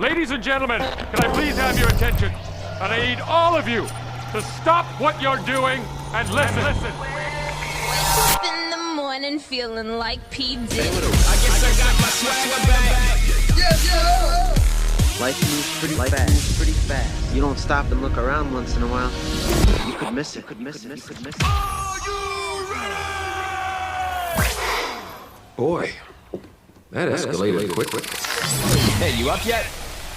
Ladies and gentlemen, can I please have your attention? And I need all of you to stop what you're doing and listen. Up in the morning feeling like P. Diddy. I guess I got my swagger back. Yeah. Life moves pretty fast. You don't stop and look around once in a while, you could miss it. Are you ready? Boy, that escalated quickly. Hey, you up yet?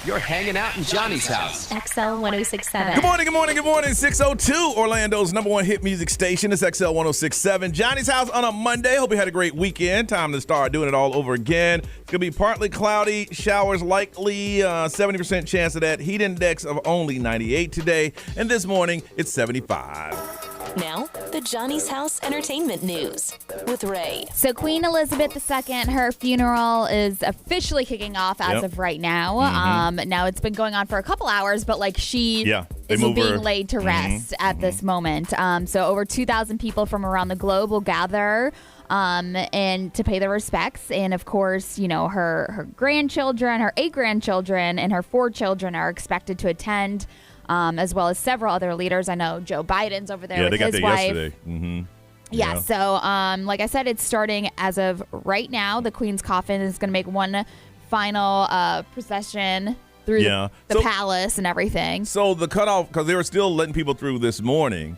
You're hanging out in Johnny's house. XL 1067. Good morning. 602, Orlando's number one hit music station. It's XL 1067. Johnny's house on a Monday. Hope you had a great weekend. Time to start doing it all over again. It's going to be partly cloudy, showers likely, 70% chance of that. Heat index of only 98 today. And this morning, it's 75. Now, the Johnny's House Entertainment News with Ray. So Queen Elizabeth II, her funeral is officially kicking off as of right now. Mm-hmm. Now, it's been going on for a couple hours, but she is being laid to rest at this moment. So over 2,000 people from around the globe will gather and to pay their respects. And of course, her grandchildren, her 8 grandchildren, and her 4 children are expected to attend. As well as several other leaders. I know Joe Biden's over there with his wife. Yesterday. Mm-hmm. Yeah, so like I said, it's starting as of right now. The Queen's coffin is going to make one final procession through the palace and everything. So the cutoff, because they were still letting people through this morning,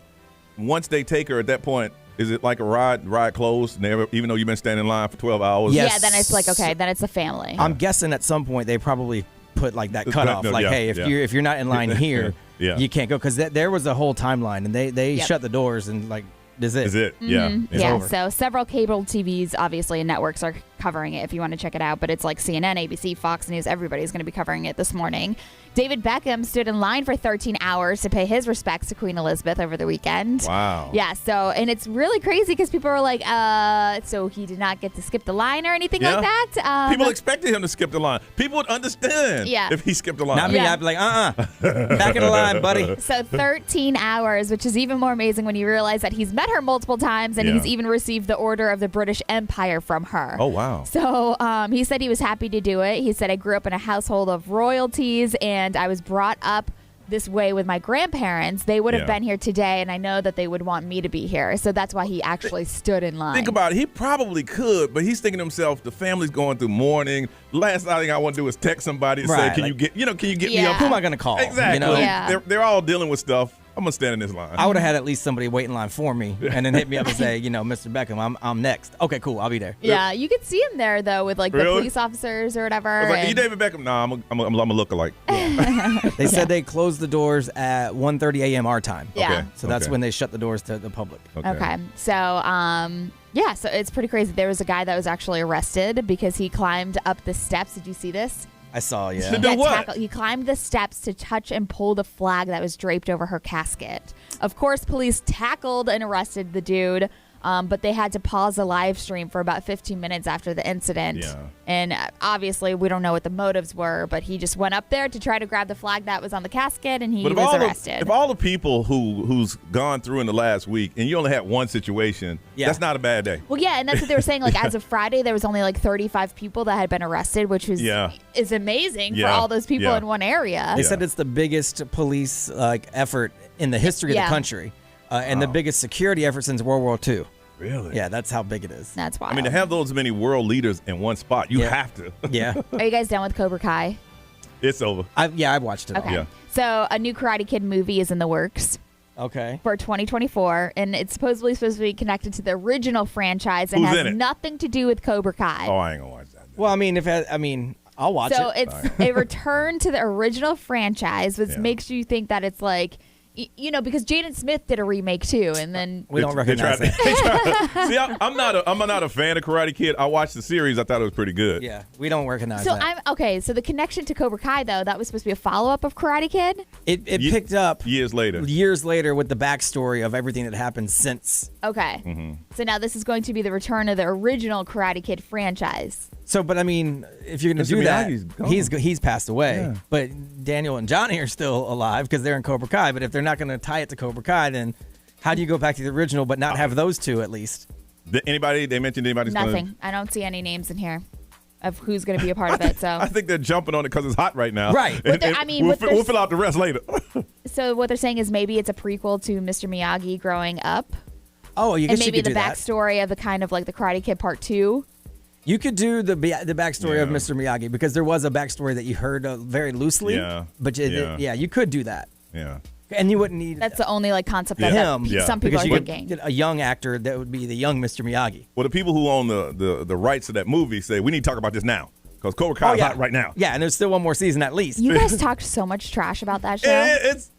once they take her at that point, is it like a ride closed, even though you've been standing in line for 12 hours? Yes. Yeah, then it's okay, then it's a family. I'm guessing at some point they probably put that cutoff, hey, if you're not in line here, you can't go, because there was a whole timeline, and they shut the doors and this is it. Mm-hmm. It's over. So several cable TVs, obviously, and networks are covering it if you want to check it out, but it's like CNN, ABC, Fox News, everybody's going to be covering it this morning. David Beckham stood in line for 13 hours to pay his respects to Queen Elizabeth over the weekend. Wow. Yeah, so, and it's really crazy because people are like, so he did not get to skip the line or anything like that? People expected him to skip the line. People would understand if he skipped the line. Not me, I'd be like, back in the line, buddy. So 13 hours, which is even more amazing when you realize that he's met her multiple times, and he's even received the Order of the British Empire from her. Oh, wow. So he said he was happy to do it. He said, I grew up in a household of royalties, and I was brought up this way with my grandparents. They would have been here today, and I know that they would want me to be here. So that's why he actually stood in line. Think about it. He probably could, but he's thinking to himself, the family's going through mourning. Last thing I want to do is text somebody and say, can you get me up? Who am I going to call? Exactly. They're all dealing with stuff. I'm going to stand in this line. I would have had at least somebody wait in line for me and then hit me up and say, Mr. Beckham, I'm next. Okay, cool. I'll be there. Yeah, you could see him there, though, with the police officers or whatever. I was like, you David Beckham? Nah, I'm a lookalike. They said they closed the doors at 1:30 a.m. our time. Yeah. Okay. So that's when they shut the doors to the public. Okay. So, so it's pretty crazy. There was a guy that was actually arrested because he climbed up the steps. Did you see this? I saw, yeah. To do what? He climbed the steps to touch and pull the flag that was draped over her casket. Of course, police tackled and arrested the dude, but they had to pause the live stream for about 15 minutes after the incident. Yeah. And obviously, we don't know what the motives were, but he just went up there to try to grab the flag that was on the casket, and he was arrested. If all the people who's gone through in the last week, and you only had one situation, that's not a bad day. Well, yeah, and that's what they were saying. As of Friday, there was only 35 people that had been arrested, which was is amazing for all those people in one area. They said it's the biggest police effort in the history of the country, and the biggest security effort since World War II. Really? Yeah, that's how big it is. That's wild. I mean, to have those many world leaders in one spot, you have to. Yeah. Are you guys done with Cobra Kai? It's over. I've watched it all. Okay. Yeah. So a new Karate Kid movie is in the works. Okay. For 2024, and it's supposed to be connected to the original franchise and has nothing to do with Cobra Kai. Oh, I ain't gonna watch that. Well, I'll watch it. So it's a return to the original franchise, which makes you think that it's because Jaden Smith did a remake too, and then we don't recognize it. See, I'm not a fan of Karate Kid. I watched the series. I thought it was pretty good. Yeah, we don't recognize that. So the connection to Cobra Kai, though, that was supposed to be a follow-up of Karate Kid? It picked up years later with the backstory of everything that happened since. Okay. Mm-hmm. So now this is going to be the return of the original Karate Kid franchise. So, but if you're going to do that, he's passed away. Yeah. But Daniel and Johnny are still alive because they're in Cobra Kai. But if they're not going to tie it to Cobra Kai, then how do you go back to the original but not have those two at least? They mentioned anybody? Nothing. I don't see any names in here. of who's going to be a part of it. So I think they're jumping on it because it's hot right now. Right. We'll fill out the rest later. So what they're saying is maybe it's a prequel to Mr. Miyagi growing up. Oh, you guess and maybe you could the do that. backstory of the kind of like the Karate Kid Part 2. You could do the backstory of Mr. Miyagi because there was a backstory that you heard very loosely. Yeah. But you could do that. Yeah. And you wouldn't need That's the only like concept that him. Some people because are you thinking. could get a young actor that would be the young Mr. Miyagi. Well, the people who own the rights to that movie say we need to talk about this now because Cobra Kai is hot right now. Yeah, and there's still one more season at least. You guys talked so much trash about that show.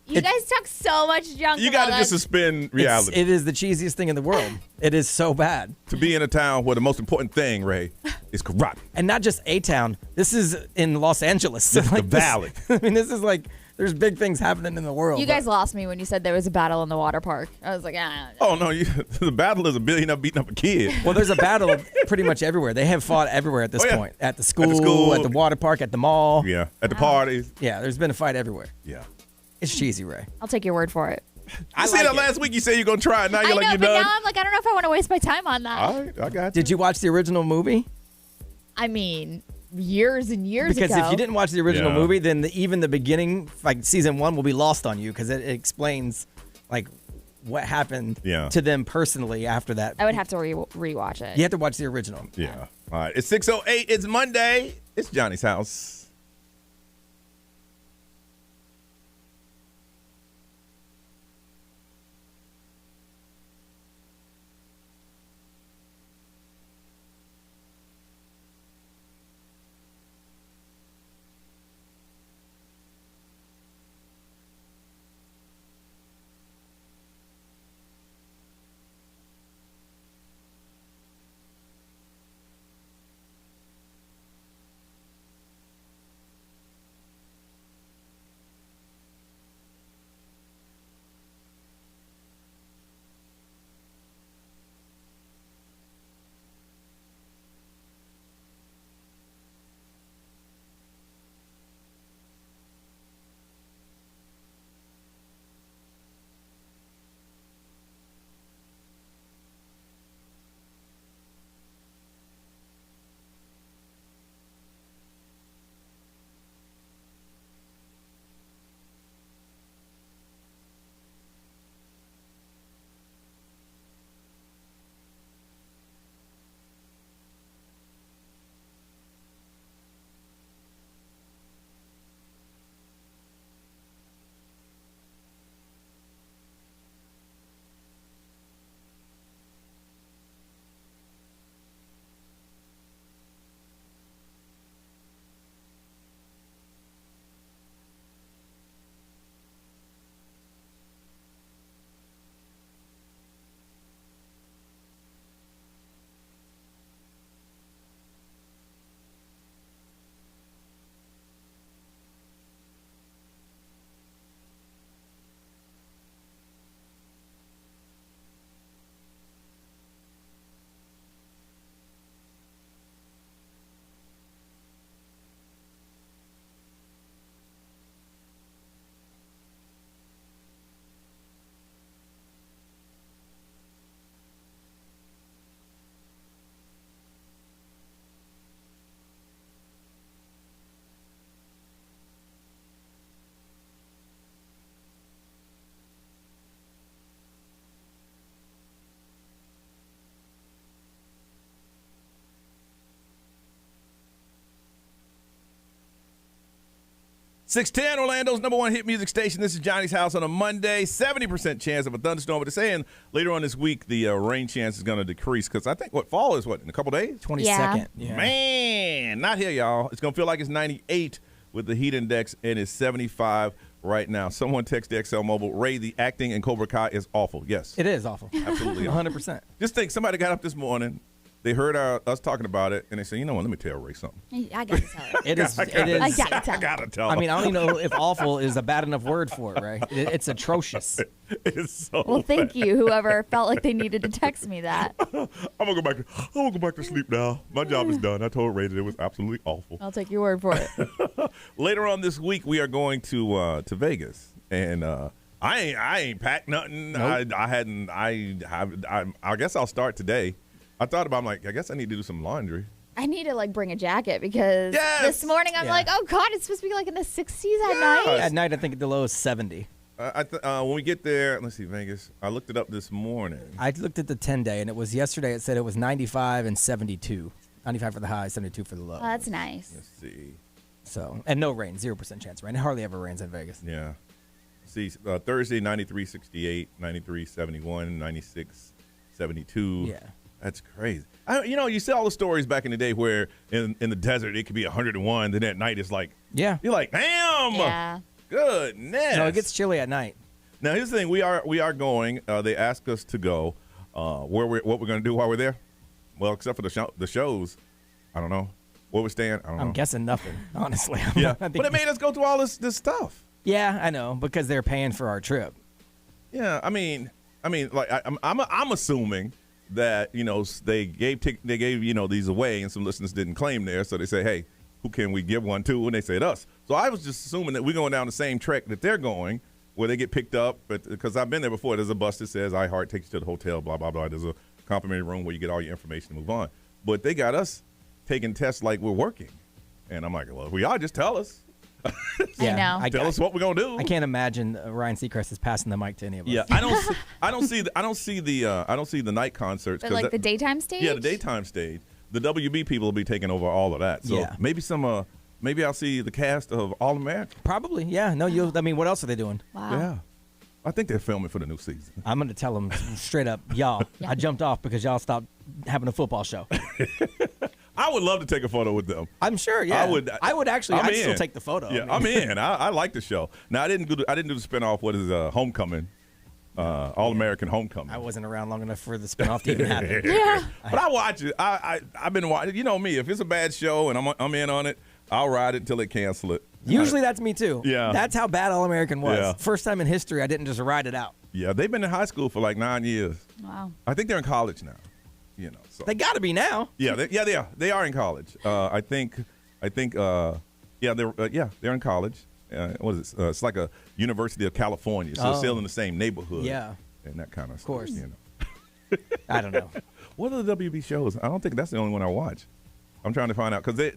You guys talk so much junk. You got to just suspend reality. It is the cheesiest thing in the world. It is so bad. To be in a town where the most important thing, Ray, is karate. And not just a town. This is in Los Angeles. This is the valley. I mean, this is like, there's big things happening in the world. You guys lost me when you said there was a battle in the water park. I was like, Oh, no. The battle is a billionaire beating up a kid. Well, there's a battle pretty much everywhere. They have fought everywhere at this point. At the school, at the water park, at the mall. Yeah, at the parties. Yeah, there's been a fight everywhere. Yeah. It's cheesy, Ray. I'll take your word for it. I said that last week. You said you're going to try it. Now you're I know, like, you're but done. now I'm like, I don't know if I want to waste my time on that. All right, I got you. Did you watch the original movie? I mean, years and years ago. Because if you didn't watch the original movie, then even the beginning, like season 1, will be lost on you because it explains like what happened to them personally after that. I would have to rewatch it. You have to watch the original. Yeah. All right. It's 6:08. It's Monday. It's Johnny's house. .610, Orlando's #1 hit music station. This is Johnny's house on a Monday. 70% chance of a thunderstorm. But they're saying later on this week the rain chance is going to decrease because I think fall is in a couple days? 22nd. Yeah. Man, not here, y'all. It's going to feel like it's 98 with the heat index, and it's 75 right now. Someone text the XL Mobile, Ray, the acting in Cobra Kai is awful. Yes. It is awful. Absolutely. 100%. Just think, somebody got up this morning. They heard us talking about it, and they said, you know what, let me tell Ray something. I got to tell her. It is. I got to tell her. I mean, I don't even know if awful is a bad enough word for it, right? It's atrocious. It's so Well, thank you, whoever felt like they needed to text me that. I'm gonna go back to sleep now. My job is done. I told Ray that it was absolutely awful. I'll take your word for it. Later on this week, we are going to Vegas, and I ain't packed nothing. Nope. I guess I'll start today. I thought about, I guess I need to do some laundry. I need to bring a jacket because this morning I'm like, oh God, it's supposed to be in the 60s at night. At night, I think the low is 70. When we get there, let's see, Vegas. I looked it up this morning. I looked at the 10-day, and it was yesterday. It said it was 95 and 72. 95 for the high, 72 for the low. Oh, that's nice. Let's see. So, and no rain, 0% chance of rain. It hardly ever rains in Vegas. Yeah. See, Thursday, 93.68, 93.71, 96.72. Yeah. That's crazy. You see all the stories back in the day where in the desert it could be 101, then at night it's like, you're like, damn. Yeah. Goodness. No, it gets chilly at night. Now, here's the thing. We are going. They asked us to go. What we're going to do while we're there? Well, except for the shows, I don't know. Where we're staying, I don't know. I'm guessing nothing, honestly. But it made us go through all this stuff. Yeah, I know, because they're paying for our trip. Yeah, I mean, like I'm assuming that they gave these away, and some listeners didn't claim theirs, so they say, hey, who can we give one to? And they said us. So I was just assuming that we're going down the same trek that they're going, where they get picked up. But because I've been there before, there's a bus that says iHeart takes you to the hotel, blah blah blah. There's a complimentary room where you get all your information and move on. But they got us taking tests like we're working, and I'm like, well, if we are, just tell us. I know. Tell us what we're gonna do. I can't imagine Ryan Seacrest is passing the mic to any of us. Yeah, I don't see the night concerts. But the daytime stage. Yeah, the daytime stage. The WB people will be taking over all of that. So maybe I'll see the cast of All American. Probably, yeah. No, what else are they doing? Wow. Yeah. I think they're filming for the new season. I'm going to tell them straight up, y'all, I jumped off because y'all stopped having a football show. I would love to take a photo with them. I'm sure, yeah. I would actually. I'd still take the photo. Yeah, I'm in. I like the show. Now, I didn't do the spinoff. What is Homecoming? All American Homecoming. I wasn't around long enough for the spinoff to even happen. Yeah. But I watch it. I've been watching. You know me. If it's a bad show and I'm in on it, I'll ride it until they cancel it. Usually that's me too. Yeah. That's how bad All American was. Yeah. First time in history I didn't just ride it out. Yeah, they've been in high school for like 9 years. Wow. I think they're in college now. So They got to be now. Yeah, they are in college. I think they're in college. What is it? It's like a University of California, so it's still in the same neighborhood. Yeah, and that kind of stuff. Of course. I don't know. What are the WB shows? I don't think that's the only one I watch. I'm trying to find out because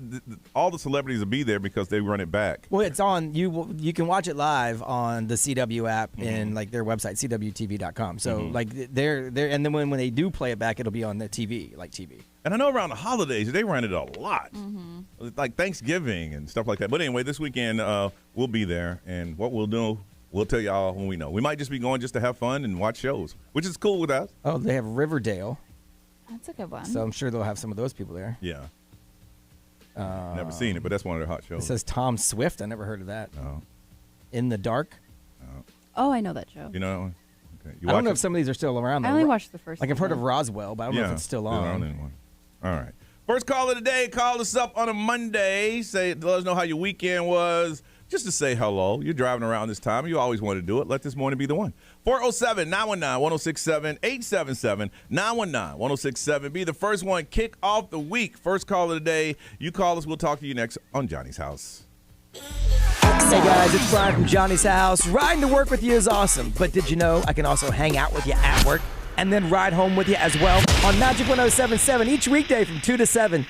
all the celebrities will be there because they run it back. Well, it's on. You can watch it live on the CW app and their website, CWTV.com. So they're and then when they do play it back, it'll be on the TV, like TV. And I know around the holidays they run it a lot, like Thanksgiving and stuff like that. But anyway, this weekend we'll be there, and what we'll do, we'll tell y'all when we know. We might just be going just to have fun and watch shows, which is cool with us. Oh, they have Riverdale. That's a good one. So I'm sure they'll have some of those people there. Yeah. Never seen it, but that's one of their hot shows. It says Tom Swift. I never heard of that. No. In the Dark. Oh, I know that show. You know that one? Okay. I don't know if some of these are still around. I only watched the first. I've heard of Roswell, but I don't know if it's still on. All right. First call of the day. Call us up on a Monday. Let us know how your weekend was. Just to say hello. You're driving around this time. You always want to do it. Let this morning be the one. 407-919-1067, 877-919-1067. Be the first one. Kick off the week. First call of the day. You call us. We'll talk to you next on Johnny's House. Hey guys, it's Brian from Johnny's House. Riding to work with you is awesome, but did you know I can also hang out with you at work and then ride home with you as well on Magic 107.7 each weekday from 2 to 7.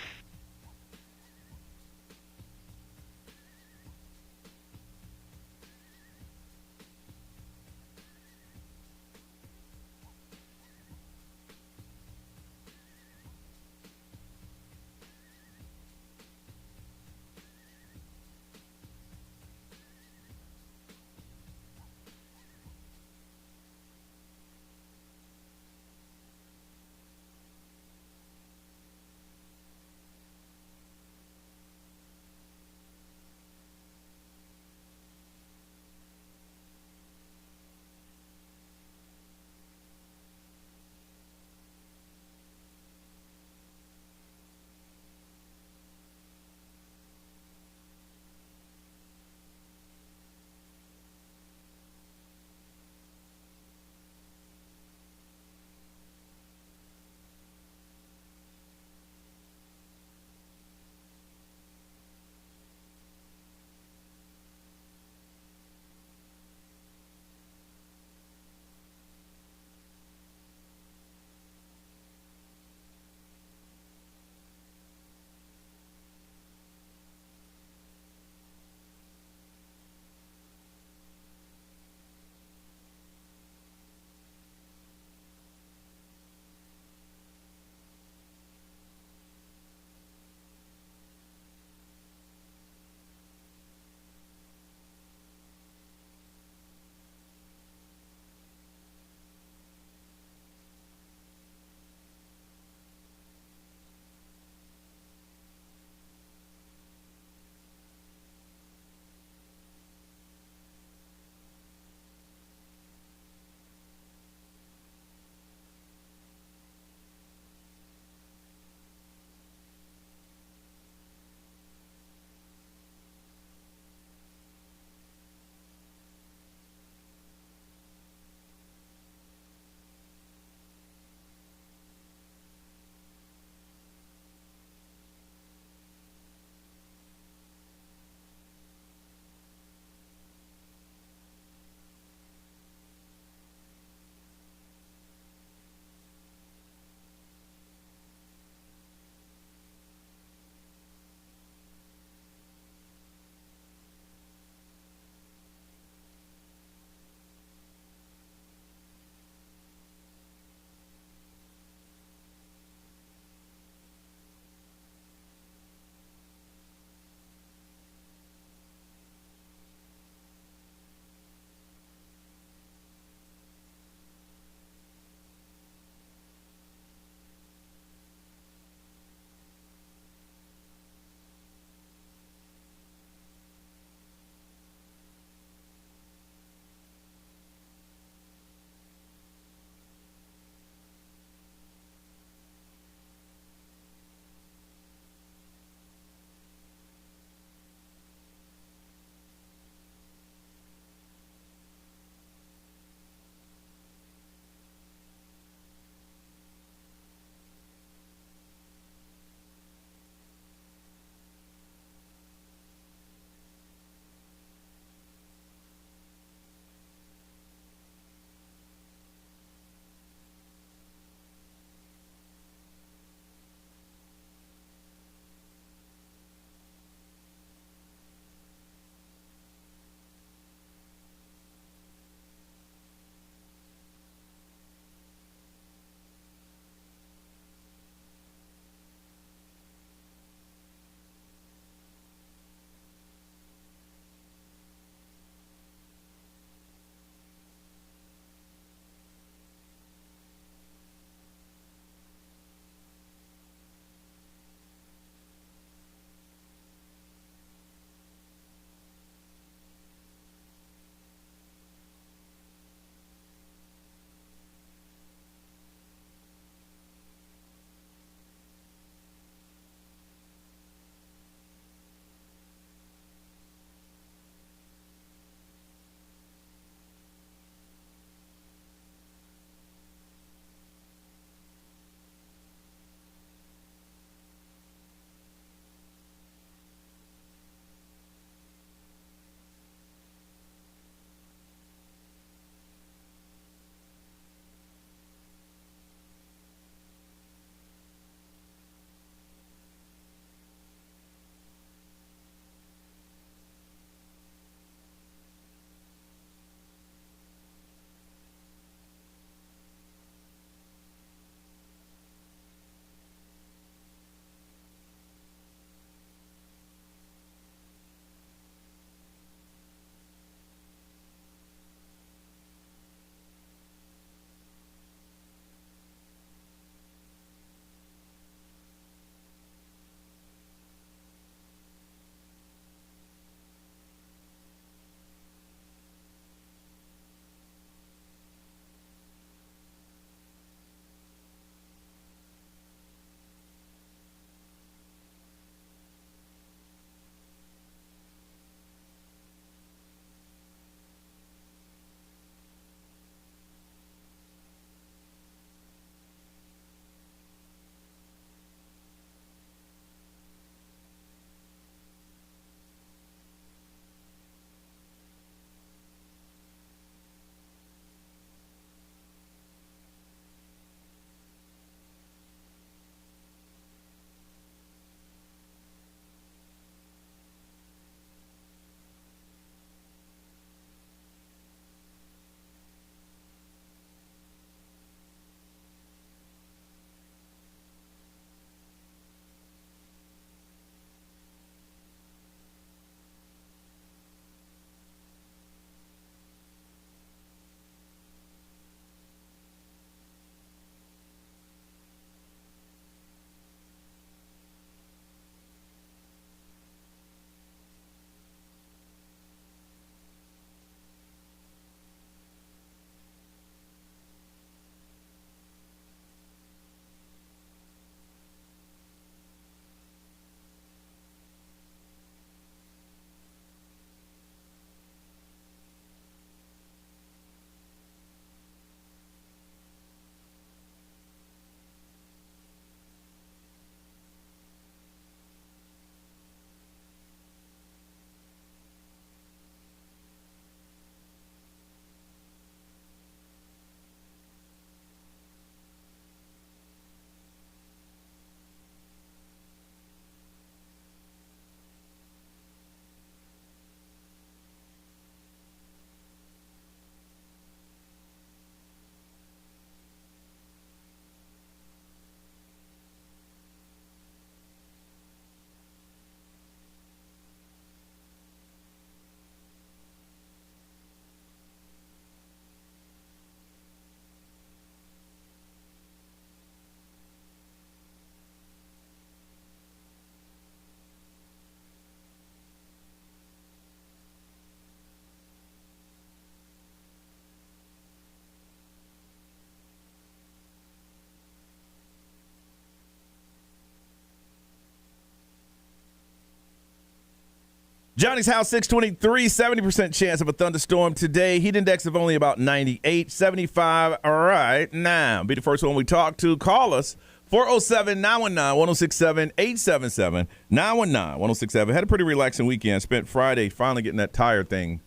Johnny's house, 623, 70% chance of a thunderstorm today. Heat index of only about 98, 75 right now. Be the first one we talk to. Call us, 407-919-1067, 877-919-1067. Had a pretty relaxing weekend. Spent Friday finally getting that tire thing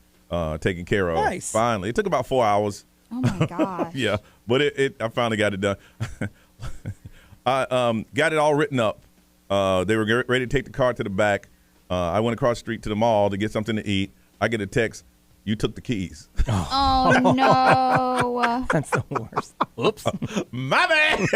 taken care of. Nice. Finally. It took about 4 hours. Oh, my gosh. Yeah, but I finally got it done. I got it all written up. They were ready to take the car to the back. I went across the street to the mall to get something to eat. I get a text, you took the keys. Oh, no. That's the worst. Oops. My bad.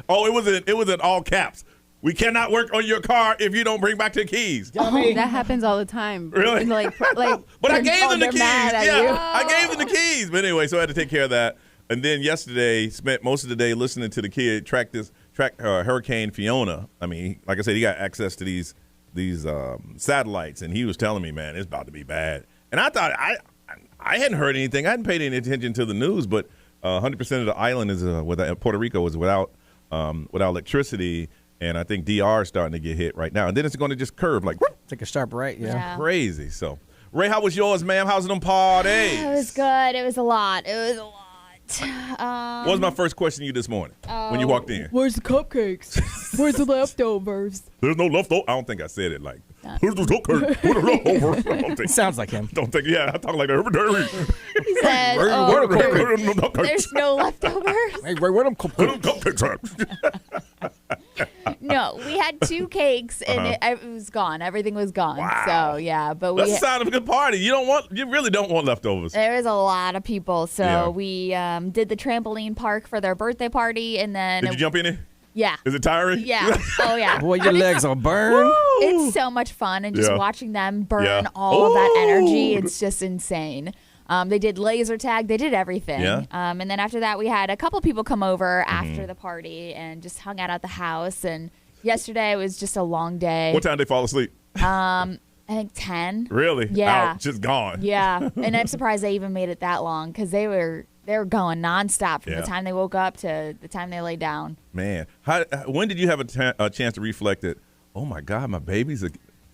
Oh, it was in all caps. We cannot work on your car if you don't bring back the keys. Oh, that happens all the time. Really? But I gave them the keys. Yeah, I gave them the keys. But anyway, so I had to take care of that. And then yesterday, spent most of the day listening to the kid track Hurricane Fiona. I mean, like I said, he got access to these satellites, and he was telling me, man, it's about to be bad. And I thought I hadn't heard anything. I hadn't paid any attention to the news, but 100% of the island is Puerto Rico is without electricity, and I think DR is starting to get hit right now. And then it's going to just curve like take a sharp right. Yeah. Crazy. So, Ray, how was yours, ma'am? How's them parties? It was good. It was a lot. What was my first question to you this morning when you walked in? Where's the cupcakes? Where's the leftovers? There's no leftovers. I don't think I said it like, where's the cupcakes? Where's the leftovers? Sounds like him. Don't think, I talk like that. He said, there's no leftovers. Hey, Ray, where them cupcakes at? No, we had 2 cakes, and it was gone. Everything was gone. Wow. So, yeah. But that's the sign of a good party. You really don't want leftovers. There was a lot of people. So we did the trampoline park for their birthday party, and then did you jump in it? Yeah. Is it tiring? Yeah. Oh, yeah. Boy, your legs are burned. It's so much fun, and just watching them burn all of that energy, it's just insane. They did laser tag. They did everything. Yeah. And then after that, we had a couple people come over after the party and just hung out at the house. And yesterday was just a long day. What time did they fall asleep? I think 10. Really? Yeah. Out, just gone. Yeah. And I'm surprised they even made it that long because they were going nonstop from the time they woke up to the time they laid down. Man, when did you have a chance to reflect that? Oh my God, my baby's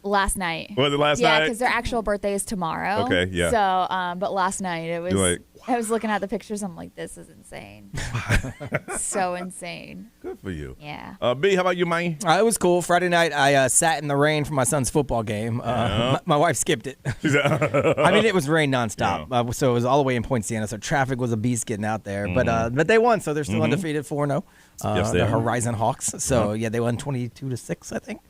last night. Was it last night? Yeah, because their actual birthday is tomorrow. Okay, yeah. So, but last night it was. Like, I was looking at the pictures. I'm like, this is insane. So insane. Good for you. Yeah. B, how about you, man? It was cool. Friday night, I sat in the rain for my son's football game. My wife skipped it. I mean, it was rain nonstop. So it was all the way in Point Siena. So traffic was a beast getting out there. But they won, so they're still undefeated 4-0. Yes, the Horizon Hawks. So they won 22-6, I think.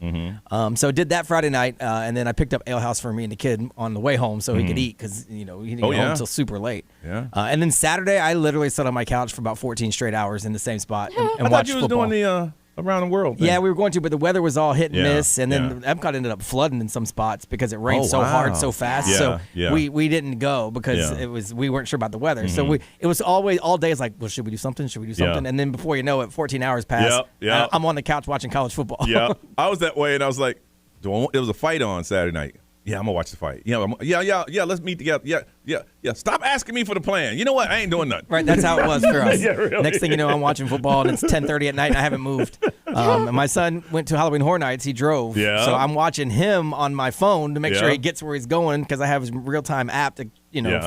So did that Friday night, and then I picked up Ale House for me and the kid on the way home so he could eat because he didn't get home until super late. Yeah. And then Saturday, I literally sat on my couch for about 14 straight hours in the same spot and I watched thought you was football. doing the around the world thing. Yeah, we were going to, but the weather was all hit and miss, and then Epcot ended up flooding in some spots because it rained so hard so fast. So we didn't go because we weren't sure about the weather. So it was always all days like, well, should we do something? Should we do something? And then before you know it, 14 hours passed. I'm on the couch watching college football. Yeah, I was that way, and I was like, there was a fight on Saturday night. Yeah, I'm gonna watch the fight. Yeah, let's meet together. Yeah. Stop asking me for the plan. You know what? I ain't doing nothing. Right, that's how it was for us. Really. Next thing you know, I'm watching football, and it's 10:30 at night, and I haven't moved. And my son went to Halloween Horror Nights. He drove. Yeah. So I'm watching him on my phone to make sure he gets where he's going because I have his real-time app that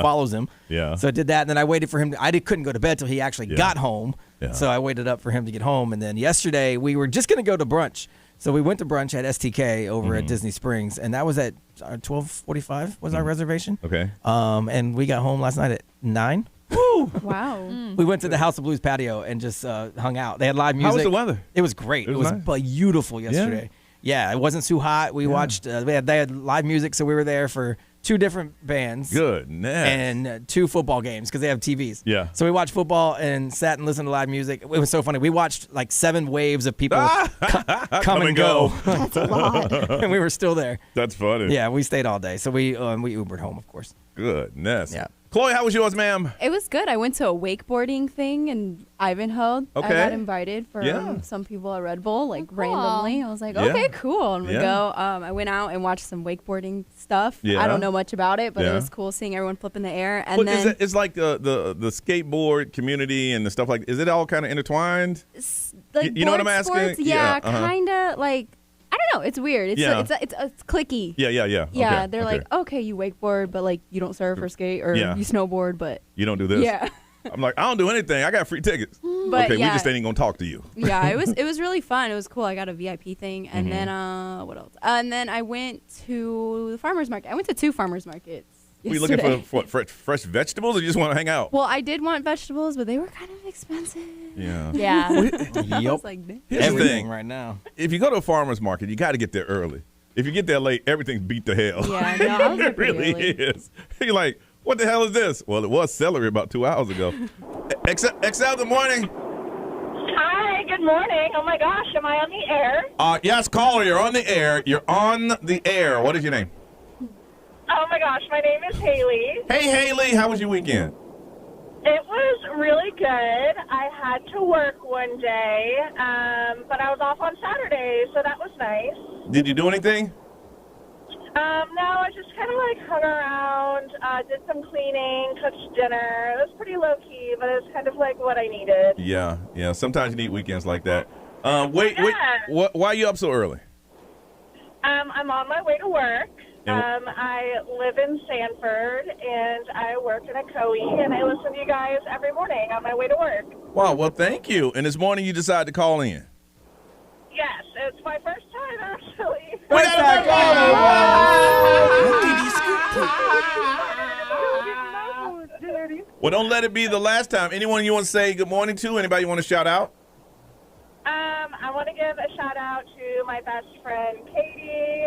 follows him. Yeah. So I did that, and then I waited for him. I couldn't go to bed till he actually got home. Yeah. So I waited up for him to get home, and then yesterday we were just going to go to brunch. So we went to brunch at STK over at Disney Springs, and that was at 12:45 was our reservation. Okay. And we got home last night at 9. Woo! Wow. We went to the House of Blues patio and just hung out. They had live music. How was the weather? It was great. It was nice. Beautiful yesterday. Yeah, it wasn't too hot. We watched. They had live music, so we were there for 2 different bands. Goodness. And 2 football games because they have TVs. Yeah. So we watched football and sat and listened to live music. It was so funny. We watched like 7 waves of people come and go. That's a lot. And we were still there. That's funny. Yeah, we stayed all day. So we Ubered home, of course. Goodness. Yeah. Chloe, how was yours, ma'am? It was good. I went to a wakeboarding thing in Ivanhoe. Okay. I got invited from some people at Red Bull, like randomly. I was like, okay, cool. And we go. I went out and watched some wakeboarding stuff. Yeah. I don't know much about it, but it was cool seeing everyone flip in the air. And then it's like the skateboard community and the stuff like. Is it all kind of intertwined? Like you know what I'm asking? Sports, kind of like. I don't know. It's weird. It's clicky. Yeah. Yeah, Okay, they're like, okay, you wakeboard, but like you don't surf or skate, or you snowboard, but you don't do this. Yeah. I'm like, I don't do anything. I got free tickets. But okay, we just ain't gonna talk to you. Yeah, it was really fun. It was cool. I got a VIP thing, and then what else? And then I went to the farmers market. I went to 2 farmers markets. Were you looking for fresh vegetables, or you just want to hang out? Well, I did want vegetables, but they were kind of expensive. Yeah. Yeah. Yep. I was like, Here's the thing. right now. If you go to a farmer's market, you got to get there early. If you get there late, everything's beat to hell. Yeah, no, I was there it really pretty early. is. You're like, what the hell is this? Well, it was celery about 2 hours ago. XL, good morning. Hi, good morning. Oh my gosh, am I on the air? Yes, caller, you're on the air. You're on the air. What is your name? Oh my gosh, my name is Haley. Hey, Haley, how was your weekend? It was really good. I had to work one day, but I was off on Saturday, so that was nice. Did you do anything? No, I just kind of like hung around, did some cleaning, cooked dinner. It was pretty low key, but it was kind of like what I needed. Yeah. Sometimes you need weekends like that. Wait. Why are you up so early? I'm on my way to work. I live in Sanford, and I work in a COE, and I listen to you guys every morning on my way to work. Wow, well, thank you. And this morning you decided to call in. Yes, it's my first time, actually. Well, don't let it be the last time. Anyone you want to say good morning to? Anybody you want to shout out? I want to give a shout out to my best friend, Katie.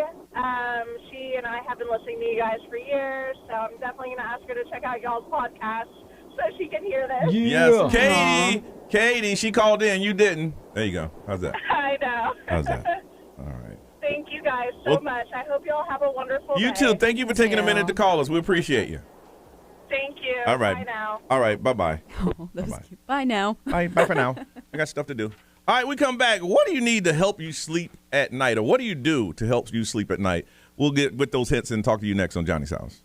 She and I have been listening to you guys for years, so I'm definitely going to ask her to check out y'all's podcast so she can hear this. Yes, Katie, she called in. You didn't. There you go. How's that? I know. How's that? All right. Thank you guys so much. I hope y'all have a wonderful day. You too. Thank you for taking a minute to call us. We appreciate you. Thank you. All right. Bye now. All right. Bye-bye. Oh, that was cute. Bye now. Bye for now. I got stuff to do. All right, we come back. What do you need to help you sleep at night, or what do you do to help you sleep at night? We'll get with those hits and talk to you next on Johnny's House.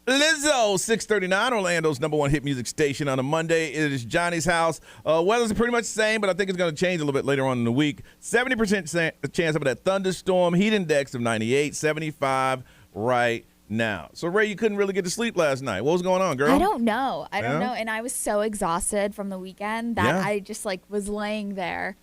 Lizzo, 639, Orlando's #1 hit music station on a Monday. It is Johnny's house. Weather's pretty much the same, but I think it's going to change a little bit later on in the week. 70% chance of that thunderstorm. Heat index of 98, 75 right now. So, Ray, you couldn't really get to sleep last night. What was going on, girl? I don't know. I don't know. And I was so exhausted from the weekend that I just was laying there.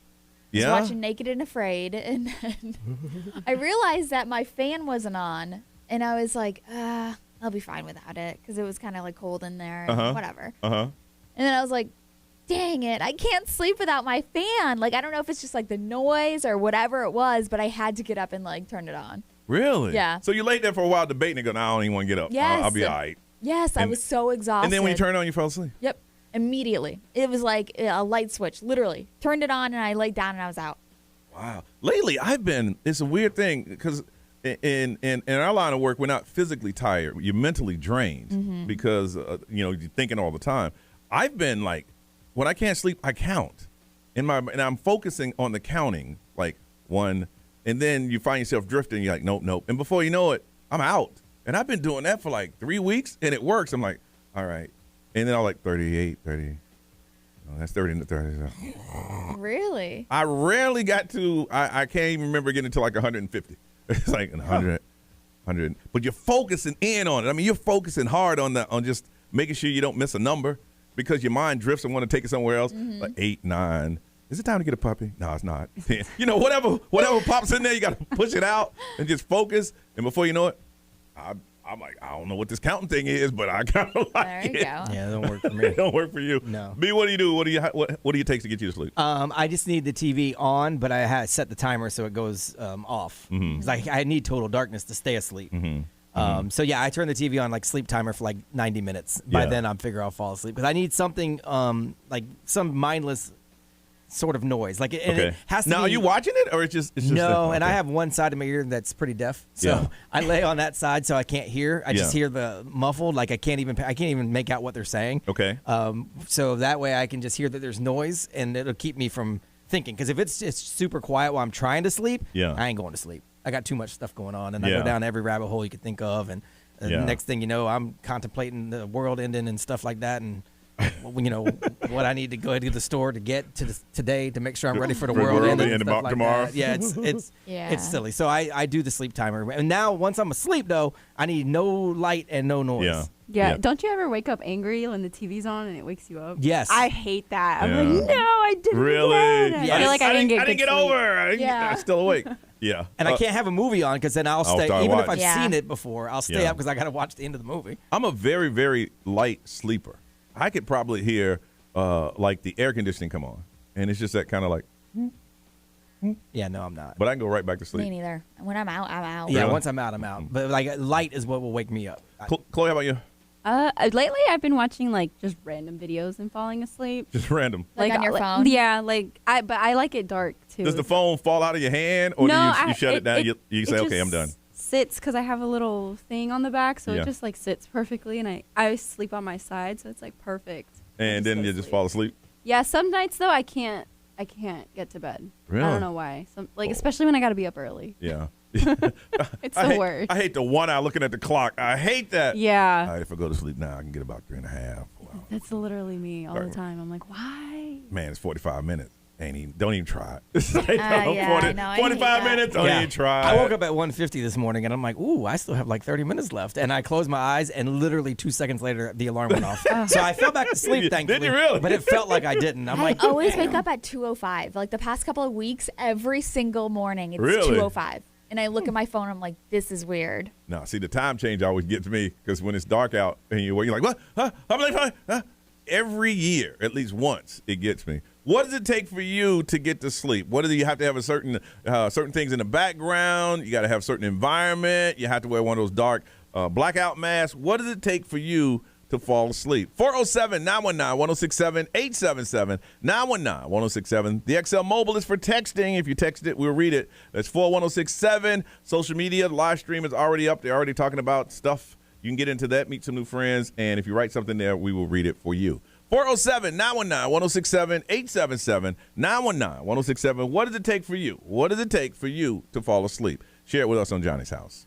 Just watching Naked and Afraid. And then I realized that my fan wasn't on. And I was like, I'll be fine without it because it was kind of cold in there and whatever. And then I was like, dang it, I can't sleep without my fan. I don't know if it's just the noise or whatever it was, but I had to get up and turn it on. Really? Yeah. So you laid there for a while debating and going, I don't even want to get up. Yes. I'll be all right. Yes, I was so exhausted. And then when you turned on, you fell asleep? Yep. Immediately. It was like a light switch, literally. Turned it on and I laid down and I was out. Wow. Lately, it's a weird thing because in our line of work, we're not physically tired. You're mentally drained because, you're thinking all the time. I've been when I can't sleep, I count. And I'm focusing on the counting, 1, and then you find yourself drifting. You're like, nope. And before you know it, I'm out. And I've been doing that for 3 weeks, and it works. I'm like, all right. And then I'm 38, 30. Oh, that's 30 and 30. Really? I rarely got to, I can't even remember getting to 150. It's 100, 100. But you're focusing in on it. I mean, you're focusing hard on just making sure you don't miss a number because your mind drifts and want to take it somewhere else. 8, 9. Is it time to get a puppy? No, it's not. Whatever pops in there, you got to push it out and just focus. And before you know it, I'm like, I don't know what this counting thing is, but I kind of like there you it. go. Yeah, it don't work for me. It don't work for you. No. B, what do you do? What do you take to get you to sleep? I just need the TV on, but I set the timer so it goes off. Because I need total darkness to stay asleep. So, yeah, I turn the TV on, sleep timer for 90 minutes. By then, I'm figure I'll fall asleep. Because I need something, some mindless sort of noise. It has to now, be, are you watching it, or it's just no? And I have one side of my ear that's pretty deaf, so I lay on that side so I can't hear. I just hear the muffled. I can't even make out what they're saying. Okay. So that way I can just hear that there's noise, and it'll keep me from thinking. Because if it's just super quiet while I'm trying to sleep, I ain't going to sleep. I got too much stuff going on, and I go down every rabbit hole you could think of, and the next thing you know, I'm contemplating the world ending and stuff like that, and what I need to go to the store to get to today to make sure I'm ready for the world ending and stuff tomorrow. That. Yeah, it's silly. So I do the sleep timer, and now once I'm asleep though, I need no light and no noise. Yeah. Don't you ever wake up angry when the TV's on and it wakes you up? Yes. I hate that. I'm like, no, I didn't. Really? I feel like I didn't get over. I'm still awake. Yeah. And I can't have a movie on because then I'll stay. Even if I've seen it before, I'll stay up because I got to watch the end of the movie. I'm a very, very light sleeper. I could probably hear the air conditioning come on, and it's just that kind of Yeah, no, I'm not. But I can go right back to sleep. Me neither. When I'm out, I'm out. Yeah, once I'm out, I'm out. But light is what will wake me up. Chloe, how about you? Lately I've been watching just random videos and falling asleep. Just random. On your phone? Yeah, but I like it dark too. Does the phone fall out of your hand, or do you shut it down? You say, okay, I'm done. Sits because I have a little thing on the back, so it just sits perfectly, and I sleep on my side, so it's perfect. And then you just fall asleep. Yeah, some nights though I can't get to bed. Really? I don't know why. Especially when I got to be up early. Yeah. It's the worst. I hate the 1 hour looking at the clock. I hate that. Yeah. All right, if I go to sleep now, I can get about 3.5. Wow. That's literally me all the time. I'm like, why? Man, it's 45 minutes. Don't even try it. It's 45 minutes. Don't even try it. I woke up at 1:50 this morning, and I'm like, ooh, I still have 30 minutes left. And I closed my eyes, and literally 2 seconds later, the alarm went off. So I fell back to sleep, thankfully. Did you really? But it felt like I didn't. I'm I always wake up at 2:05. The past couple of weeks, every single morning, it's 2:05. And I look at my phone, I'm like, this is weird. No, see, the time change always gets me because when it's dark out and you're like, what? Huh? I'm late. Huh? Every year, at least once, it gets me. What does it take for you to get to sleep? What do you have to have a certain things in the background? You got to have a certain environment. You have to wear one of those dark blackout masks. What does it take for you to fall asleep? 407-919-1067, 877-919-1067. The XL Mobile is for texting. If you text it, we'll read it. That's 41067. Social media, the live stream is already up. They're already talking about stuff. You can get into that, meet some new friends, and if you write something there, we will read it for you. 407-919-1067, 877-919-1067. What does it take for you? What does it take for you to fall asleep? Share it with us on Johnny's House.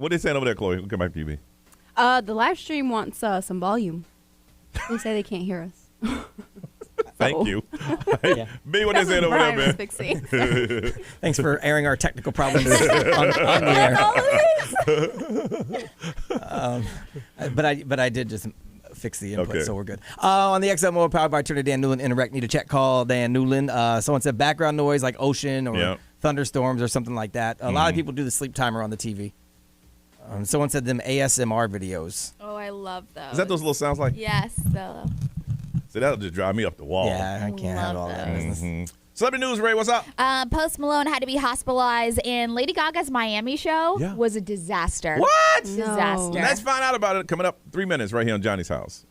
What they saying over there, Chloe? We'll come back to you, B. The live stream wants some volume. They say they can't hear us. Thank you. B, what they saying over there, man? Thanks for airing our technical problems on the air. But I did just fix the input, so we're good. On the XL Mobile powered by attorney Dan Newland, Interact, need a check, call Dan Newland. Someone said background noise like ocean or thunderstorms or something like that. A lot of people do the sleep timer on the TV. Someone said them ASMR videos. Oh, I love those. Is that those little sounds like? Yes. So that'll just drive me up the wall. Yeah, I can't have all that business. Celebrity news, Ray, what's up? Post Malone had to be hospitalized, and Lady Gaga's Miami show was a disaster. What? Disaster. Let's find out about it coming up 3 minutes right here on Johnny's House.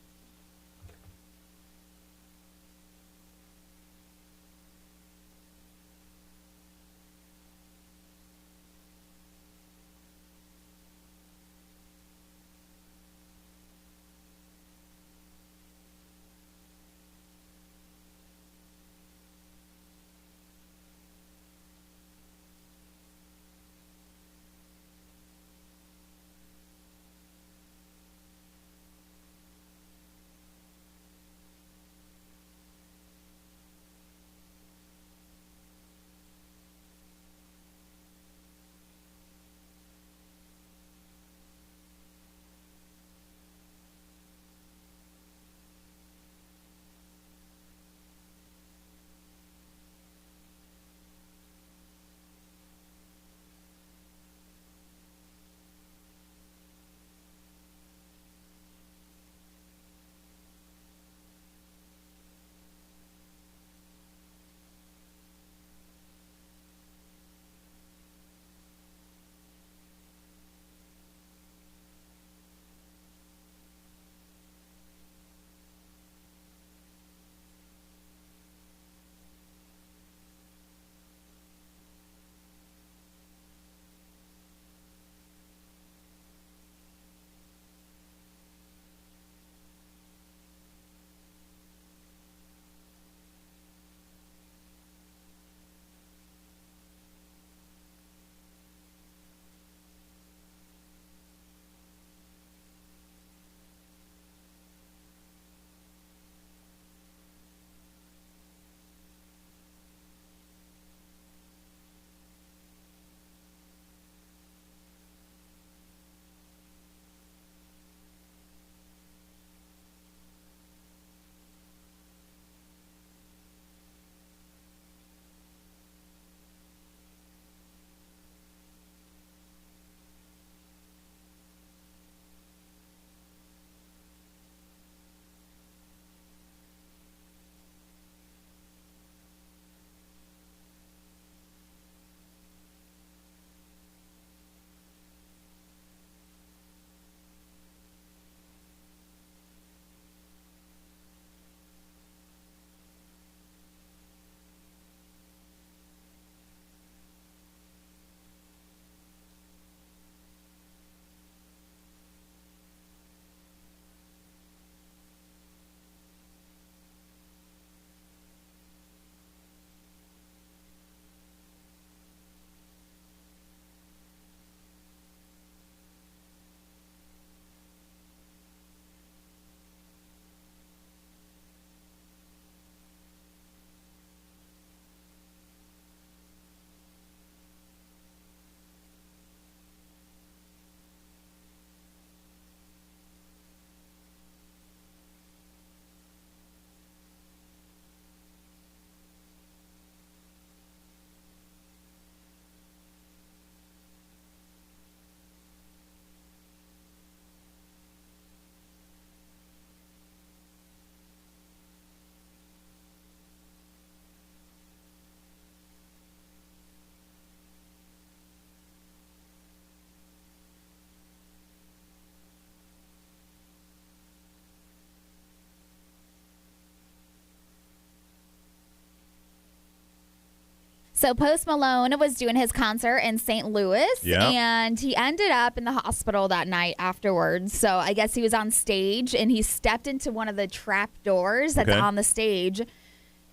So Post Malone was doing his concert in St. Louis, and he ended up in the hospital that night afterwards. So I guess he was on stage, and he stepped into one of the trap doors that's on the stage,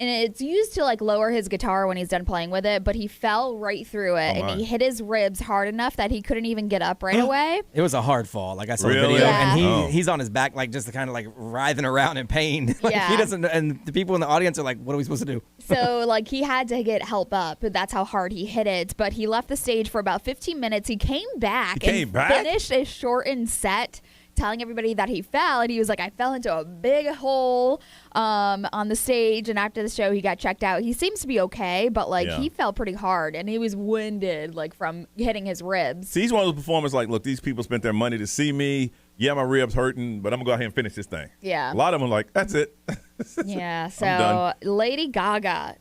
and it's used to like lower his guitar when he's done playing with it, but he fell right through it, and he hit his ribs hard enough that he couldn't even get up right away. It was a hard fall. Like I saw the Really? video, Yeah. and he's on his back, like just kind of like writhing around in pain. Like Yeah. he doesn't, and the people in the audience are like, "What are we supposed to do?" So like he had to get help up. That's how hard he hit it. But he left the stage for about 15 minutes. He came back finished a shortened set, telling everybody that he fell, and he was like, I fell into a big hole on the stage, and after the show he got checked out. He seems to be okay, but like he fell pretty hard, and he was winded like from hitting his ribs. See, he's one of those performers like, look, these people spent their money to see me. Yeah, my ribs hurting, but I'm going to go ahead and finish this thing. Yeah. A lot of them are like, that's it. Yeah, so done. Lady Gaga,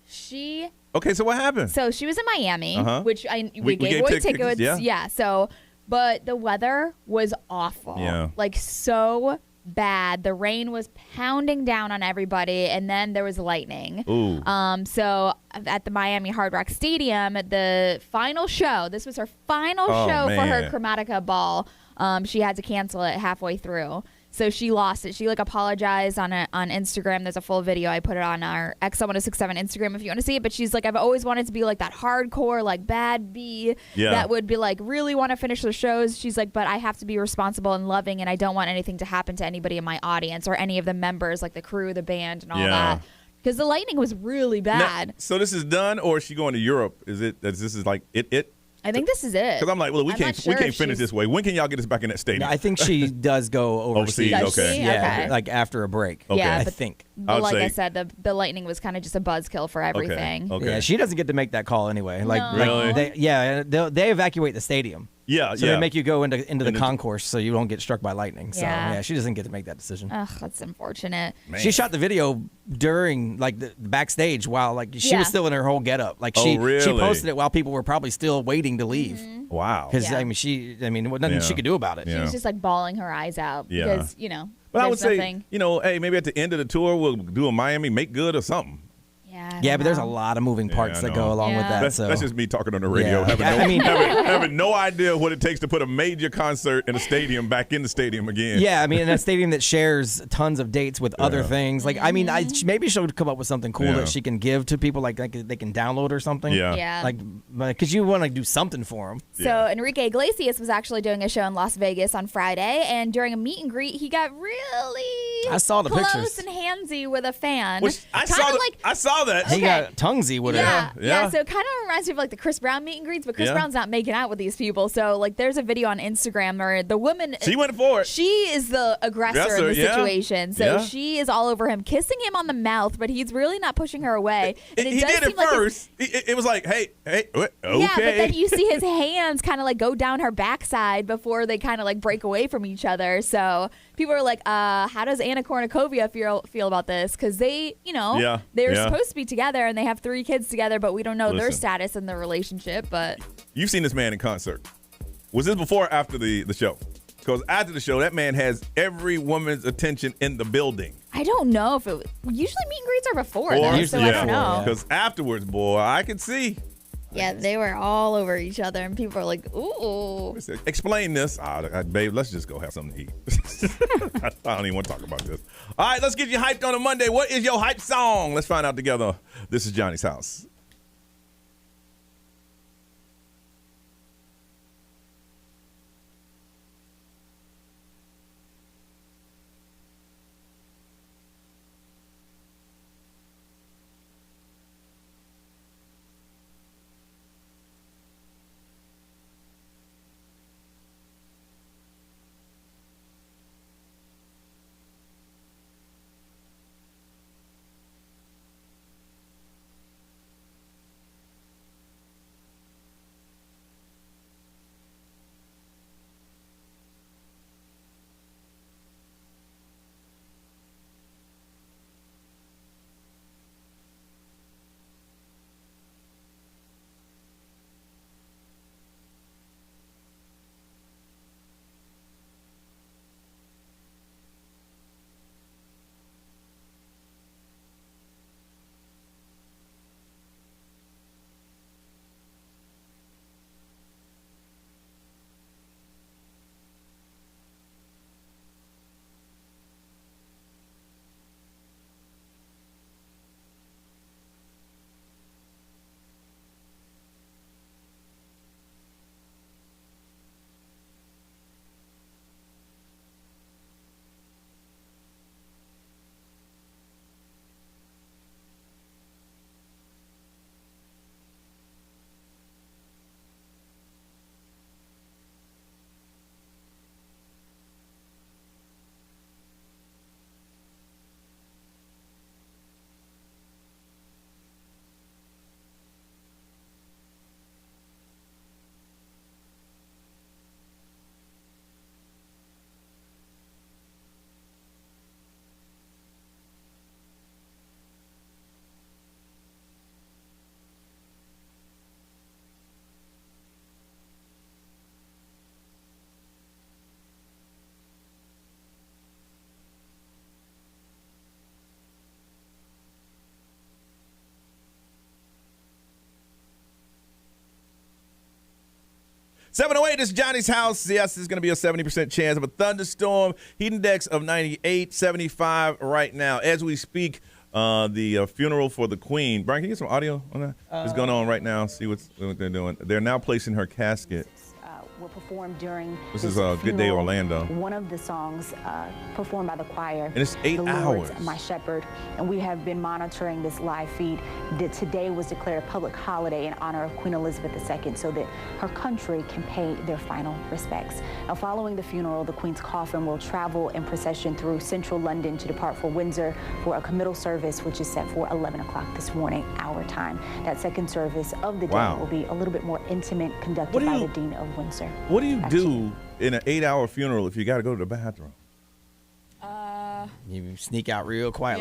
Okay, so what happened? So she was in Miami, which we gave gave away tickets, tickets. yeah. So, but the weather was awful. Yeah. Like so bad. The rain was pounding down on everybody, and then there was lightning. Ooh. So at the Miami Hard Rock Stadium, the final show. This was her final show for her Chromatica ball. She had to cancel it halfway through. So she lost it. She like apologized on Instagram. There's a full video. I put it on our XL1067 Instagram if you want to see it. But she's like, I've always wanted to be like that hardcore, like bad bee that would be like really want to finish the shows. She's like, but I have to be responsible and loving, and I don't want anything to happen to anybody in my audience or any of the members, like the crew, the band, and all that. Because the lightning was really bad. Now, so this is done, or is she going to Europe? Is this is like it? I think this is it. Because I'm like, well, we can't finish she's... this way. When can y'all get us back in that stadium? No, I think she does go overseas. Okay. Yeah, okay. like after a break. Okay. Yeah, I think. But like I said, the lightning was kind of just a buzzkill for everything. Okay. Yeah, she doesn't get to make that call anyway. Like, No. they evacuate the stadium. Yeah, So they make you go into the concourse so you don't get struck by lightning. So yeah, she doesn't get to make that decision. Ugh, that's unfortunate. Man. She shot the video during like the backstage while like she was still in her whole getup. Like she posted it while people were probably still waiting to leave. Mm-hmm. Wow. Because I mean, nothing she could do about it. She was just like bawling her eyes out because But I would say, nothing. hey, maybe at the end of the tour we'll do a Miami make good or something. Yeah, but there's a lot of moving parts that go along with that. That's just me talking on the radio, Yeah. having no idea what it takes to put a major concert in a stadium back in the stadium again. Yeah, I mean, in a stadium that shares tons of dates with other things. Like, I mean, maybe she'll come up with something cool that she can give to people, like they can download or something. Yeah. Like, because you want to do something for them. So Enrique Iglesias was actually doing a show in Las Vegas on Friday, and during a meet and greet, he got really I saw the close pictures. and handsy with a fan. I saw that. He got tonguesy with Yeah, her. yeah. So it kind of reminds me of like the Chris Brown meet and greets, but Chris Brown's not making out with these people. So like, there's a video on Instagram where the woman she went for it. She is the aggressor in the situation. So she is all over him, kissing him on the mouth, but he's really not pushing her away. And he did it first. It was like, hey, okay. Yeah, but then you see his hands kind of like go down her backside before they kind of like break away from each other. So people are like, how does Anna Kournikova feel about this? Because they, they're supposed to be together and they have 3 kids together, but we don't know their status in their relationship. But you've seen this man in concert. Was this before or after the show? Because after the show, that man has every woman's attention in the building. I don't know if it usually meet and greets are before though, so I don't know. Because afterwards, boy, I could see. Yeah, they were all over each other, and people are like, ooh. Explain this. Babe, let's just go have something to eat. I don't even want to talk about this. All right, let's get you hyped on a Monday. What is your hype song? Let's find out together. This is Johnny's House. 708 is Johnny's house. Yes, there's going to be a 70% chance of a thunderstorm. Heat index of 98, 75 right now. As we speak, the funeral for the Queen. Brian, can you get some audio on that? It's going on right now. See what they're doing. They're now placing her casket. Were performed during this is Good Day Orlando. One of the songs performed by the choir. And it's 8 hours. My Shepherd. And we have been monitoring this live feed. That today was declared a public holiday in honor of Queen Elizabeth II so that her country can pay their final respects. Now, following the funeral, the Queen's coffin will travel in procession through central London to depart for Windsor for a committal service, which is set for 11 o'clock this morning, our time. That second service of the day will be a little bit more intimate, conducted by the Dean of Windsor. What do you do in an 8-hour funeral if you got to go to the bathroom? You sneak out real quiet.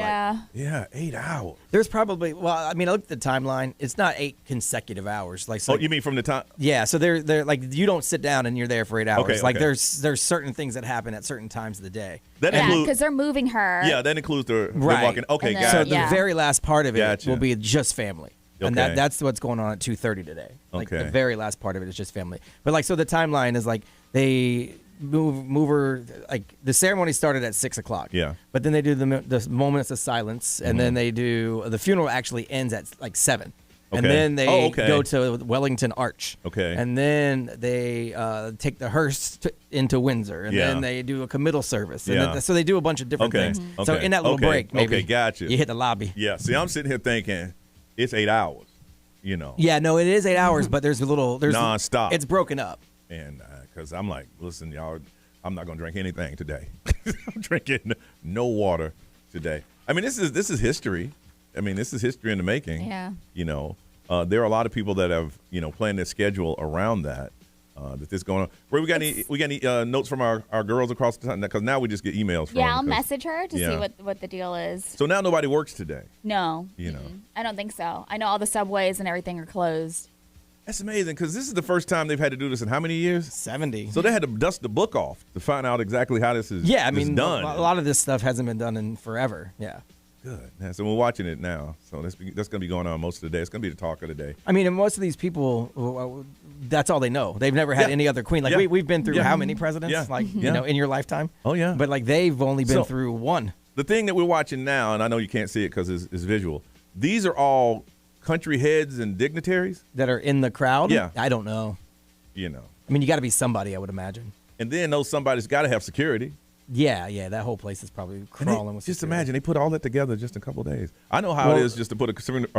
Yeah, 8 hours. There's probably, I looked at the timeline. It's not 8 consecutive hours. Like, so, you mean from the time? Yeah, so they're like, you don't sit down and you're there for 8 hours. Okay, like there's certain things that happen at certain times of the day. Because they're moving her. Yeah, that includes the walking. Okay, then, got So it. the very last part of it will be just family. And Okay. that's what's going on at 2:30 today. Like Okay. the very last part of it is just family. But like, so the timeline is like they move her, like the ceremony started at 6 o'clock. Yeah. But then they do the moments of silence, and then they do, the funeral actually ends at like 7. And Okay. then they okay. go to Wellington Arch. Okay. And then they take the hearse into Windsor. And then they do a committal service. And then, so they do a bunch of different things. So in that little break, maybe gotcha. you hit the lobby. Yeah, see, I'm sitting here thinking it's 8 hours, you know. Yeah, no, it is 8 hours, but there's nonstop. It's broken up. And because I'm like, listen, y'all, I'm not going to drink anything today. I'm drinking no water today. I mean, this is history. I mean, this is history in the making. Yeah. You know, there are a lot of people that have, planned their schedule around that. That this going on. Ray, we got any notes from our girls across the time? Because now we just get emails from Yeah, I'll them message her to see what the deal is. So now nobody works today. No. You know. I don't think so. I know all the subways and everything are closed. That's amazing because this is the first time they've had to do this in how many years? 70. So they had to dust the book off to find out exactly how this is done. A lot of this stuff hasn't been done in forever. Yeah. Good. Yeah, so we're watching it now. So that's going to be going on most of the day. It's going to be the talk of the day. I mean, and most of these people, that's all they know. They've never had any other queen. Like we've been through how many presidents? Yeah. Like in your lifetime? Oh yeah. But like they've only been through one. The thing that we're watching now, and I know you can't see it because it's visual. These are all country heads and dignitaries that are in the crowd. Yeah. I don't know. You know. I mean, you got to be somebody, I would imagine. And then those somebody's got to have security. Yeah, that whole place is probably crawling with just security. Imagine they put all that together just a couple of days. I know how it is just to put a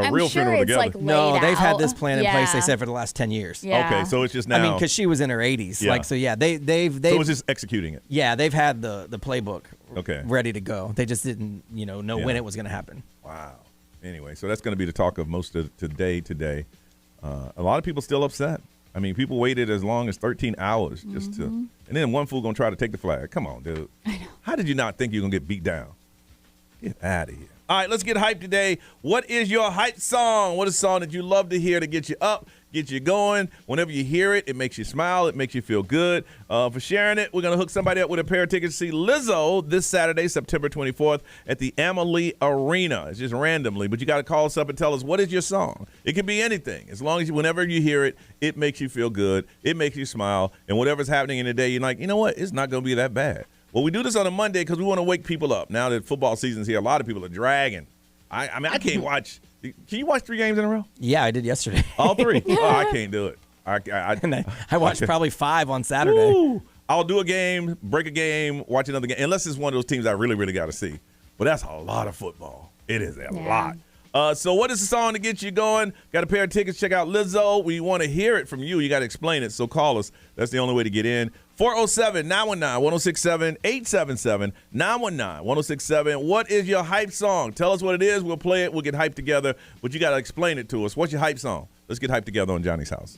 real funeral together. Like no, they've had this plan in place. They Yeah. said for the last 10 years. Yeah. Okay, so it's just now. I mean, because she was in her 80s. Yeah. Like, so yeah, they've so it's just executing it. Yeah, they've had the playbook Okay. ready to go. They just didn't, know when it was going to happen. Wow. Anyway, so that's going to be the talk of most of today. A lot of people still upset. I mean, people waited as long as 13 hours just to, and then one fool going to try to take the flag. Come on, dude. I know. How did you not think you're going to get beat down? Get out of here. All right, let's get hyped today. What is your hype song? What is a song that you love to hear to get you up, get you going? Whenever you hear it, it makes you smile. It makes you feel good. For sharing it, we're going to hook somebody up with a pair of tickets to see Lizzo this Saturday, September 24th at the Amalie Arena. It's just randomly, but you got to call us up and tell us what is your song. It can be anything. As long as whenever you hear it, it makes you feel good. It makes you smile. And whatever's happening in the day, you're like, you know what? It's not going to be that bad. Well, we do this on a Monday because we want to wake people up. Now that football season's here, a lot of people are dragging. I mean, I can't watch. Can you watch 3 games in a row? Yeah, I did yesterday. All 3? Oh, I can't do it. I watched probably 5 on Saturday. Woo! I'll do a game, break a game, watch another game, unless it's one of those teams I really, really got to see. But that's a lot of football. It is a lot. So what is the song to get you going? Got a pair of tickets. Check out Lizzo. We want to hear it from you. You got to explain it. So call us. That's the only way to get in. 407-919-1067, 877-919-1067. What is your hype song? Tell us what it is. We'll play it. We'll get hyped together. But you got to explain it to us. What's your hype song? Let's get hyped together on Johnny's House.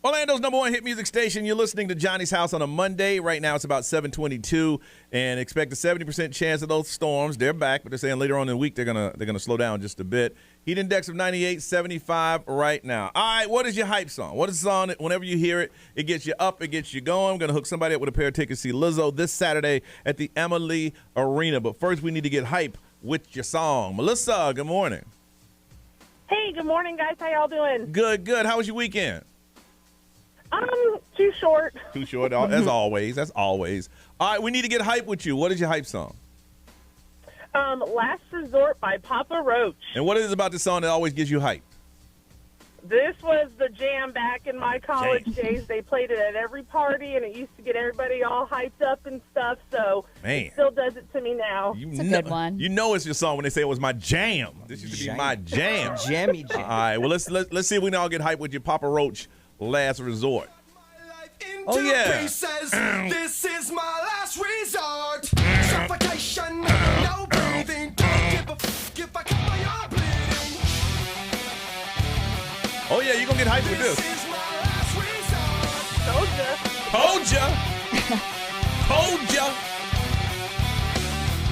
Orlando's number one hit music station. You're listening to Johnny's House on a Monday. Right now it's about 7:22, and expect a 70% chance of those storms. They're back, but they're saying later on in the week they're gonna slow down just a bit. Heat index of 98, 75 right now. All right, what is your hype song? What is the song that whenever you hear it, it gets you up, it gets you going? I'm gonna hook somebody up with a pair of tickets to see Lizzo this Saturday at the Emily Arena. But first, we need to get hype with your song. Melissa, good morning. Hey, good morning, guys. How y'all doing? Good. How was your weekend? Too short. Too short, as always. That's always. All right, we need to get hype with you. What is your hype song? Last Resort by Papa Roach. And what is it about this song that always gives you hype? This was the jam back in my college days. They played it at every party, and it used to get everybody all hyped up and stuff, so it still does it to me now. It's a good one. You know it's your song when they say it was my jam. This used to be my jam. Jammy jam. All right, well, let's see if we can all get hype with your Papa Roach Last Resort. Oh, yeah. This is my last resort. Suffocation, no breathing. Don't give a f if I cut my arm bleeding. Oh, yeah, you're going to get hyped with this. This is my last resort. Told ya.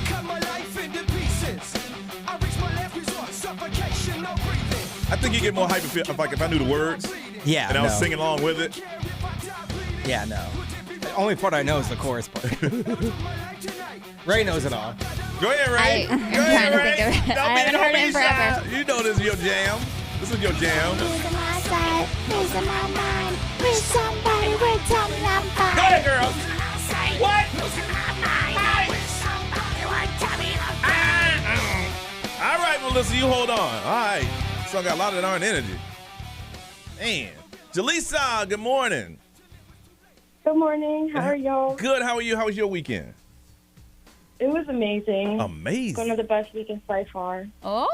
Cut my life into pieces. I reach my last resort. Suffocation, no breathing. I think you get more hype if I knew the words. Yeah, and I was singing along with it. Yeah, no. The only part I know is the chorus part. Ray knows it all. Go ahead, Ray. I'm trying to think of it. I haven't heard it in forever. You know this is your jam. This is your jam. Go ahead, girl. What? All right, Melissa, you hold on. All right. So I got a lot of darn energy. Man. Jaleesa, good morning. Good morning. How are y'all? Good. How are you? How was your weekend? It was amazing. Amazing. One of the best weekends by far. Oh.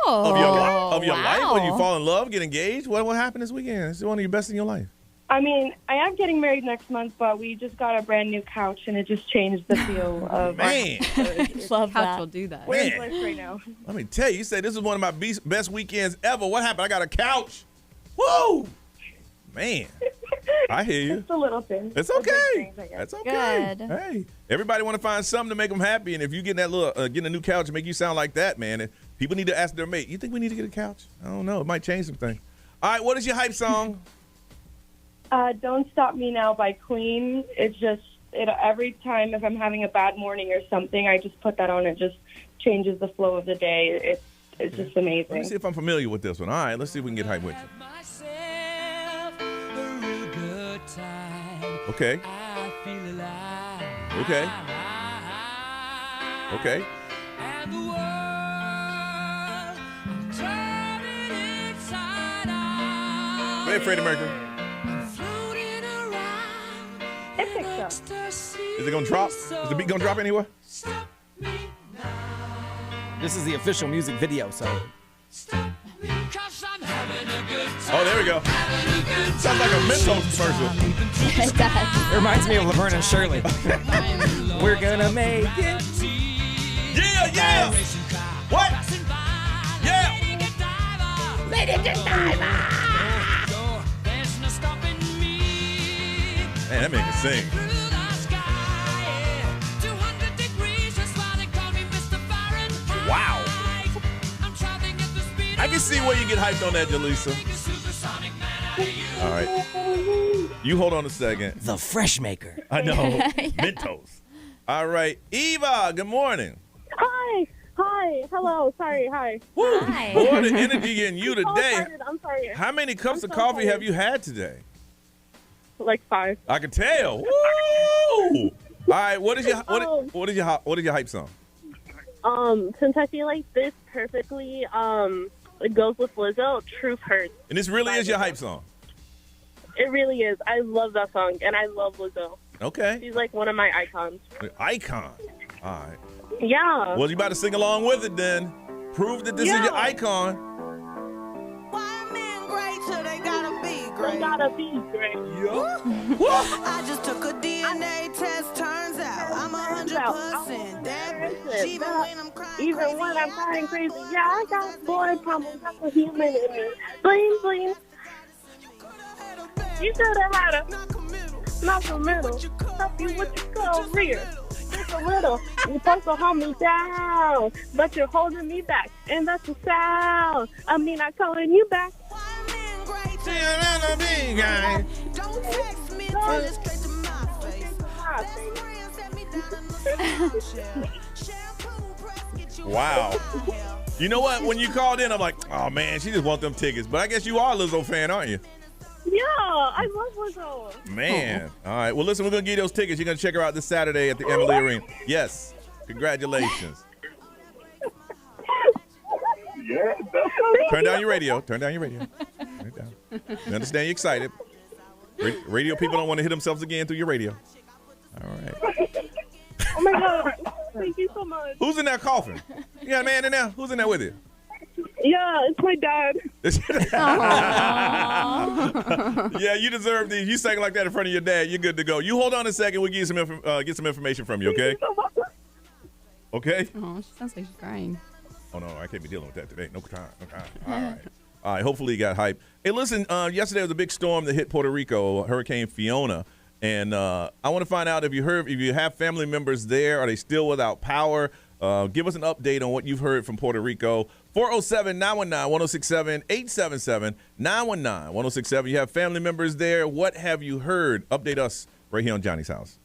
Of your life? When you fall in love, get engaged? What happened this weekend? It's one of your best in your life. I mean, I am getting married next month, but we just got a brand new couch, and it just changed the feel of Man. Love Couch that. will do that. We're in place right now. Let me tell you, you said this is one of my best weekends ever. What happened? I got a couch. Woo! Man, I hear you. It's a little thing. It's okay. That's okay. Good. Hey, everybody want to find something to make them happy, and if you get that getting a new couch and make you sound like that, man, people need to ask their mate. You think we need to get a couch? I don't know. It might change some things. All right, what is your hype song? Don't Stop Me Now by Queen. It's just every time if I'm having a bad morning or something, I just put that on. It just changes the flow of the day. It's just amazing. Let me see if I'm familiar with this one. All right, let's see if we can get hype with you. Okay. Okay. Okay. Go ahead, Freddie Mercury. It picks up. Is it gonna drop? Is the beat gonna drop anywhere? This is the official music video, so. Oh, there we go. Sounds like a Mentos commercial. It does. It reminds me of Laverne and Shirley. We're gonna make it. Yeah. What? Yeah. Man, that man can sing. Wow. I can see where you get hyped on that, Jaleesa. All right. You hold on a second. The Fresh Maker. I know. Mentos. All right. Eva, good morning. Hi. Hello. Sorry. Hi. Woo. Hi. Boy, the energy in you today. I'm sorry. How many cups of coffee have you had today? Like 5. I can tell. Woo! All right. What is your hype song? Since I feel like this perfectly it goes with Lizzo, Truth Hurts. And this really is your hype song? It really is. I love that song, and I love Lizzo. Okay. She's like one of my icons. Icon. All right. Yeah. Well, you about to sing along with it then. Prove that this is your icon. Why men great till they gotta be great? They gotta be great. I just took a DNA test. Turns out I'm 100% that bitch. Even when I'm crying crazy, yeah, I got boy problems. That's a human in me. Bling, bling. You should have had a knock a middle. Help you with your career. Just a little. You're supposed to hold me down, but you're holding me back, and that's the sound. I mean, I'm calling you back. Don't text me, tell it straight to my face. Wow. You know what? When you called in, I'm like, oh man, she just want them tickets. But I guess you are a Lizzo fan, aren't you? Yeah, I love Lizzo. Man. All right. Well, listen, we're going to give you those tickets. You're going to check her out this Saturday at the Emily Arena. Yes. Congratulations. Turn down your radio. Turn down your radio. Turn it down. We understand you're excited. Radio people don't want to hit themselves again through your radio. All right. Oh, my God. Thank you so much. Who's in that coffin? You got a man in there? Who's in there with you? Yeah, it's my dad. Yeah, you deserve these. You sang like that in front of your dad. You're good to go. You hold on a second. We'll get some information from you, okay? Okay? Oh, she sounds like she's crying. Oh, no, I can't be dealing with that today. No time. No time. All right. All right, hopefully you got hype. Hey, listen, yesterday was a big storm that hit Puerto Rico, Hurricane Fiona. And I want to find out if you have family members there. Are they still without power? Give us an update on what you've heard from Puerto Rico. 407-919-1067, 877-919-1067. You have family members there. What have you heard? Update us right here on Johnny's House.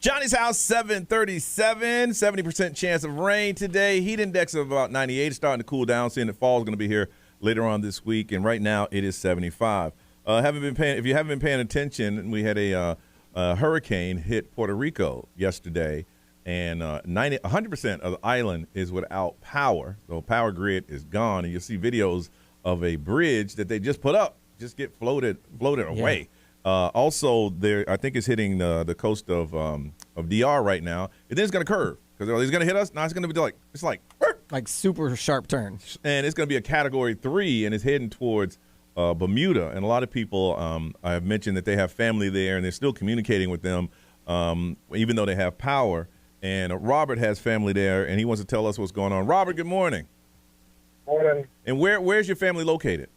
Johnny's house, 737, 70% chance of rain today. Heat index of about 98. It's starting to cool down, seeing that fall is going to be here later on this week. And right now it is 75. If you haven't been paying attention, we had a hurricane hit Puerto Rico yesterday, and 100% of the island is without power. So power grid is gone, and you'll see videos of a bridge that they just put up just get floated away. Also, there, I think it's hitting the coast of DR right now. And then it's going to curve because it's going to hit us. Now it's going to be like super sharp turn, and it's going to be a Category 3, and it's heading towards Bermuda. And a lot of people I have mentioned that they have family there, and they're still communicating with them, even though they have power. And Robert has family there, and he wants to tell us what's going on. Robert, good morning. Morning. And where's your family located?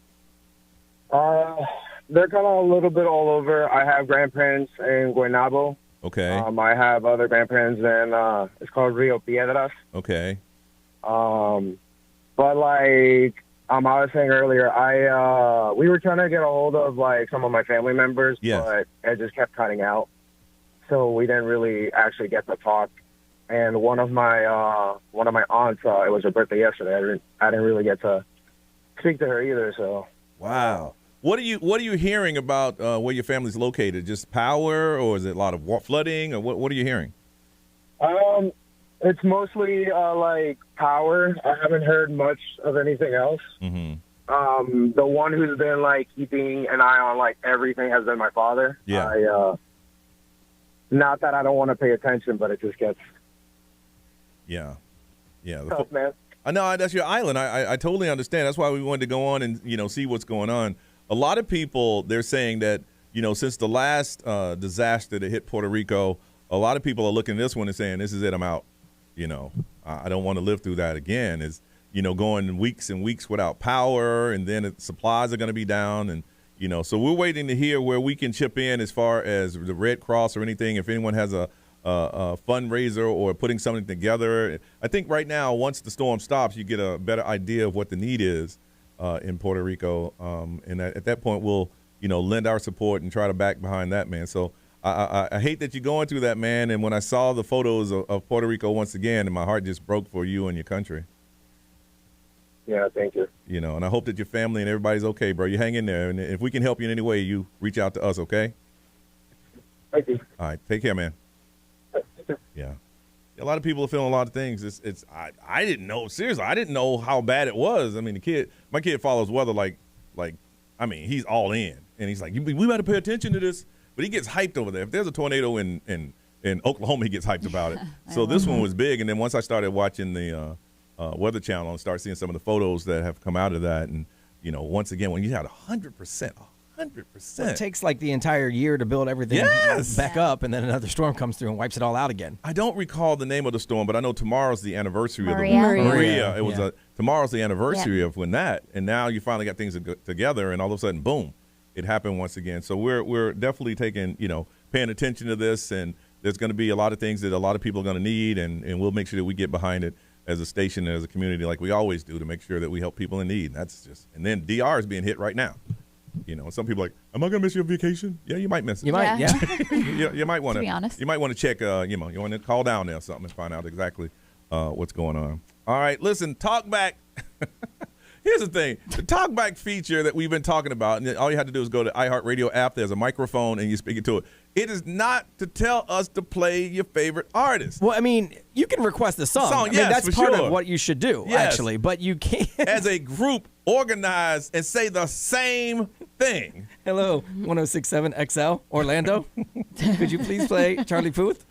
They're kind of a little bit all over. I have grandparents in Guaynabo. Okay. I have other grandparents in, it's called Rio Piedras. Okay. But like I was saying earlier, we were trying to get a hold of like some of my family members, but it just kept cutting out. So we didn't really actually get to talk. And one of my aunts, it was her birthday yesterday. I didn't really get to speak to her either. So. Wow. What are you hearing about where your family's located? Just power, or is it a lot of flooding, or what are you hearing? It's mostly like power. I haven't heard much of anything else. Mm-hmm. The one who's been like keeping an eye on like everything has been my father. Yeah. Not that I don't want to pay attention, but it just gets. Yeah. Tough, man. I know that's your island. I totally understand. That's why we wanted to go on and see what's going on. A lot of people, they're saying that since the last disaster that hit Puerto Rico, a lot of people are looking at this one and saying, "This is it. I'm out." I don't want to live through that again. Is going weeks and weeks without power, and then supplies are going to be down, and so we're waiting to hear where we can chip in as far as the Red Cross or anything. If anyone has a fundraiser or putting something together. I think right now, once the storm stops, you get a better idea of what the need is in Puerto Rico. And at that point, we'll, lend our support and try to back behind that, man. So I hate that you're going through that, man. And when I saw the photos of Puerto Rico once again, and my heart just broke for you and your country. Yeah, thank you. And I hope that your family and everybody's okay, bro. You hang in there. And if we can help you in any way, you reach out to us, okay? Thank you. All right. Take care, man. Yeah. A lot of people are feeling a lot of things. I didn't know, seriously, I didn't know how bad it was. I mean, my kid follows weather like he's all in. And he's like, we better pay attention to this. But he gets hyped over there. If there's a tornado in Oklahoma, he gets hyped about it. So this one was big. And then once I started watching the Weather Channel and started seeing some of the photos that have come out of that, and, once again, when you had 100%, 100%. Well, it takes like the entire year to build everything back up, and then another storm comes through and wipes it all out again. I don't recall the name of the storm, but I know tomorrow's the anniversary of Maria. It was tomorrow's the anniversary of when that, and now you finally got things together, and all of a sudden, boom, it happened once again. So we're definitely taking, paying attention to this, and there's going to be a lot of things that a lot of people are going to need, and we'll make sure that we get behind it as a station, as a community, like we always do, to make sure that we help people in need. And then DR is being hit right now. Some people are like, am I going to miss your vacation? Yeah, you might miss it. You might, yeah. you might want to be honest. You might want to check, you want to call down there or something and find out exactly what's going on. All right, listen, Talkback. Here's the thing. The Talkback feature that we've been talking about, and all you have to do is go to iHeartRadio app. There's a microphone, and you speak into it. It is not to tell us to play your favorite artist. Well, I mean, you can request a song. That's part of what you should do, actually. But you can't. As a group, organize and say the same thing. Hello, 106.7 XL, Orlando. Could you please play Charlie Puth?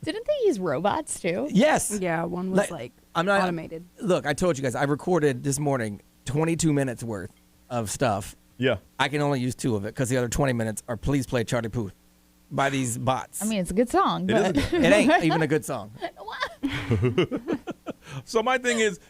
Didn't they use robots, too? Yes. Yeah, one was automated. Look, I told you guys, I recorded this morning 22 minutes worth of stuff. Yeah. I can only use 2 of it because the other 20 minutes are please play Charlie Puth by these bots. I mean, it's a good song. But It ain't even a good song. So my thing is,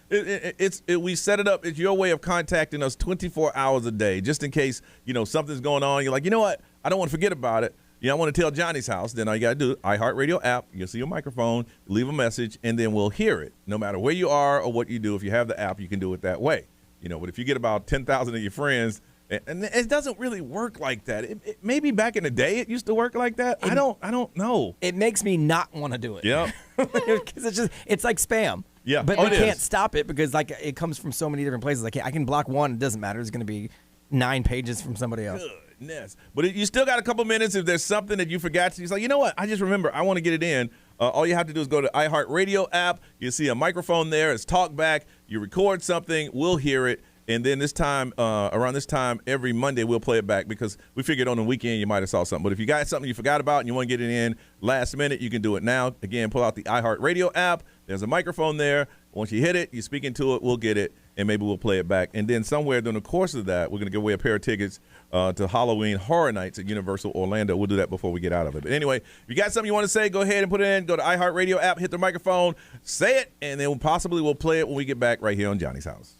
we set it up. It's your way of contacting us 24 hours a day, just in case, something's going on. You're like, you know what? I don't want to forget about it. I want to tell Johnny's house. Then all you got to do, iHeartRadio app. You'll see your microphone, leave a message, and then we'll hear it. No matter where you are or what you do, if you have the app, you can do it that way. But if you get about 10,000 of your friends And it doesn't really work like that. Maybe back in the day it used to work like that. I don't know. It makes me not want to do it. Yeah. Because it's like spam. Yeah. But they can't stop it because like it comes from so many different places. Like I can block one. It doesn't matter. It's going to be 9 pages from somebody else. Goodness. But you still got a couple minutes if there's something that you forgot. He's like, you know what? I just remember. I want to get it in. All you have to do is go to the iHeartRadio app. You see a microphone there. It's Talkback. You record something. We'll hear it. And then this time, around this time, every Monday, we'll play it back because we figured on the weekend you might have saw something. But if you got something you forgot about and you want to get it in last minute, you can do it now. Again, pull out the iHeartRadio app. There's a microphone there. Once you hit it, you speak into it, we'll get it, and maybe we'll play it back. And then somewhere during the course of that, we're going to give away a pair of tickets to Halloween Horror Nights at Universal Orlando. We'll do that before we get out of it. But anyway, if you got something you want to say, go ahead and put it in. Go to iHeartRadio app, hit the microphone, say it, and then possibly we'll play it when we get back right here on Johnny's House.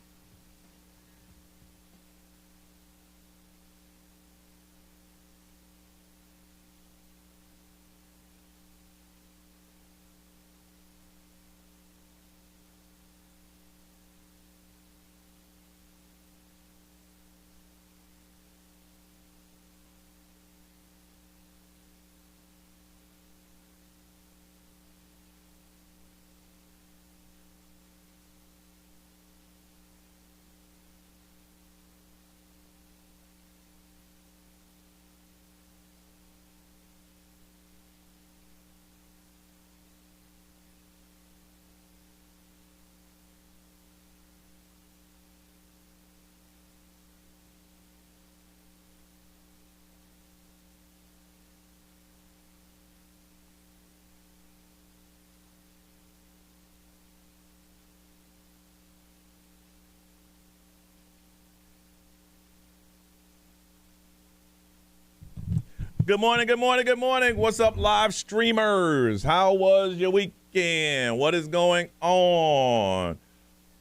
Good morning, good morning, good morning. What's up, live streamers? How was your weekend? What is going on?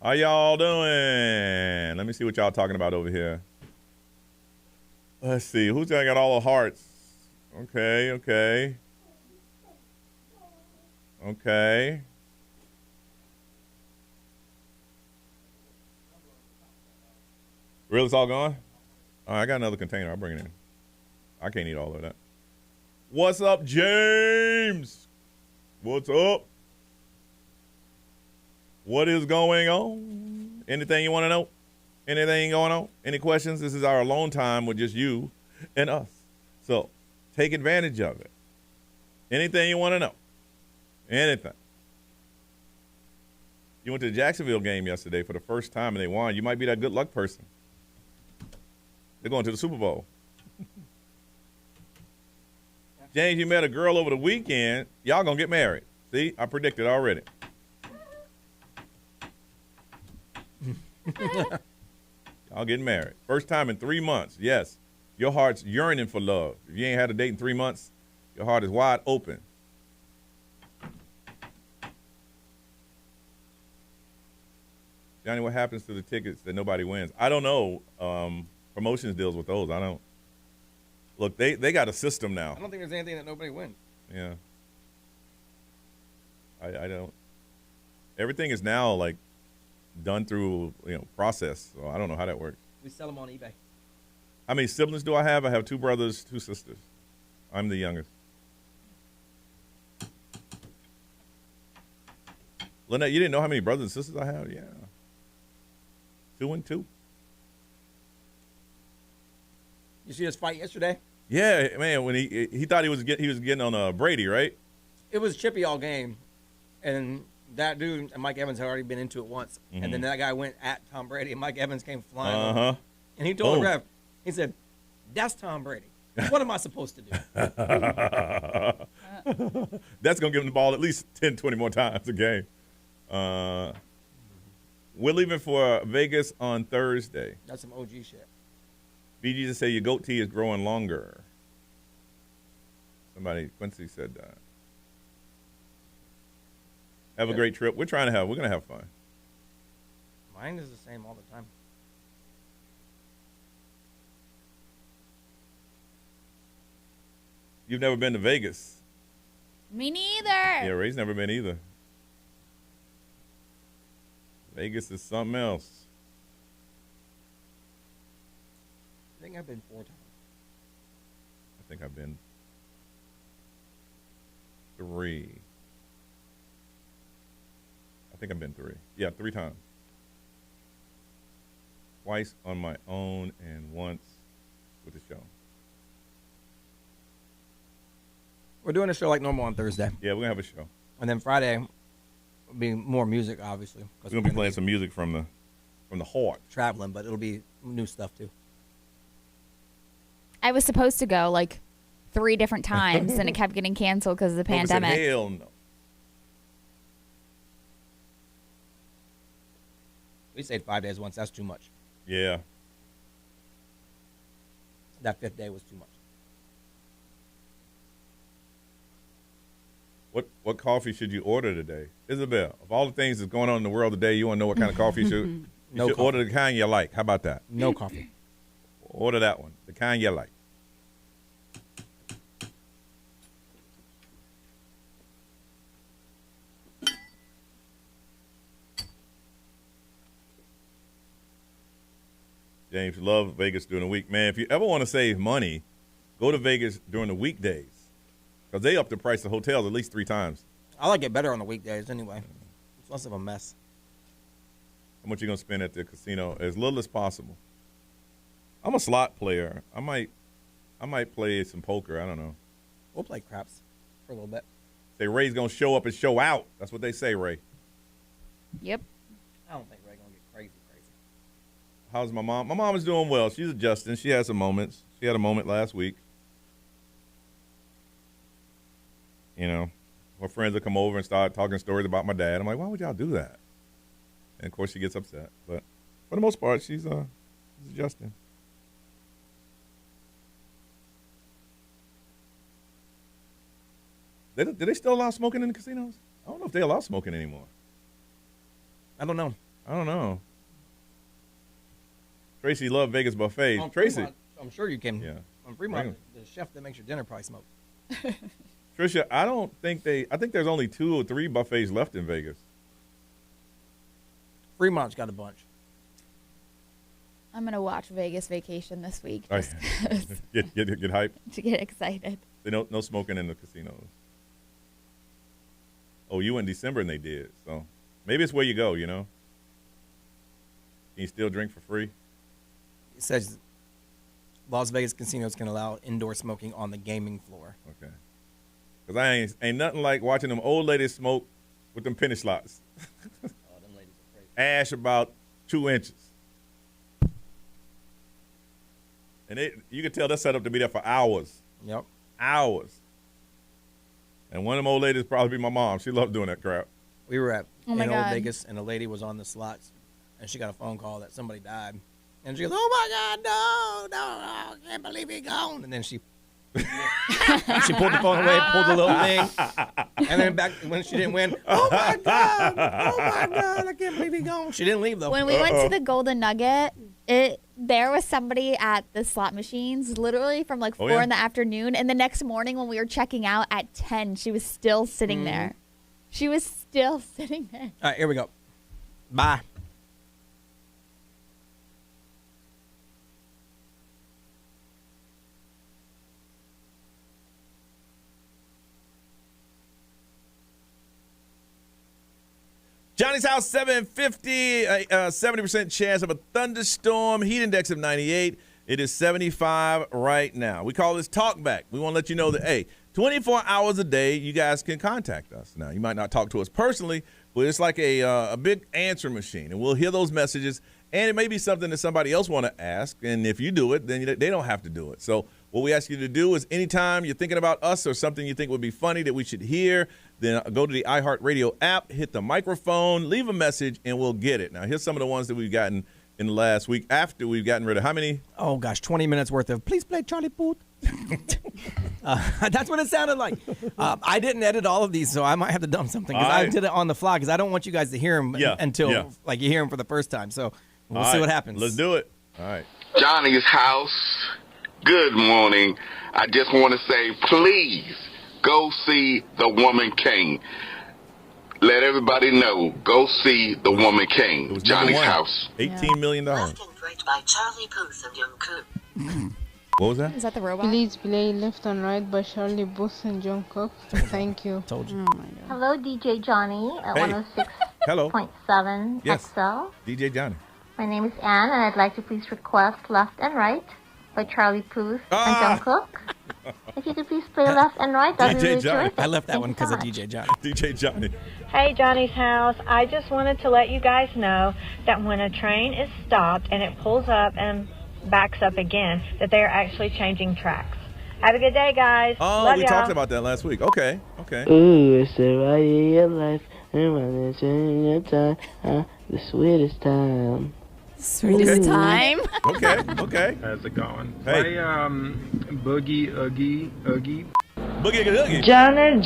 How y'all doing? Let me see what y'all talking about over here. Let's see. Who's got all the hearts? Okay. Really, it's all gone? All right, I got another container. I'll bring it in. I can't eat all of that. What's up, James? What's up? What is going on? Anything you want to know? Anything going on? Any questions? This is our alone time with just you and us. So take advantage of it. Anything you want to know? Anything. You went to the Jacksonville game yesterday for the first time and they won. You might be that good luck person. They're going to the Super Bowl. James, you met a girl over the weekend. Y'all gonna get married. See, I predicted already. Y'all getting married. First time in 3 months. Yes, your heart's yearning for love. If you ain't had a date in 3 months, your heart is wide open. Johnny, what happens to the tickets that nobody wins? I don't know. Promotions deals with those. I don't. Look, they got a system now. I don't think there's anything that nobody wins. Yeah. I don't. Everything is now like done through process. So I don't know how that works. We sell them on eBay. How many siblings do I have? I have 2 brothers, 2 sisters. I'm the youngest. Lynette, you didn't know how many brothers and sisters I have? Yeah. 2 and 2. You see us fight yesterday? Yeah, man. When he thought he was getting on Brady, right? It was chippy all game, and that dude and Mike Evans had already been into it once, and then that guy went at Tom Brady, and Mike Evans came flying over, and he told the ref, he said, "That's Tom Brady. What am I supposed to do?" That's gonna give him the ball at least 10, 20 more times a game. We're leaving for Vegas on Thursday. That's some OG shit. BG just say your goatee is growing longer. Quincy said that. Have a great trip. We're going to have fun. Mine is the same all the time. You've never been to Vegas? Me neither. Yeah, Ray's never been either. Vegas is something else. I think I've been 4 times. I think I've been 3. I think I've been 3. Yeah, 3 times. Twice on my own and once with the show. We're doing a show like normal on Thursday. Yeah, we're going to have a show. And then Friday will be more music, obviously. We're going to be playing some music from the heart. Traveling, but it'll be new stuff, too. I was supposed to go like 3 different times, and it kept getting canceled because of the pandemic. Said, hell no. We stayed 5 days once. That's too much. Yeah. That 5th day was too much. What coffee should you order today? Isabel, of all the things that's going on in the world today, you want to know what kind of coffee you should order the kind you like. How about that? No coffee. Order that one, the kind you like. James, love Vegas during the week. Man, if you ever want to save money, go to Vegas during the weekdays because they up the price of hotels at least 3 times. I like it better on the weekdays anyway. It's less of a mess. How much you going to spend at the casino? As little as possible. I'm a slot player. I might play some poker. I don't know. We'll play craps for a little bit. Say Ray's going to show up and show out. That's what they say, Ray. Yep. I don't think Ray's going to get crazy. How's my mom? My mom is doing well. She's adjusting. She has some moments. She had a moment last week. You know, her friends will come over and start talking stories about my dad. I'm like, why would y'all do that? And, of course, she gets upset. But for the most part, she's adjusting. Do they still allow smoking in the casinos? I don't know if they allow smoking anymore. I don't know. Tracy loved Vegas buffets. Tracy. Fremont, I'm sure you can. Yeah. On Fremont, the chef that makes your dinner probably smoke. Trisha, I think there's only 2 or 3 buffets left in Vegas. Fremont's got a bunch. I'm going to watch Vegas Vacation this week. Right. Just get hyped. to get excited. No smoking in the casinos. Oh, you went in December and they did. So maybe it's where you go, you know. Can you still drink for free? It says Las Vegas casinos can allow indoor smoking on the gaming floor. Okay. Because I ain't nothing like watching them old ladies smoke with them penny slots. Oh, them ladies are crazy. Ash about 2 inches. And you can tell they're set up to be there for hours. Yep. Hours. And one of them old ladies probably be my mom. She loved doing that crap. We were at Oh my in God. Old Vegas, and a lady was on the slots, and she got a phone call that somebody died. And she goes, "Oh my God, no, I can't believe he gone." And then she she pulled the phone away, pulled the little thing, and then back when she didn't win, oh my God, I can't believe he gone. She didn't leave though. When we went to the Golden Nugget, there was somebody at the slot machines literally from like 4 in the afternoon, and the next morning when we were checking out at 10, she was still sitting there. She was still sitting there. All right, here we go. Bye. Johnny's house, 750, 70% chance of a thunderstorm, heat index of 98. It is 75 right now. We call this Talkback. We want to let you know that, hey, 24 hours a day, you guys can contact us. Now, you might not talk to us personally, but it's like a big answer machine, and we'll hear those messages, and it may be something that somebody else want to ask, and if you do it, then they don't have to do it. So what we ask you to do is anytime you're thinking about us or something you think would be funny that we should hear, then go to the iHeartRadio app, hit the microphone, leave a message, and we'll get it. Now, here's some of the ones that we've gotten in the last week after we've gotten rid of how many? Oh, gosh, 20 minutes worth of, please play Charlie Puth. That's what it sounded like. I didn't edit all of these, so I might have to dump something because I did it on the fly because I don't want you guys to hear them until like you hear them for the first time. So we'll see what happens. Let's do it. All right. Johnny's house. Good morning. I just want to say, please go see The Woman King. Let everybody know. Go see The Woman King. Johnny's house. $18 million. Left and right by Charlie Puth and Young Coon. What was that? Is that the robot? Please play Left and Right by Charlie Booth and John Cook. Thank you. Told you. Oh my God. Hello, DJ Johnny at Hey. 106.7 Hello. Yes. XL. DJ Johnny. My name is Anne, and I'd like to please request Left and Right by Charlie Puth and John Cook. If you could please play Left and Right, that'd be really terrific. I left that Thank one you because so of much. DJ Johnny. DJ Johnny. Hey, Johnny's House. I just wanted to let you guys know that when a train is stopped and it pulls up and backs up again, that they are actually changing tracks. Have a good day, guys. Oh, Love we y'all. talked about that last week. Okay. Ooh, it's the right in your life, and when it's in your time, the sweetest time. Sweetest time. Okay. How's it going? Hey. Play Boogie Oogie Oogie. Boogie Oogie. Johnny,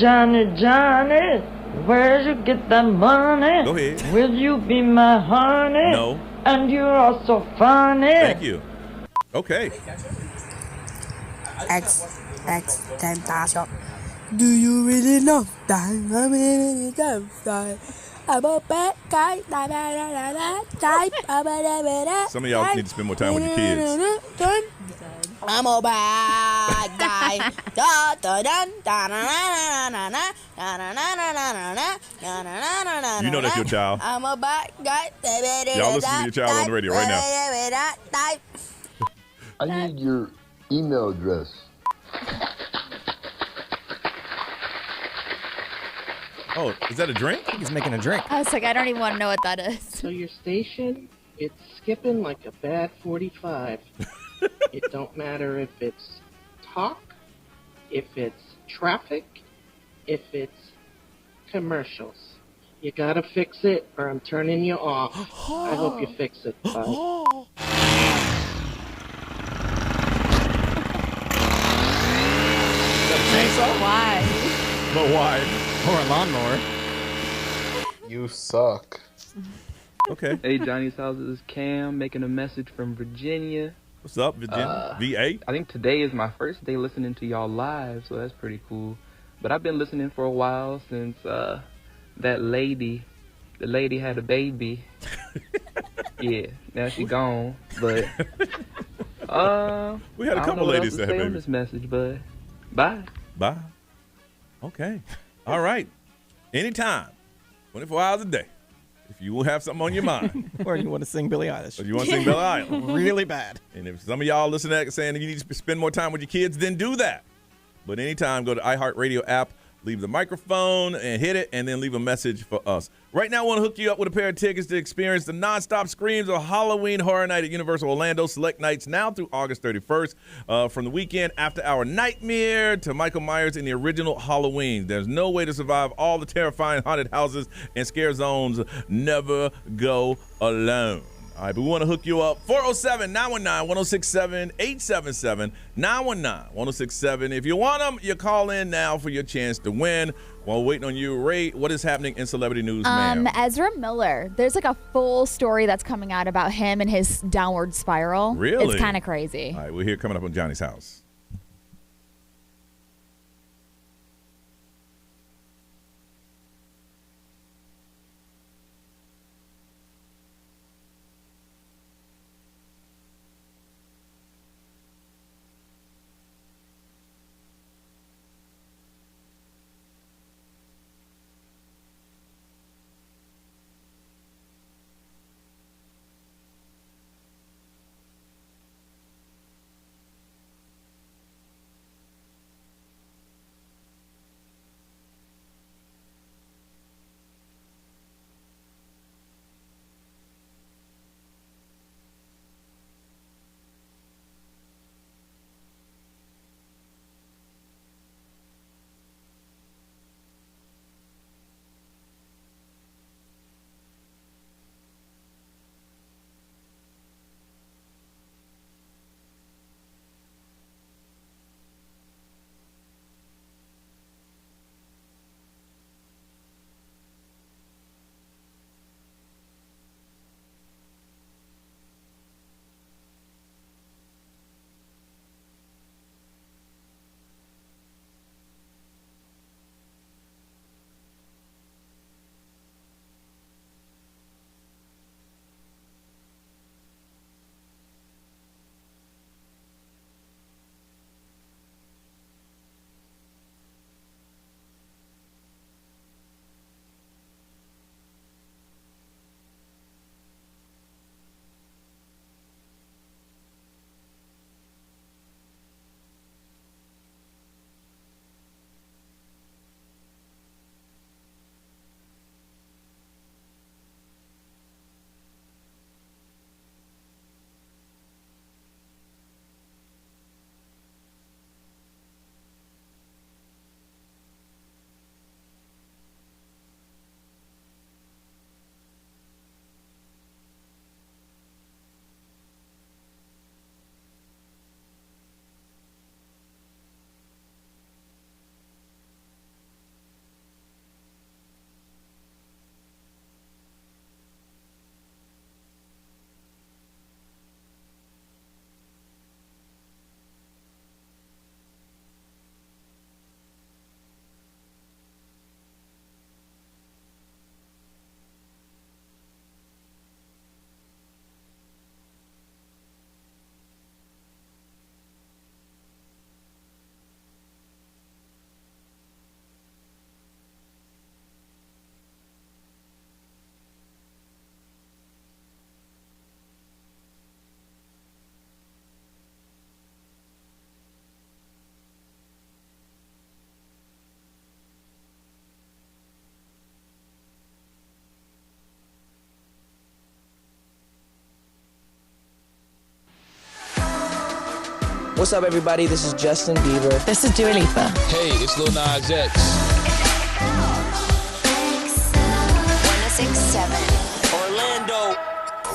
where'd you get that money? Go ahead. Will you be my honey? No. And you're all so funny. Thank you. Okay. X time pass up. Do you really know that I'm in the I'm a bad guy. Some of y'all need to spend more time with your kids. I'm a bad guy. You know that's your child. I'm a bad guy. Y'all listen to your child on the radio right now. I need your email address. Oh, is that a drink? I think he's making a drink. I was like, I don't even want to know what that is. So your station, it's skipping like a bad 45. It don't matter if it's talk, if it's traffic, if it's commercials. You gotta fix it or I'm turning you off. I hope you fix it. Bye. Why? But why? Or a lawnmower. You suck. Okay. Hey, Johnny's House, this is Cam making a message from Virginia. What's up, Virginia? VA? I think today is my first day listening to y'all live, so that's pretty cool. But I've been listening for a while since the lady had a baby. Yeah, now she gone. But we had a couple ladies that had on babies. this message, but bye. Bye. Okay. All right. Anytime. 24 hours a day. If you will have something on your mind. Or you want to sing Billie Eilish. Or you want to sing Billie Eilish. Really bad. And if some of y'all listen to that saying you need to spend more time with your kids, then do that. But anytime, go to iHeartRadio app, leave the microphone and hit it, and then leave a message for us. Right now, I want to hook you up with a pair of tickets to experience the nonstop screams of Halloween Horror Night at Universal Orlando. Select nights now through August 31st. From the weekend After Hour Nightmare to Michael Myers in the original Halloween. There's no way to survive all the terrifying haunted houses and scare zones. Never go alone. All right, but we want to hook you up. 407-919-1067, 877-919-1067. If you want them, you call in now for your chance to win. While waiting on you, Ray, what is happening in celebrity news, ma'am? Ezra Miller. There's like a full story that's coming out about him and his downward spiral. Really? It's kind of crazy. All right, we're here coming up on Johnny's House. What's up, everybody? This is Justin Bieber. This is Dua Lipa. Hey, it's Lil Nas X. 1067 Orlando.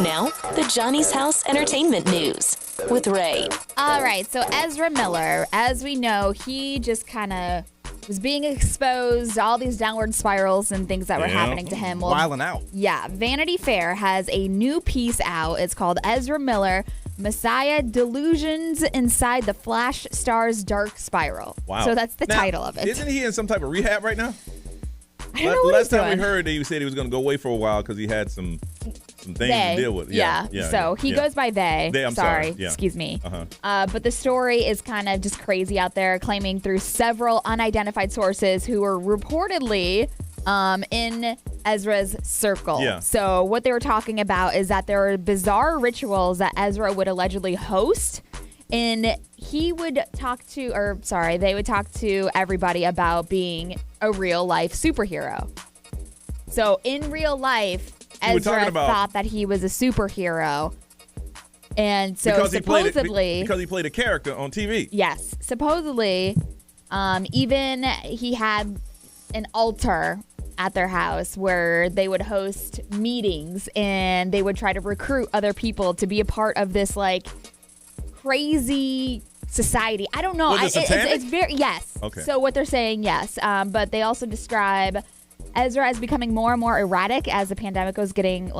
Now, the Johnny's House Entertainment News with Ray. All right, so Ezra Miller, as we know, he just kind of was being exposed, all these downward spirals and things that were happening to him. Well, wilding out. Yeah, Vanity Fair has a new piece out. It's called Ezra Miller, Messiah Delusions Inside the Flash Star's Dark Spiral. Wow. So that's the title of it. Isn't he in some type of rehab right now? I don't know what Last he's time doing. we heard, he said he was going to go away for a while because he had some things They. to deal with. Yeah. So he goes by they. I'm sorry. Yeah. Excuse me. Uh-huh. But the story is kind of just crazy out there, claiming through several unidentified sources who were reportedly in Ezra's circle. Yeah. So what they were talking about is that there were bizarre rituals that Ezra would allegedly host. And they would talk to everybody about being a real life superhero. So in real life, Ezra thought that he was a superhero. And so because supposedly... because he played a character on TV. Yes. Supposedly, even he had an altar at their house where they would host meetings and they would try to recruit other people to be a part of this like crazy society. I don't know. It's very yes. Okay. So what they're saying, yes. But they also describe Ezra as becoming more and more erratic as the pandemic was getting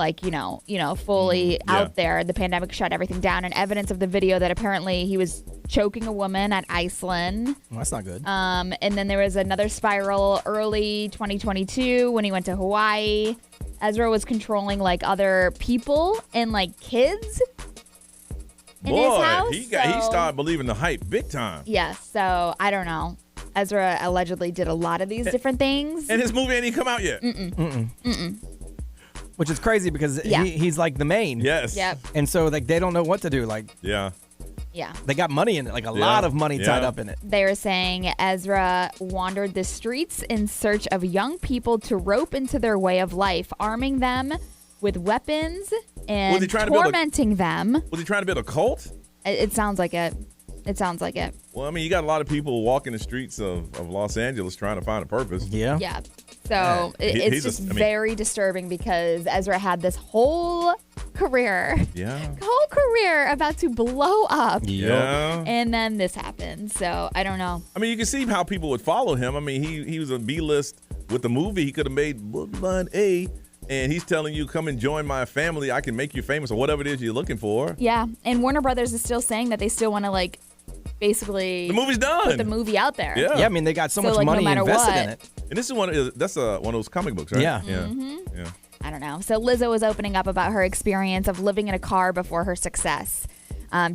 fully out there. The pandemic shut everything down, and evidence of the video that apparently he was choking a woman at Iceland. Well, that's not good. And then there was another spiral early 2022 when he went to Hawaii. Ezra was controlling like other people and like kids in his house. He started believing the hype big time. Yeah, so I don't know. Ezra allegedly did a lot of these different things. And his movie ain't even come out yet. Which is crazy because he's like the main. Yes. Yep. And so like they don't know what to do. Like Yeah. they got money in it, like a lot of money tied up in it. They were saying Ezra wandered the streets in search of young people to rope into their way of life, arming them with weapons and tormenting them. Was he trying to build a cult? It sounds like it. It sounds like it. Well, I mean, you got a lot of people walking the streets of Los Angeles trying to find a purpose. Yeah. Yeah. So it's just very disturbing because Ezra had this whole career. Yeah. Whole career about to blow up. Yeah. And then this happened. So I don't know. I mean, you can see how people would follow him. I mean, he was a B-list with the movie. He could have made Boogeyman A. And he's telling you, come and join my family. I can make you famous or whatever it is you're looking for. Yeah. And Warner Brothers is still saying that they still want to, like, basically the movie's done. Put the movie out there. Yeah. I mean, they got so much money invested in it. And this is that's one of those comic books, right? Yeah. Yeah. Mm-hmm. Yeah. I don't know. So Lizzo was opening up about her experience of living in a car before her success.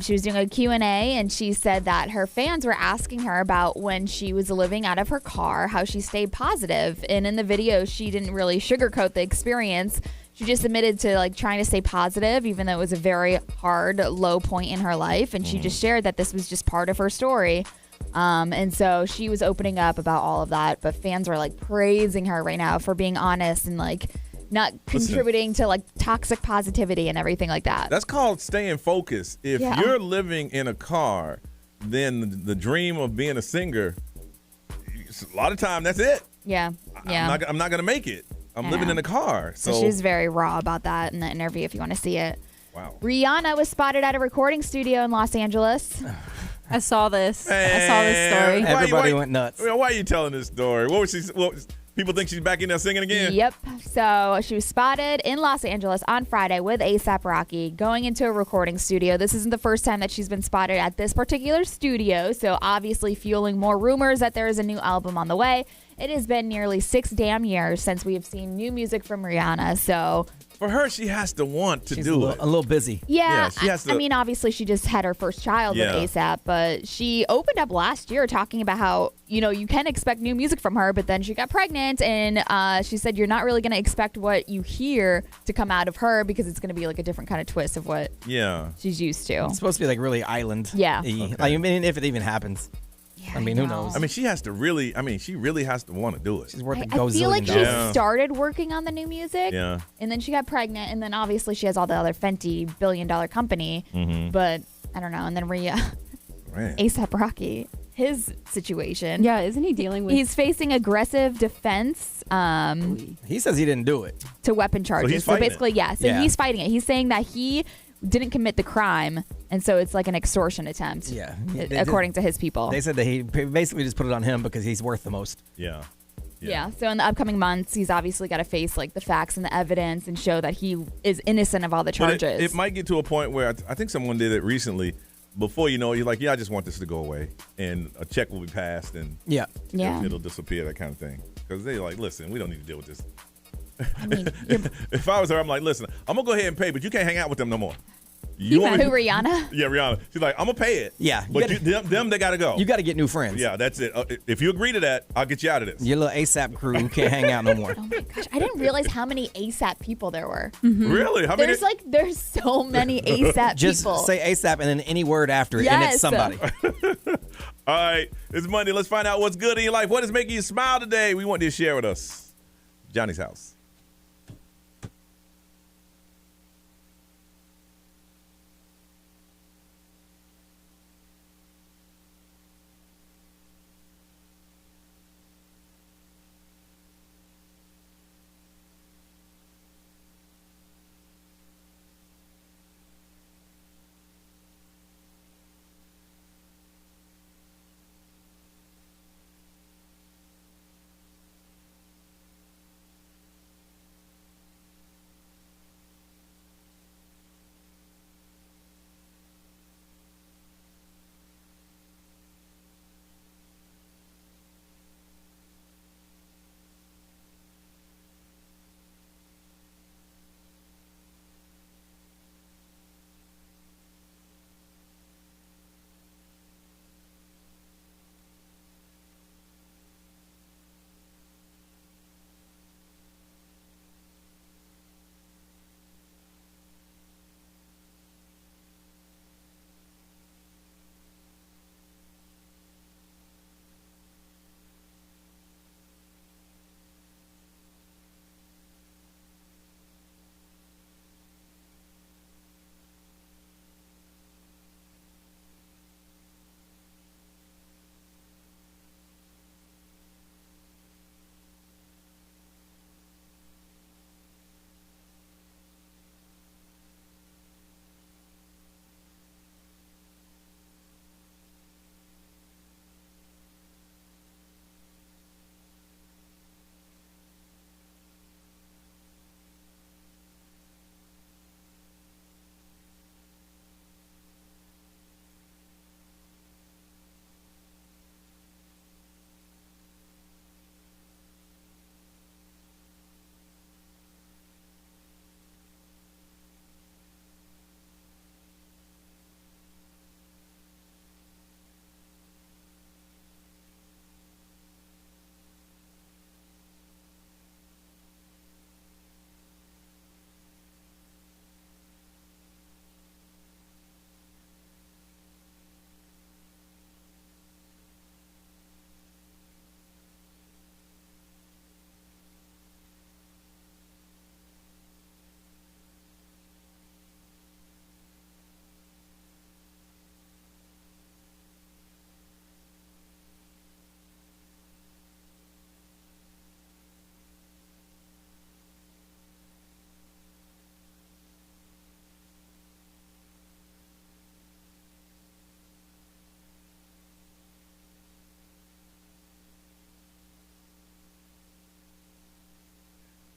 She was doing a Q&A, and she said that her fans were asking her about when she was living out of her car, how she stayed positive. And in the video, she didn't really sugarcoat the experience. She just admitted to like trying to stay positive, even though it was a very hard, low point in her life. And she just shared that this was just part of her story. And so she was opening up about all of that. But fans are like praising her right now for being honest and like not contributing to like toxic positivity and everything like that. That's called staying focused. If you're living in a car, then the dream of being a singer, a lot of time that's it. Yeah. Yeah. I'm not going to make it. I'm living in a car. So she was very raw about that in the interview if you want to see it. Wow. Rihanna was spotted at a recording studio in Los Angeles. I saw this. I saw this story. Everybody went nuts. Why are you telling this story? People think she's back in there singing again? Yep. So she was spotted in Los Angeles on Friday with A$AP Rocky going into a recording studio. This isn't the first time that she's been spotted at this particular studio, so obviously fueling more rumors that there is a new album on the way. It has been nearly 6 damn years since we have seen new music from Rihanna, so... For her, she has to want to do it. A little busy. Yeah, she has to, I mean, obviously she just had her first child with A$AP, but she opened up last year talking about how, you can expect new music from her, but then she got pregnant, and she said you're not really going to expect what you hear to come out of her because it's going to be like a different kind of twist of what she's used to. It's supposed to be like really island. Yeah. Okay. Like, I mean, if it even happens. I mean, who knows? I mean, she really has to want to do it. She's worth I feel like she started working on the new music, and then she got pregnant, and then obviously she has all the other Fenty $1 billion company, but I don't know. And then A$AP Rocky, his situation. Yeah, isn't he dealing with? He's facing aggressive defense. He says he didn't do it. To weapon charges. So basically, he's fighting it. He's saying that he didn't commit the crime, and so it's like an extortion attempt. Yeah, according to his people. They said that he basically just put it on him because he's worth the most. Yeah. So in the upcoming months, he's obviously got to face like the facts and the evidence and show that he is innocent of all the charges. But it might get to a point where I think someone did it recently. Before you know it, you're like, I just want this to go away, and a check will be passed, and it'll disappear, that kind of thing. Because they're like, listen, we don't need to deal with this. I mean, if I was her, I'm like, listen, I'm gonna go ahead and pay, but you can't hang out with them no more. You who, Rihanna? Yeah, Rihanna. She's like, I'm gonna pay it. Yeah, but them, they gotta go. You got to get new friends. Yeah, that's it. If you agree to that, I'll get you out of this. Your little A$AP crew can't hang out no more. Oh my gosh, I didn't realize how many A$AP people there were. Really? How many? There's so many A$AP Just people. say A$AP and then any word after it, and it's somebody. All right, it's Monday. Let's find out what's good in your life. What is making you smile today? We want you to share with us. Johnny's house.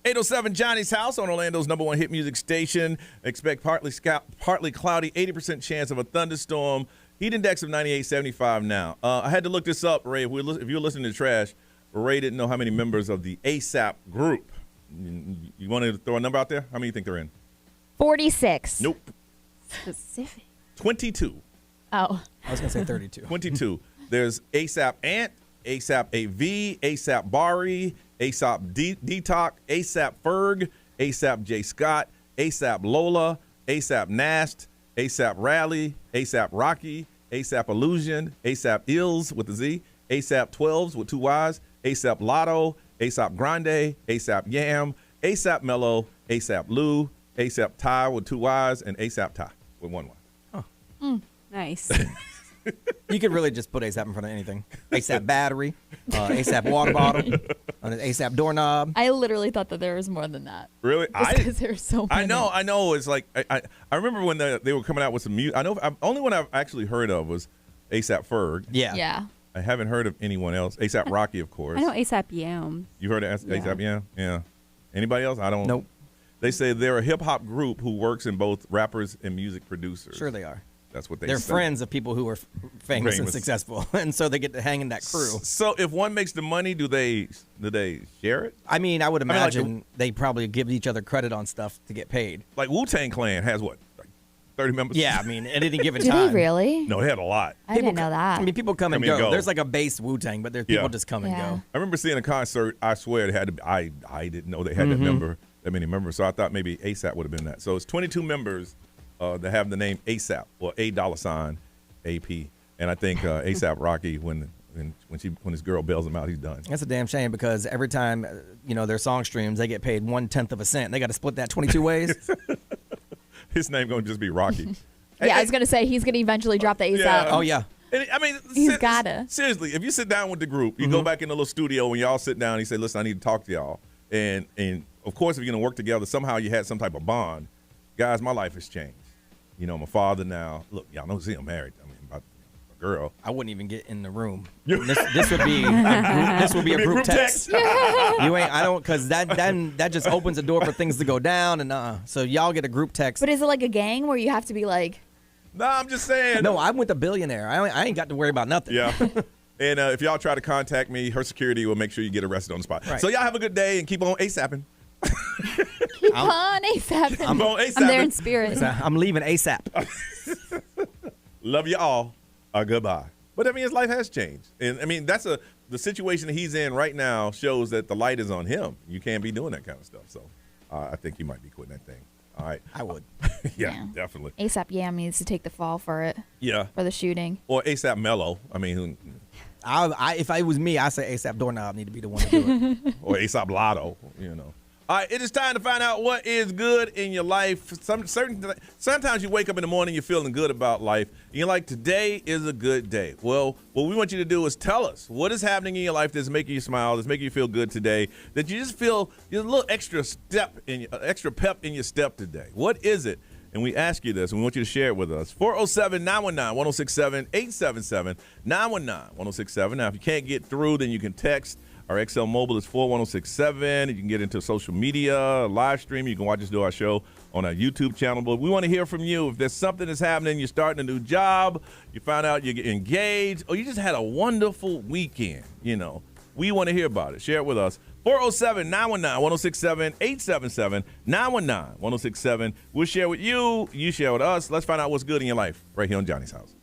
.807 Johnny's House on Orlando's #1 hit music station. Expect partly cloudy, 80% chance of a thunderstorm. Heat index of 98.75 now. I had to look this up, Ray. If you're listening to Trash, Ray didn't know how many members of the A$AP group. You want to throw a number out there? How many do you think they're in? 46. Nope. Specific. 22. Oh. I was going to say 32. 22. There's A$AP Ant, A$AP AV, A$AP Bari, A$AP Detox, A$AP Ferg, A$AP J Scott, A$AP Lola, A$AP Nast, A$AP Rally, A$AP Rocky, A$AP Illusion, A$AP Ills with a Z, A$AP 12s with 2 Ys, A$AP Lotto, A$AP Grande, A$AP Yam, A$AP Mello, A$AP Lou, A$AP Ty with 2 Ys, and A$AP Ty with 1 Y. Nice. You could really just put ASAP in front of anything. ASAP battery, ASAP water bottle, an ASAP doorknob. I literally thought that there was more than that. Really? Because there's so many. I know. It's like I remember when they were coming out with some music. I know only one I've actually heard of was ASAP Ferg. Yeah. I haven't heard of anyone else. ASAP Rocky, of course. I know ASAP Yam. You heard of ASAP Yam? Yeah. Anybody else? I don't. Nope. They say they're a hip hop group who works in both rappers and music producers. Sure they are. That's what They're say. friends of people who are famous and successful, and so they get to hang in that crew. So if one makes the money, do they share it? I mean, I would imagine they probably give each other credit on stuff to get paid. Like Wu-Tang Clan has what, like 30 members? Yeah, I mean, at any given Did time. they really? No, they had a lot. I didn't know that. I mean, people come and go. There's like a base Wu-Tang, but there's people just come and go. I remember seeing a concert. I swear it had to be. I didn't know they had that many members. So I thought maybe ASAP would have been that. So it's 22 members that have the name ASAP or $AP, and I think ASAP Rocky when his girl bails him out, he's done. That's a damn shame because every time their song streams, they get paid 1/10 of a cent. They got to split that 22 ways. His name gonna just be Rocky. Yeah, I was gonna say he's gonna eventually drop the ASAP. Yeah. Oh yeah. And I mean, he's gotta. Seriously, if you sit down with the group, you go back in the little studio and y'all sit down and you say, listen, I need to talk to y'all. And of course, if you're going to work together, somehow you had some type of bond. Guys, my life has changed. I'm a father now. Look, y'all know, see, I'm married. I mean, about a girl. I wouldn't even get in the room. This would be a group text. You ain't. I don't, because that just opens the door for things to go down. And so y'all get a group text. But is it like a gang where you have to be like? No, I'm just saying. No, I'm with a billionaire. I ain't got to worry about nothing. Yeah. And if y'all try to contact me, her security will make sure you get arrested on the spot. Right. So y'all have a good day and keep on ASAPing. Keep on ASAPing. I'm on ASAPing. I'm there in spirit. I'm leaving ASAP. Love you all. Goodbye. But I mean, his life has changed. And I mean, the situation that he's in right now shows that the light is on him. You can't be doing that kind of stuff. So I think he might be quitting that thing. All right. I would. Yeah, definitely. ASAP Yam needs to take the fall for it. Yeah. For the shooting. Or ASAP Mello. I mean, if it was me, I say ASAP Doorknob need to be the one to do it. Or ASAP Lotto, All right, it is time to find out what is good in your life. Sometimes you wake up in the morning, you're feeling good about life, and you're like, today is a good day. Well, what we want you to do is tell us what is happening in your life that's making you smile, that's making you feel good today, that you just feel a little extra pep in your step today. What is it? And we ask you this, and we want you to share it with us. 407-919-1067, 877-919-1067. Now, if you can't get through, then you can text. Our XL Mobile is 41067. You can get into social media, live stream. You can watch us do our show on our YouTube channel. But we want to hear from you. If there's something that's happening, you're starting a new job, you found out you're engaged, or you just had a wonderful weekend, we want to hear about it. Share it with us. 407-919-1067, 877-919-1067. We'll share with you. You share with us. Let's find out what's good in your life right here on Johnny's House.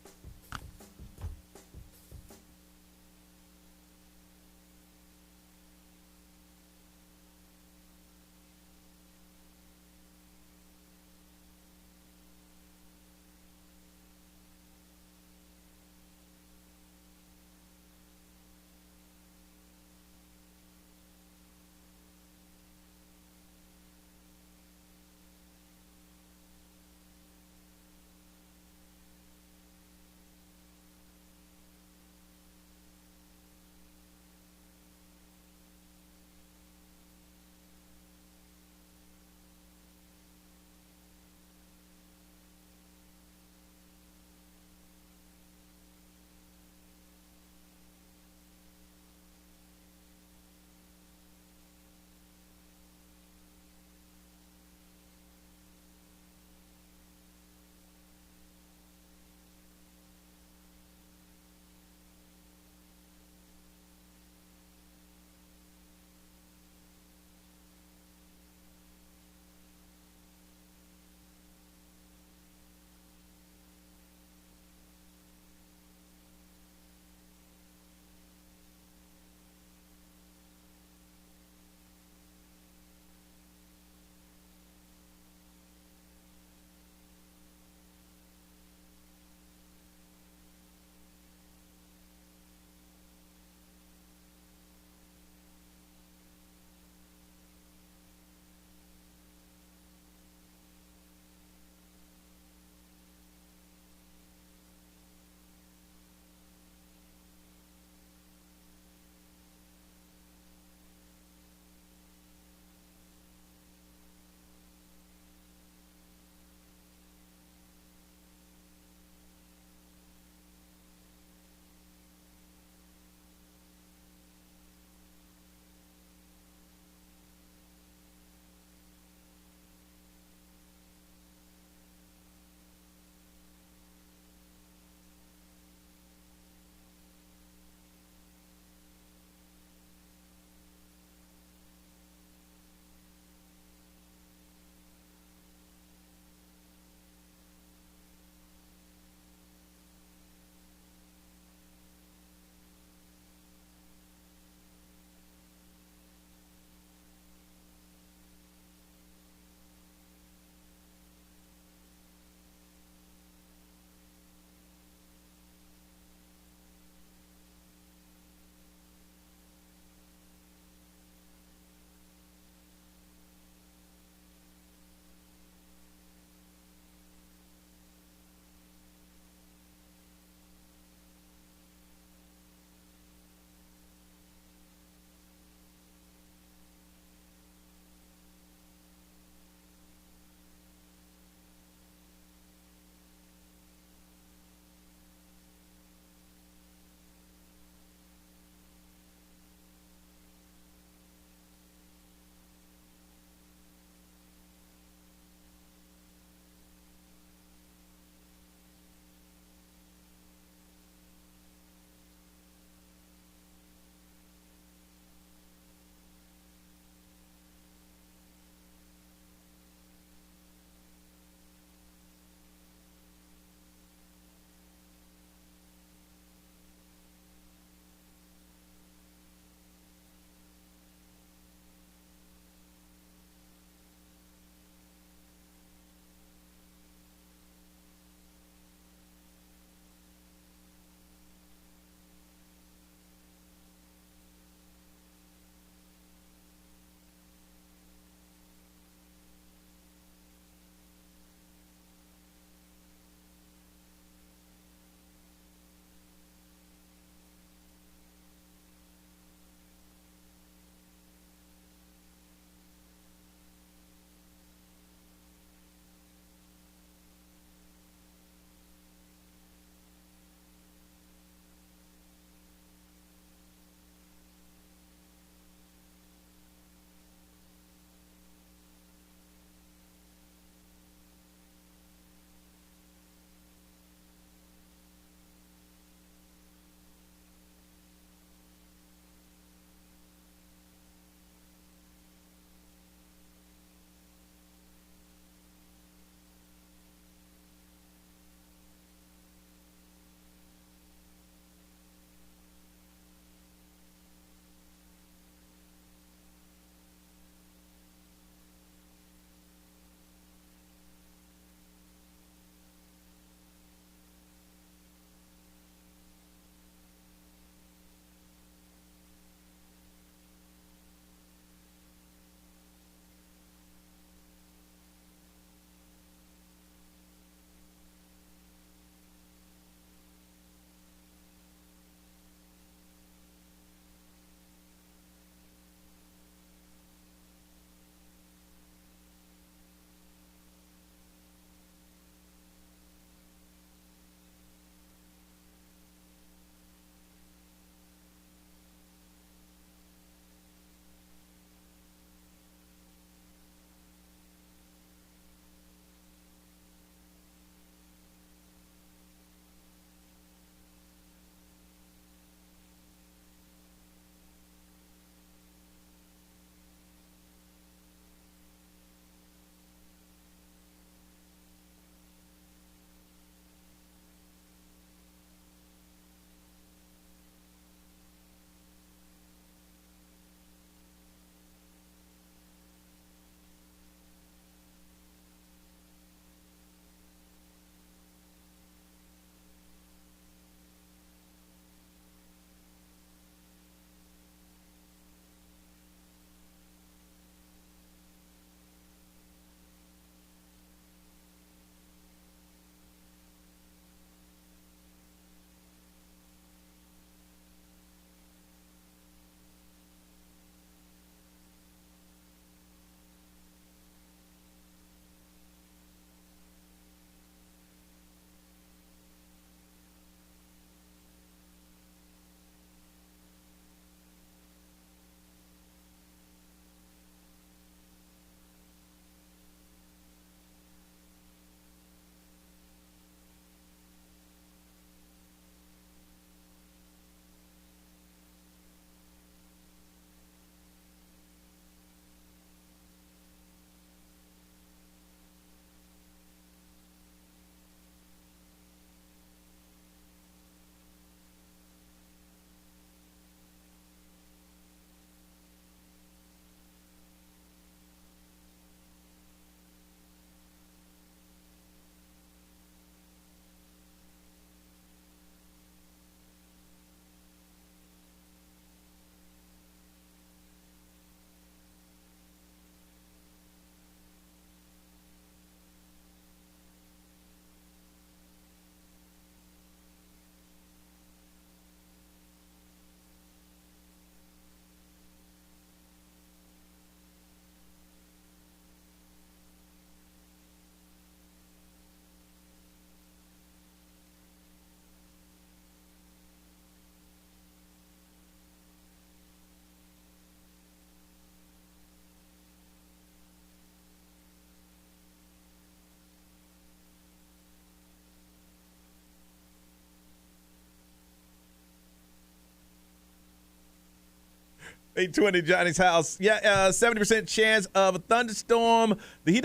820 Johnny's house. Yeah, 70% chance of a thunderstorm. The heat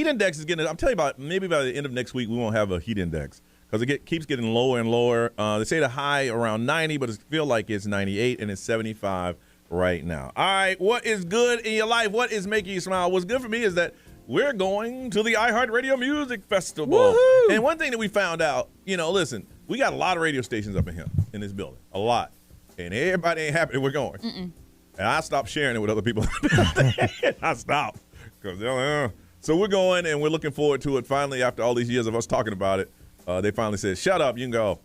index is getting, I'm telling you about, maybe by the end of next week, we won't have a heat index because it keeps getting lower and lower. They say the high around 90, but it feels like it's 98 and it's 75 right now. All right, what is good in your life? What is making you smile? What's good for me is that we're going to the iHeartRadio Music Festival. Woo-hoo! And one thing that we found out, listen, we got a lot of radio stations up in here in this building, a lot. And everybody ain't happy that we're going. Mm-mm. And I stopped sharing it with other people. I stopped. So we're going, and we're looking forward to it. Finally, after all these years of us talking about it, they finally said, shut up, you can go.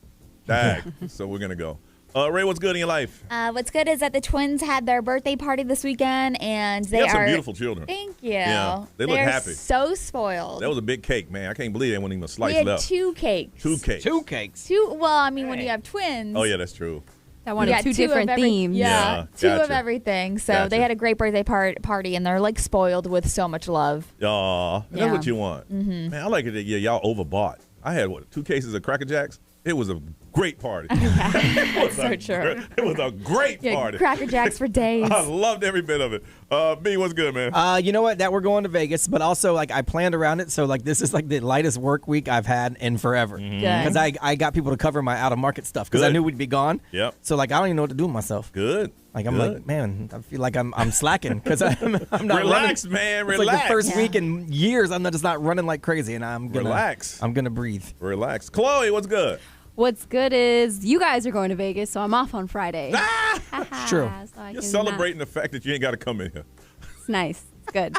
Dag. So we're going to go. Ray, what's good in your life? What's good is that the twins had their birthday party this weekend, and they have some are beautiful children. Thank you. Yeah, they look happy. So spoiled. That was a big cake, man. I can't believe they weren't even a slice we had left. 2 cakes. 2 cakes. 2 cakes. Well, I mean, when you have twins. Oh, yeah, that's true. That wanted 2 different themes. Yeah, 2 gotcha. of everything. So they had a great birthday party, and they're like spoiled with so much love. Aw, that's what you want. Mm-hmm. Man, I like it that y'all overbought. I had, 2 cases of Cracker Jacks? It was a great party. That's so true. It was a great party. Cracker Jacks for days. I loved every bit of it. B, what's good, man? You know what? That we're going to Vegas, but also I planned around it, so this is the lightest work week I've had in forever. Because I got people to cover my out of market stuff because I knew we'd be gone. Yep. So I don't even know what to do with myself. Good. Man, I feel like I'm slacking because I'm not relax, running. man. It's relax. like the first week in years I'm just not running like crazy, and I'm gonna relax. I'm gonna breathe. Relax. Chloe, what's good? What's good is you guys are going to Vegas, so I'm off on Friday. It's true. So You're celebrating the fact that you ain't got to come in here. It's nice. It's good.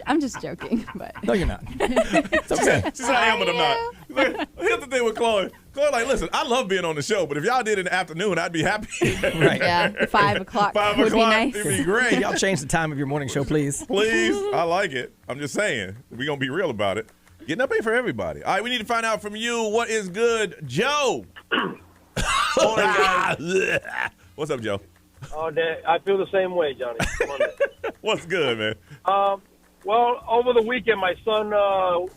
I'm just joking, but no, you're not. It's okay. She said I am, but I'm not. Here's the thing with Chloe. Chloe, listen, I love being on the show, but if y'all did it in the afternoon, I'd be happy. Right. Yeah, 5 o'clock 5 would o'clock, be nice. it'd be great. Can y'all change the time of your morning show, please? Please. I like it. I'm just saying. We're going to be real about it. Getting up ain't for everybody. All right, we need to find out from you what is good. Joe. What's up, Joe? Oh, I feel the same way, Johnny. What's good, man? Well, over the weekend, my son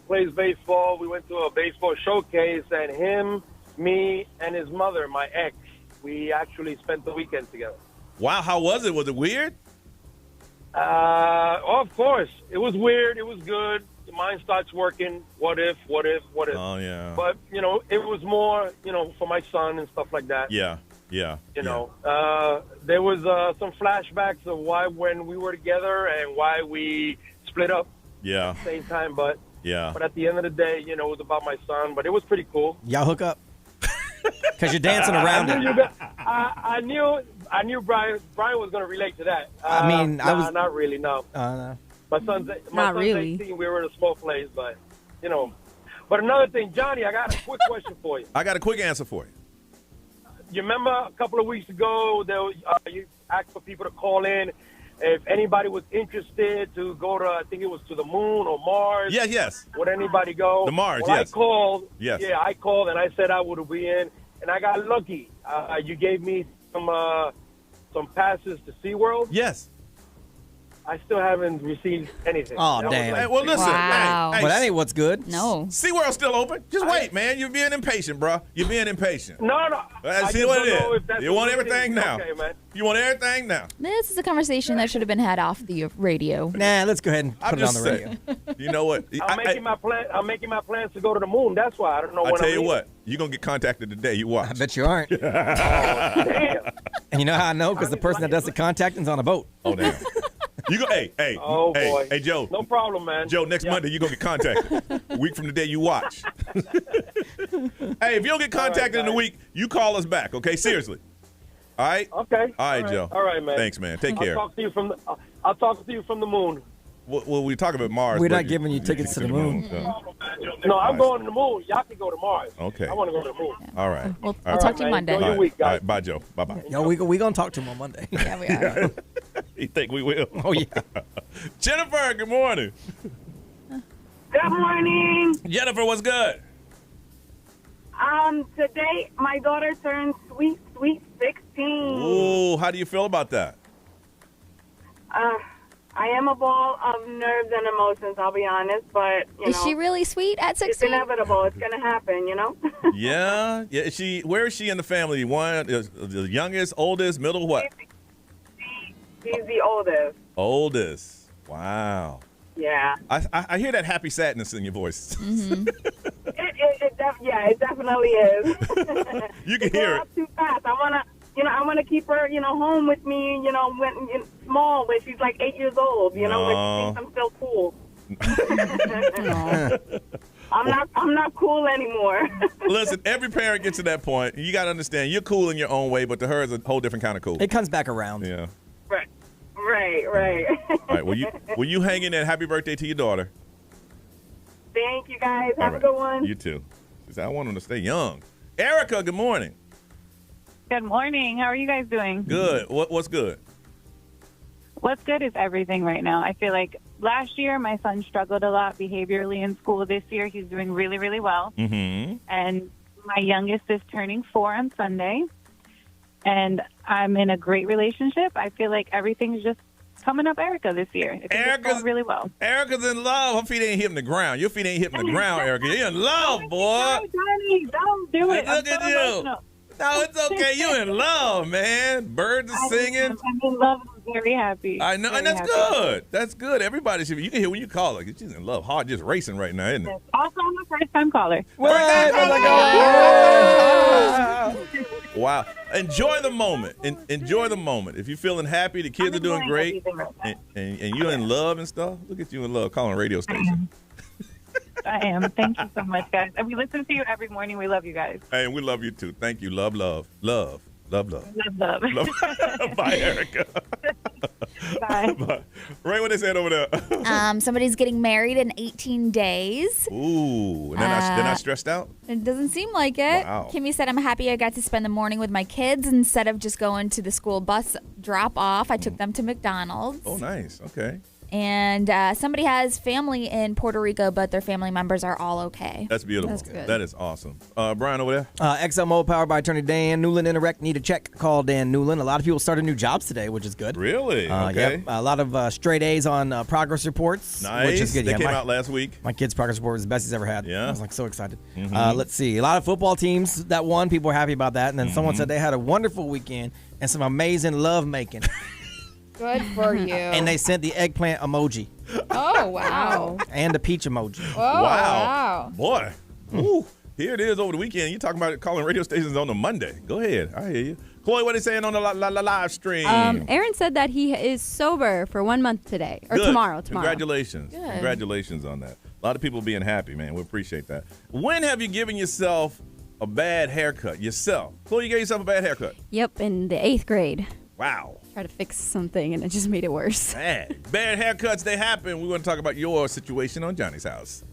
plays baseball. We went to a baseball showcase, and him, me, and his mother, my ex, we actually spent the weekend together. Wow, how was it? Was it weird? Of course. It was weird. It was good. Your mind starts working. What if? Oh, yeah. But, it was more, for my son and stuff like that. Yeah. There was some flashbacks of why when we were together and why we split up at the same time. But yeah. But at the end of the day, it was about my son. But it was pretty cool. Y'all hook up? Because you're dancing around it. I knew Brian was going to relate to that. Not really, no. No. My son's really. 18. We were in a small place, but, But another thing, Johnny, I got a quick question for you. I got a quick answer for you. You remember a couple of weeks ago, you asked for people to call in if anybody was interested to go to, I think it was to the moon or Mars. Yeah, yes. Would anybody go? The Mars, well, yes. I called. Yes. Yeah, I called and I said I would be in, and I got lucky. You gave me some passes to SeaWorld. Yes. I still haven't received anything. Oh, That damn. was Hey, well, listen. Wow. Hey, Well, that ain't what's good. No. SeaWorld's still open. Just wait, man. You're being impatient, bro. You're being impatient. No. I See just what don't know it if is. that's You want what it everything is. now. Okay, man. You want everything now. This is a conversation that should have been had off the radio. Nah, let's go ahead and I'm put it on just the radio. saying. You know what? I'm making my plans to go to the moon. That's why I don't know I when tell I'm you leaving. what. You're going to get contacted today. You watch. I bet you aren't. Damn. And you know how I know? Because the person that does the contacting's on a boat. Oh, damn. You go, hey, Oh, boy. hey, Joe. No problem, man. Joe, next Monday, you're going to get contacted. A week from the day you watch. Hey, if you don't get contacted in a week, you call us back, okay? Seriously. All right? Okay. All right, Joe. All right, man. Thanks, man. Take care. I'll talk to you from the moon. Well, we're talking about Mars. We're but not giving you tickets to the moon. No, I'm going to the moon. Y'all can go to Mars. Okay. I want to go to the moon. All right. We'll All right. talk to you Monday. Enjoy All your week, right. All guys. right. Bye, Joe. Bye-bye. Yo, we going to talk to him on Monday. Yeah, we are. You think we will? Oh, yeah. Jennifer, good morning. Good morning. Jennifer, what's good? Today my daughter turned sweet 16. Ooh, how do you feel about that? I am a ball of nerves and emotions, I'll be honest, but Is she really sweet at 16? It's inevitable. It's going to happen, Yeah. Where is she in the family? One, the youngest, oldest, middle, what? He's the oldest. Oldest. Wow. Yeah. I hear that happy sadness in your voice. Mm-hmm. It definitely is. You can hear it. Up too fast. I wanna keep her, home with me, when small, when she's like 8 years old, when she thinks I'm still cool. I'm not cool anymore. Listen, every parent gets to that point. You got to understand, you're cool in your own way, but to her is a whole different kind of cool. It comes back around. Yeah. Right. All right. Will you hang in there? Happy birthday to your daughter. Thank you, guys. Have a good one. You too. She said, I want them to stay young. Erica, good morning. Good morning. How are you guys doing? Good. What's good? What's good is everything right now. I feel like last year my son struggled a lot behaviorally in school. This year he's doing really, really well. Mm-hmm. And my youngest is turning 4 on Sunday. And I'm in a great relationship. I feel like everything's just coming up Erica this year. It's going really well. Erica's in love. Her feet ain't hitting the ground. Your feet ain't hitting the ground, Erica. You're in love, boy. Johnny, don't do it. Look at you. No, it's okay. You're in love, man. Birds are singing. I'm in love. I'm very happy. I know, and that's good. That's good. Everybody should. You can hear when you call her. She's in love. Heart just racing right now, isn't it? Also, I'm a first-time caller. Wow. Enjoy the moment. Enjoy the moment. If you're feeling happy, the kids are doing great, and you're in love and stuff, look at you in love calling a radio station. I am. Thank you so much, guys. And we listen to you every morning. We love you guys. Hey, and we love you too. Thank you. Love. Love. Bye, Erica. Bye. Bye. Ray, what they said over there? Somebody's getting married in 18 days. Ooh, and they're not stressed out? It doesn't seem like it. Wow. Kimmy said, I'm happy I got to spend the morning with my kids instead of just going to the school bus drop off. I took them to McDonald's. Oh, nice. Okay. And somebody has family in Puerto Rico, but their family members are all okay. That's beautiful. That's good. That is awesome. Brian over there? XMO powered by attorney Dan Newland. Interact, need a check. Call Dan Newland. A lot of people started new jobs today, which is good. Really? Okay. Yep. A lot of straight A's on progress reports, Nice. which is good. They came out last week. My kid's progress report was the best he's ever had. Yeah. I was like so excited. Mhm. Let's see. A lot of football teams that won. People were happy about that. And then someone said they had a wonderful weekend and some amazing love making. Good for you. And they sent the eggplant emoji. Oh, wow. And the peach emoji. Oh, wow. Boy. Ooh, here it is over the weekend. You talking about calling radio stations on a Monday. Go ahead. I hear you. Chloe, what are they saying on the live stream? Aaron said that he is sober for 1 month today. Or Good. tomorrow. Congratulations. Good. Congratulations on that. A lot of people being happy, man. We appreciate that. When have you given yourself a bad haircut? Yourself. Chloe, you gave yourself a bad haircut? Yep, in the 8th grade. Wow. Tried to fix something and it just made it worse. Bad haircuts, they happen. We want to talk about your situation on Johnny's House.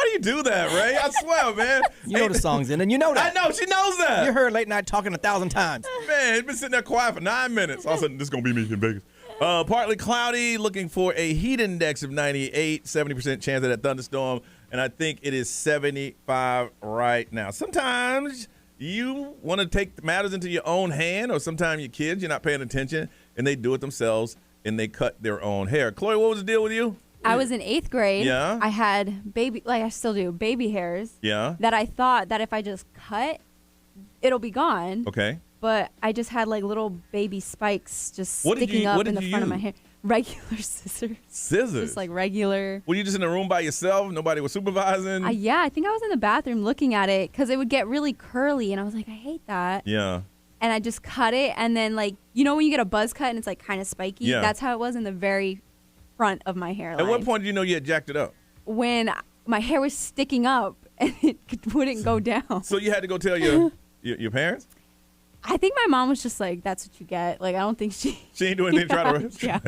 do you do that, Ray? I swear, man. You know the song's in, and you know that. I know, she knows that. You heard late night talking 1,000 times. Man, it's been sitting there quiet for 9 minutes. All of a sudden, this is going to be me in Vegas. Partly cloudy, looking for a heat index of 98, 70% chance of that thunderstorm, and I think it is 75 right now. Sometimes you want to take matters into your own hand, or sometimes your kids, you're not paying attention, and they do it themselves, and they cut their own hair. Chloe, what was the deal with you? I was in 8th grade. Yeah. I had I still do, baby hairs. Yeah. That I thought that if I just cut, it'll be gone. Okay. But I just had like little baby spikes just sticking up in the front of my hair. Regular scissors. Scissors? Just like regular. Were you just in the room by yourself? Nobody was supervising? Yeah, I think I was in the bathroom looking at it because it would get really curly. And I was like, I hate that. Yeah. And I just cut it. And then when you get a buzz cut and it's like kind of spiky? Yeah. That's how it was in the very front of my hairline. At what point did you know you had jacked it up? When my hair was sticking up and it wouldn't go down. So you had to go tell your parents? I think my mom was just like, that's what you get. Like, I don't think she ain't doing anything to try to Yeah.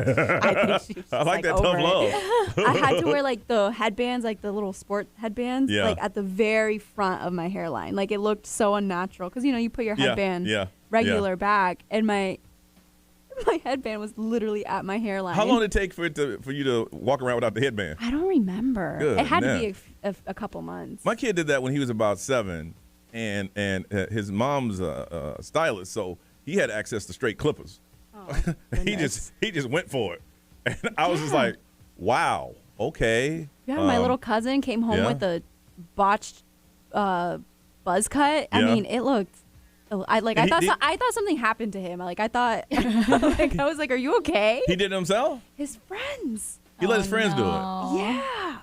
I think she was just I like that tough over it. love. I had to wear like the headbands, like the little sport headbands, Yeah. like at the very front of my hairline. Like it looked so unnatural because you put your headband regular back, and my headband was literally at my hairline. How long did it take for you to walk around without the headband? I don't remember. It had to be a couple months. My kid did that when he was about 7, and his mom's a stylist, so he had access to straight clippers. Oh, he just went for it, and I was just like, wow, okay. Yeah, my little cousin came home with a botched buzz cut. I mean, it looked. I thought something happened to him. I thought, I was like, "Are you okay?" He did it himself. His friends. He let his friends do it. Yeah.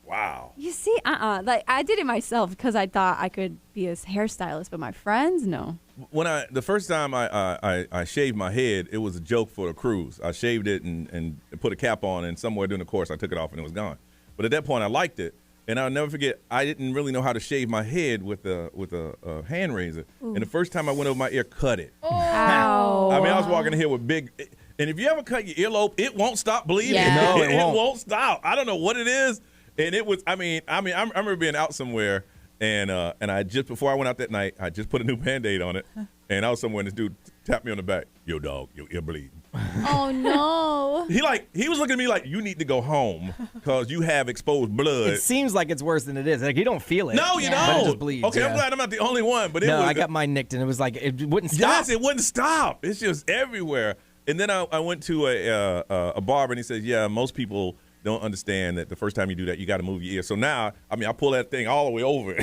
Wow. You see, like I did it myself because I thought I could be a hairstylist, but my friends, no. When the first time I shaved my head, it was a joke for the cruise. I shaved it and put a cap on, and somewhere during the course I took it off and it was gone. But at that point I liked it, and I'll never forget. I didn't really know how to shave my head with a hand razor, and the first time I went over my ear, cut it. Ow! I mean, I was walking in here with big. And if you ever cut your earlobe, it won't stop bleeding. Yeah. No, it won't stop. I don't know what it is. And it was, I remember being out somewhere, and I just, before I went out that night, I just put a new Band-Aid on it, and I was somewhere, and this dude tapped me on the back. Yo, dog, your ear bleeding. Oh, no. He was looking at me like, you need to go home because you have exposed blood. It seems like it's worse than it is. Like, you don't feel it. No, you don't. But it just bleeds. Okay, I'm glad I'm not the only one. But I got mine nicked, and it was like, it wouldn't stop. Yes, it wouldn't stop. It's just everywhere. And then I went to a barber, and he said, yeah, most people don't understand that the first time you do that, you got to move your ear. So now, I pull that thing all the way over.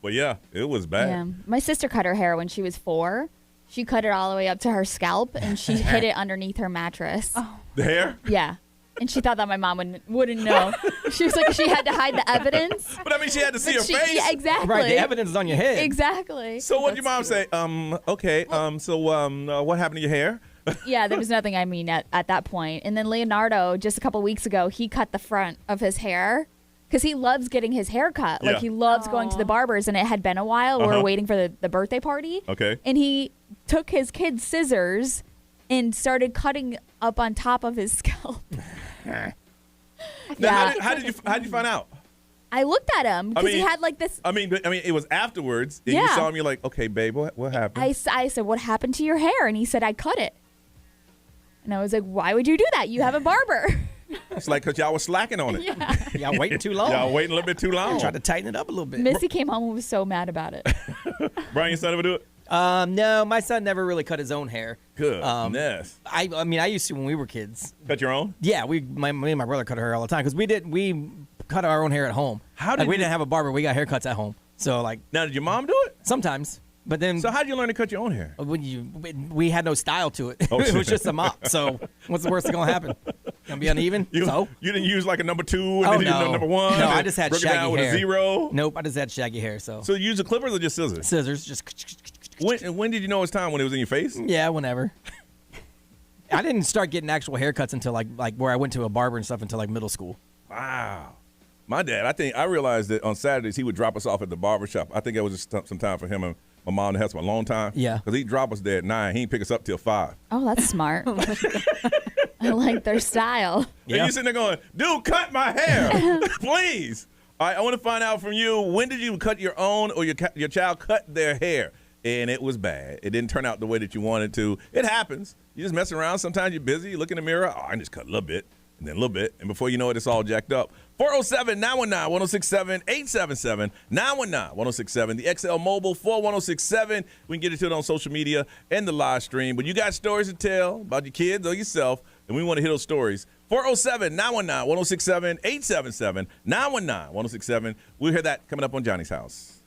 But yeah, it was bad. Yeah. My sister cut her hair when she was 4. She cut it all the way up to her scalp, and she hid it underneath her mattress. Oh. The hair? Yeah. And she thought that my mom wouldn't know. She was like, she had to hide the evidence. But she had to see her face. Yeah, exactly. Right, the evidence is on your head. Exactly. So what did your mom say? Okay, so what happened to your hair? Yeah, there was nothing, at that point. And then Leonardo, just a couple weeks ago, he cut the front of his hair because he loves getting his hair cut. Like, he loves going to the barbers, and it had been a while. We were waiting for the birthday party. Okay. And he took his kid's scissors and started cutting up on top of his scalp. Now, how did you find out? I looked at him because he had like this. It was afterwards. And you saw him. You're like, okay, babe, what happened? I said, what happened to your hair? And he said, I cut it. And I was like, why would you do that? You have a barber. It's like because y'all was slacking on it. Yeah. Y'all waiting too long. Y'all waiting a little bit too long. Tried to tighten it up a little bit. Missy came home and was so mad about it. Brian, your son ever do it? No, my son never really cut his own hair. Goodness. I used to when we were kids. Cut your own? Yeah, me and my brother cut our hair all the time because we cut our own hair at home. We didn't have a barber. We got haircuts at home. So now did your mom do it? Sometimes. But then, so how did you learn to cut your own hair? We had no style to it. Oh, it was just a mop. So what's the worst that's gonna happen? Gonna be uneven? You didn't use like a number 2 and then you did number 1? No, I just had shaggy hair. With a 0? Nope, I just had shaggy hair. So you use the clippers or just scissors? Scissors, just. When did you know it was time? When it was in your face? Yeah, whenever. I didn't start getting actual haircuts until like where I went to a barber and stuff until like middle school. Wow. My dad, I realized that on Saturdays he would drop us off at the barber shop. I think it was just some time for him and my mom to have some alone time. Yeah. Because he'd drop us there at 9. He didn't pick us up till 5. Oh, that's smart. I like their style. And you sitting there going, dude, cut my hair, please. All right, I want to find out from you, when did you cut your own or your child cut their hair? And it was bad. It didn't turn out the way that you wanted to. It happens. You just mess around. Sometimes you're busy. You look in the mirror. Oh, I just cut a little bit and then a little bit. And before you know it, it's all jacked up. 407-919-1067, 877-919-1067. The XL Mobile 41067. We can get into it on social media and the live stream. But you got stories to tell about your kids or yourself, and we want to hear those stories. 407-919-1067, 877-919-1067. We'll hear that coming up on Johnny's House.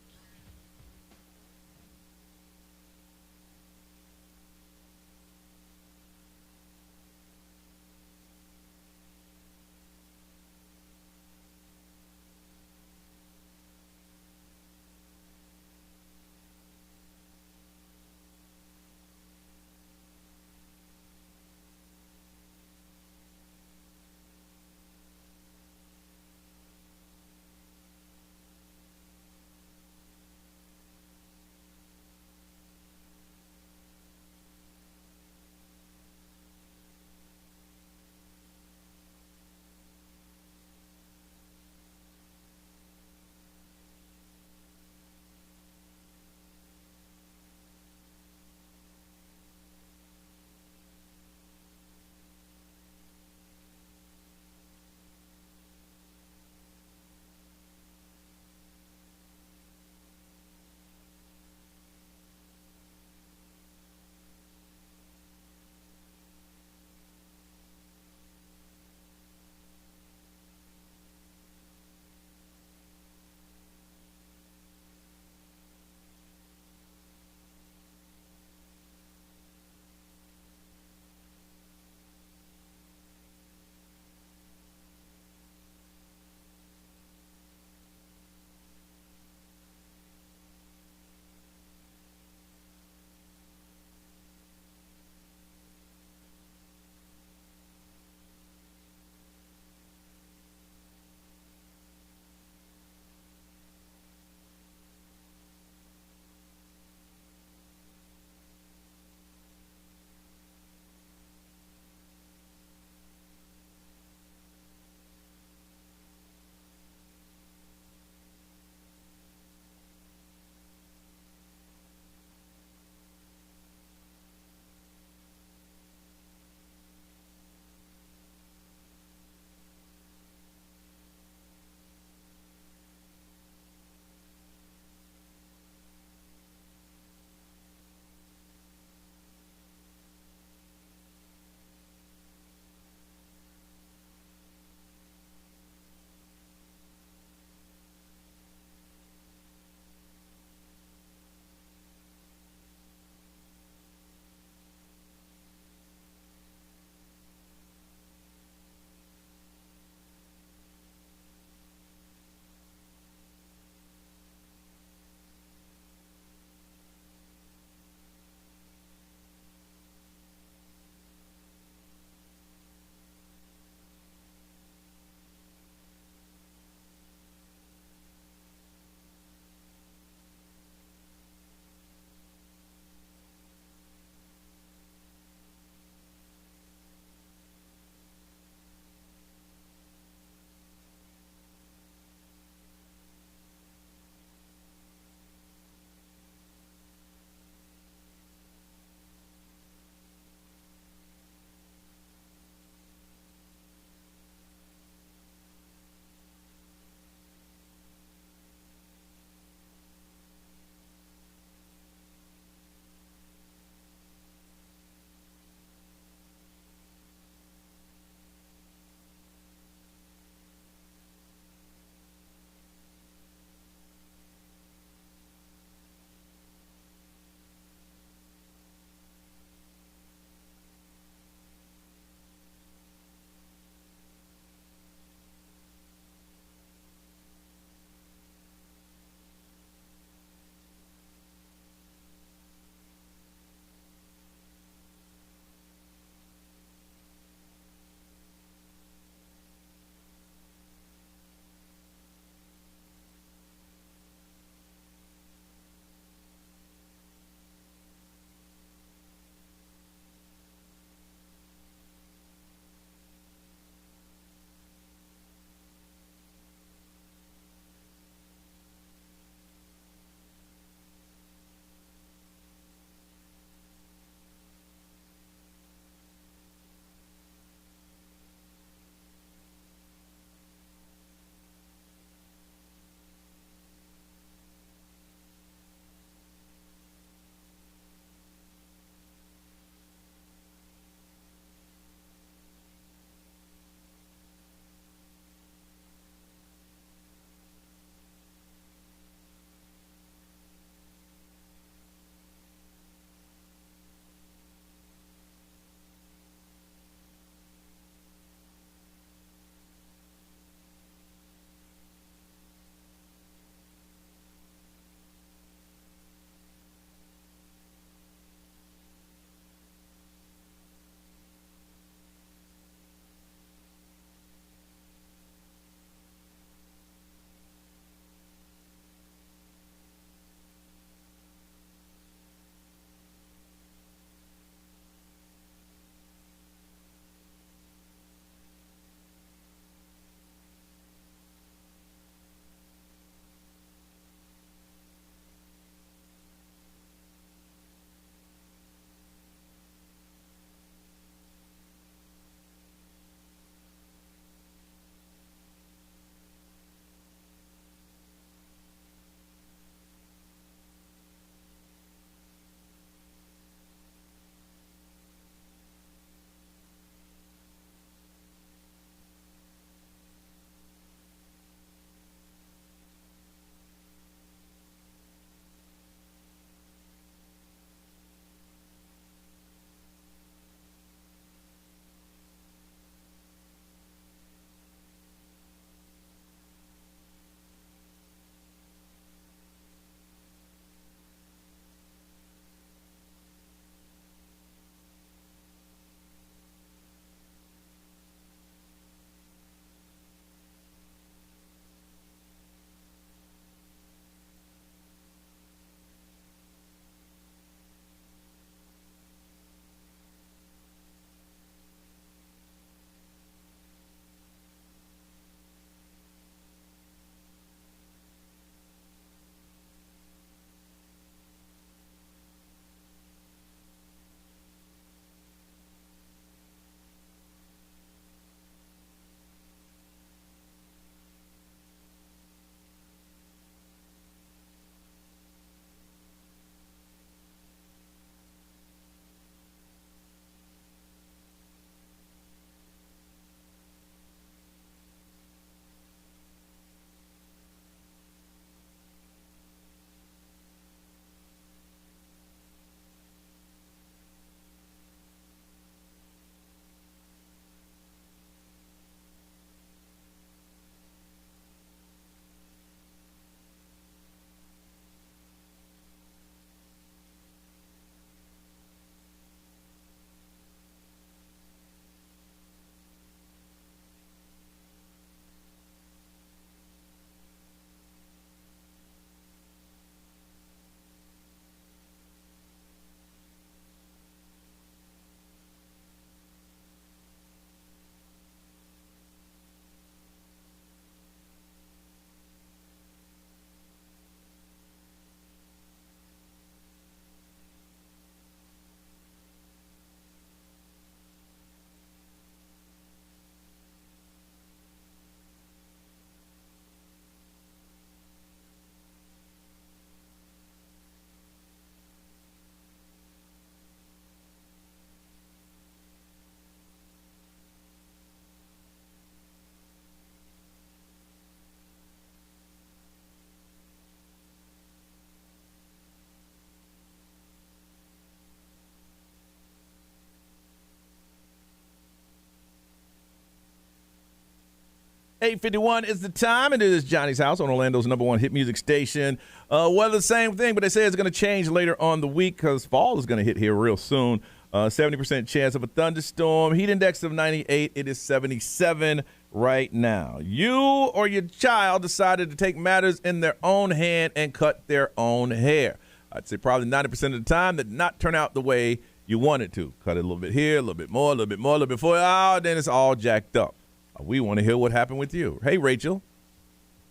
8:51 is the time, and it is Johnny's House on Orlando's #1 hit music station. Weather, the same thing, but they say it's going to change later on the week because fall is going to hit here real soon. 70% chance of a thunderstorm. Heat index of 98. It is 77 right now. You or your child decided to take matters in their own hand and cut their own hair. I'd say probably 90% of the time that did not turn out the way you wanted to. Cut it a little bit here, a little bit more, a little bit more, a little bit before, then it's all jacked up. We want to hear what happened with you. Hey, Rachel.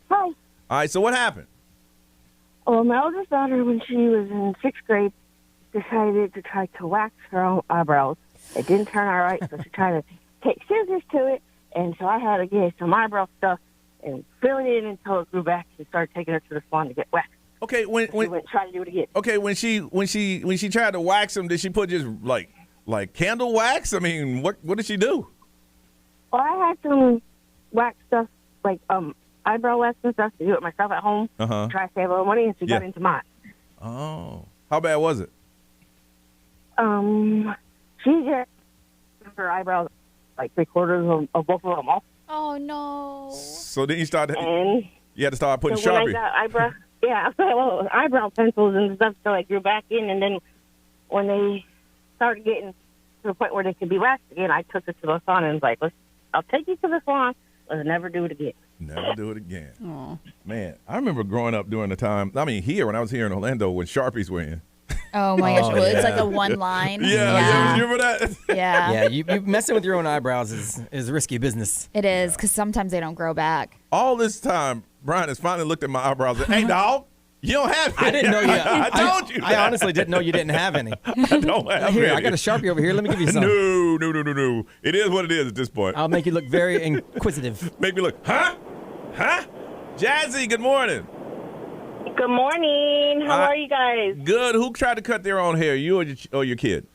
Hi. All right, so what happened? Well, my oldest daughter, when she was in 6th grade, decided to try to wax her own eyebrows. It didn't turn out right, so she tried to take scissors to it, and so I had to get some eyebrow stuff and fill it in until it grew back and started taking her to the salon to get waxed. Okay, when she went try to do it again. Okay, when she tried to wax them, did she put just like candle wax? I mean, what did she do? Well, I had some wax stuff, like eyebrow wax and stuff, to do it myself at home. Uh-huh. Try to save a little money, and she got into mine. Oh, how bad was it? She just her eyebrows like 3/4 of both of them off. Oh no! So then you started. And you had to start putting so Sharpie. when I got eyebrow pencils and stuff, so I grew back in, and then when they started getting to the point where they could be waxed again, I took it to the salon and was like, I'll take you to the salon. Let's never do it again. Never do it again. Aww. Man, I remember growing up during the time, here, when I was here in Orlando, when Sharpies were in. Oh, my gosh. Well, it's like a one line. Yeah. You remember that? Yeah. Yeah, you messing with your own eyebrows is risky business. It is, because sometimes they don't grow back. All this time, Brian has finally looked at my eyebrows and, hey, dog, you don't have any. I didn't know you. I told you. I honestly didn't know you didn't have any. I don't have Here, any. I got a Sharpie over here. Let me give you some. No. It is what it is at this point. I'll make you look very inquisitive. Make me look, huh? Jazzy, good morning. Good morning. How are you guys? Good. Who tried to cut their own hair, you or your kid?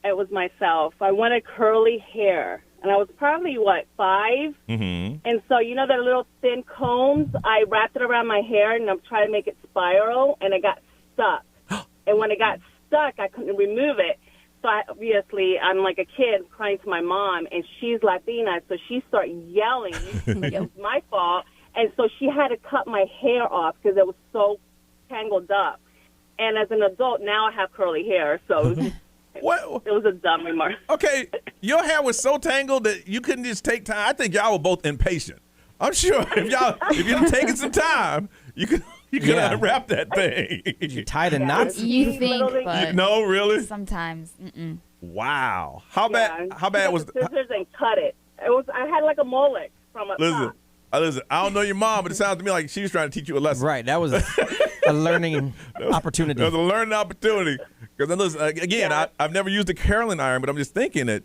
It was myself. I wanted curly hair, and I was probably, 5? Mm-hmm. And so, you know the little thin combs? I wrapped it around my hair, and I'm trying to make it spiral, and it got stuck. And when it got stuck, I couldn't remove it. So, I'm like a kid crying to my mom, and she's Latina, so she started yelling. It was my fault. And so she had to cut my hair off because it was so tangled up. And as an adult, now I have curly hair, so it was a dumb remark. Okay, your hair was so tangled that you couldn't just take time. I think y'all were both impatient. I'm sure if you'd taken some time, you could unwrap that thing. You tied in knots? You think, but no, really? Sometimes. Wow. How bad was the scissors and cut it. I had like a mullet from up top. Listen, I don't know your mom, but it sounds to me like she was trying to teach you a lesson. Right, that was a learning opportunity. It was a learning opportunity. Because listen, again, I've never used a curling iron, but I'm just thinking that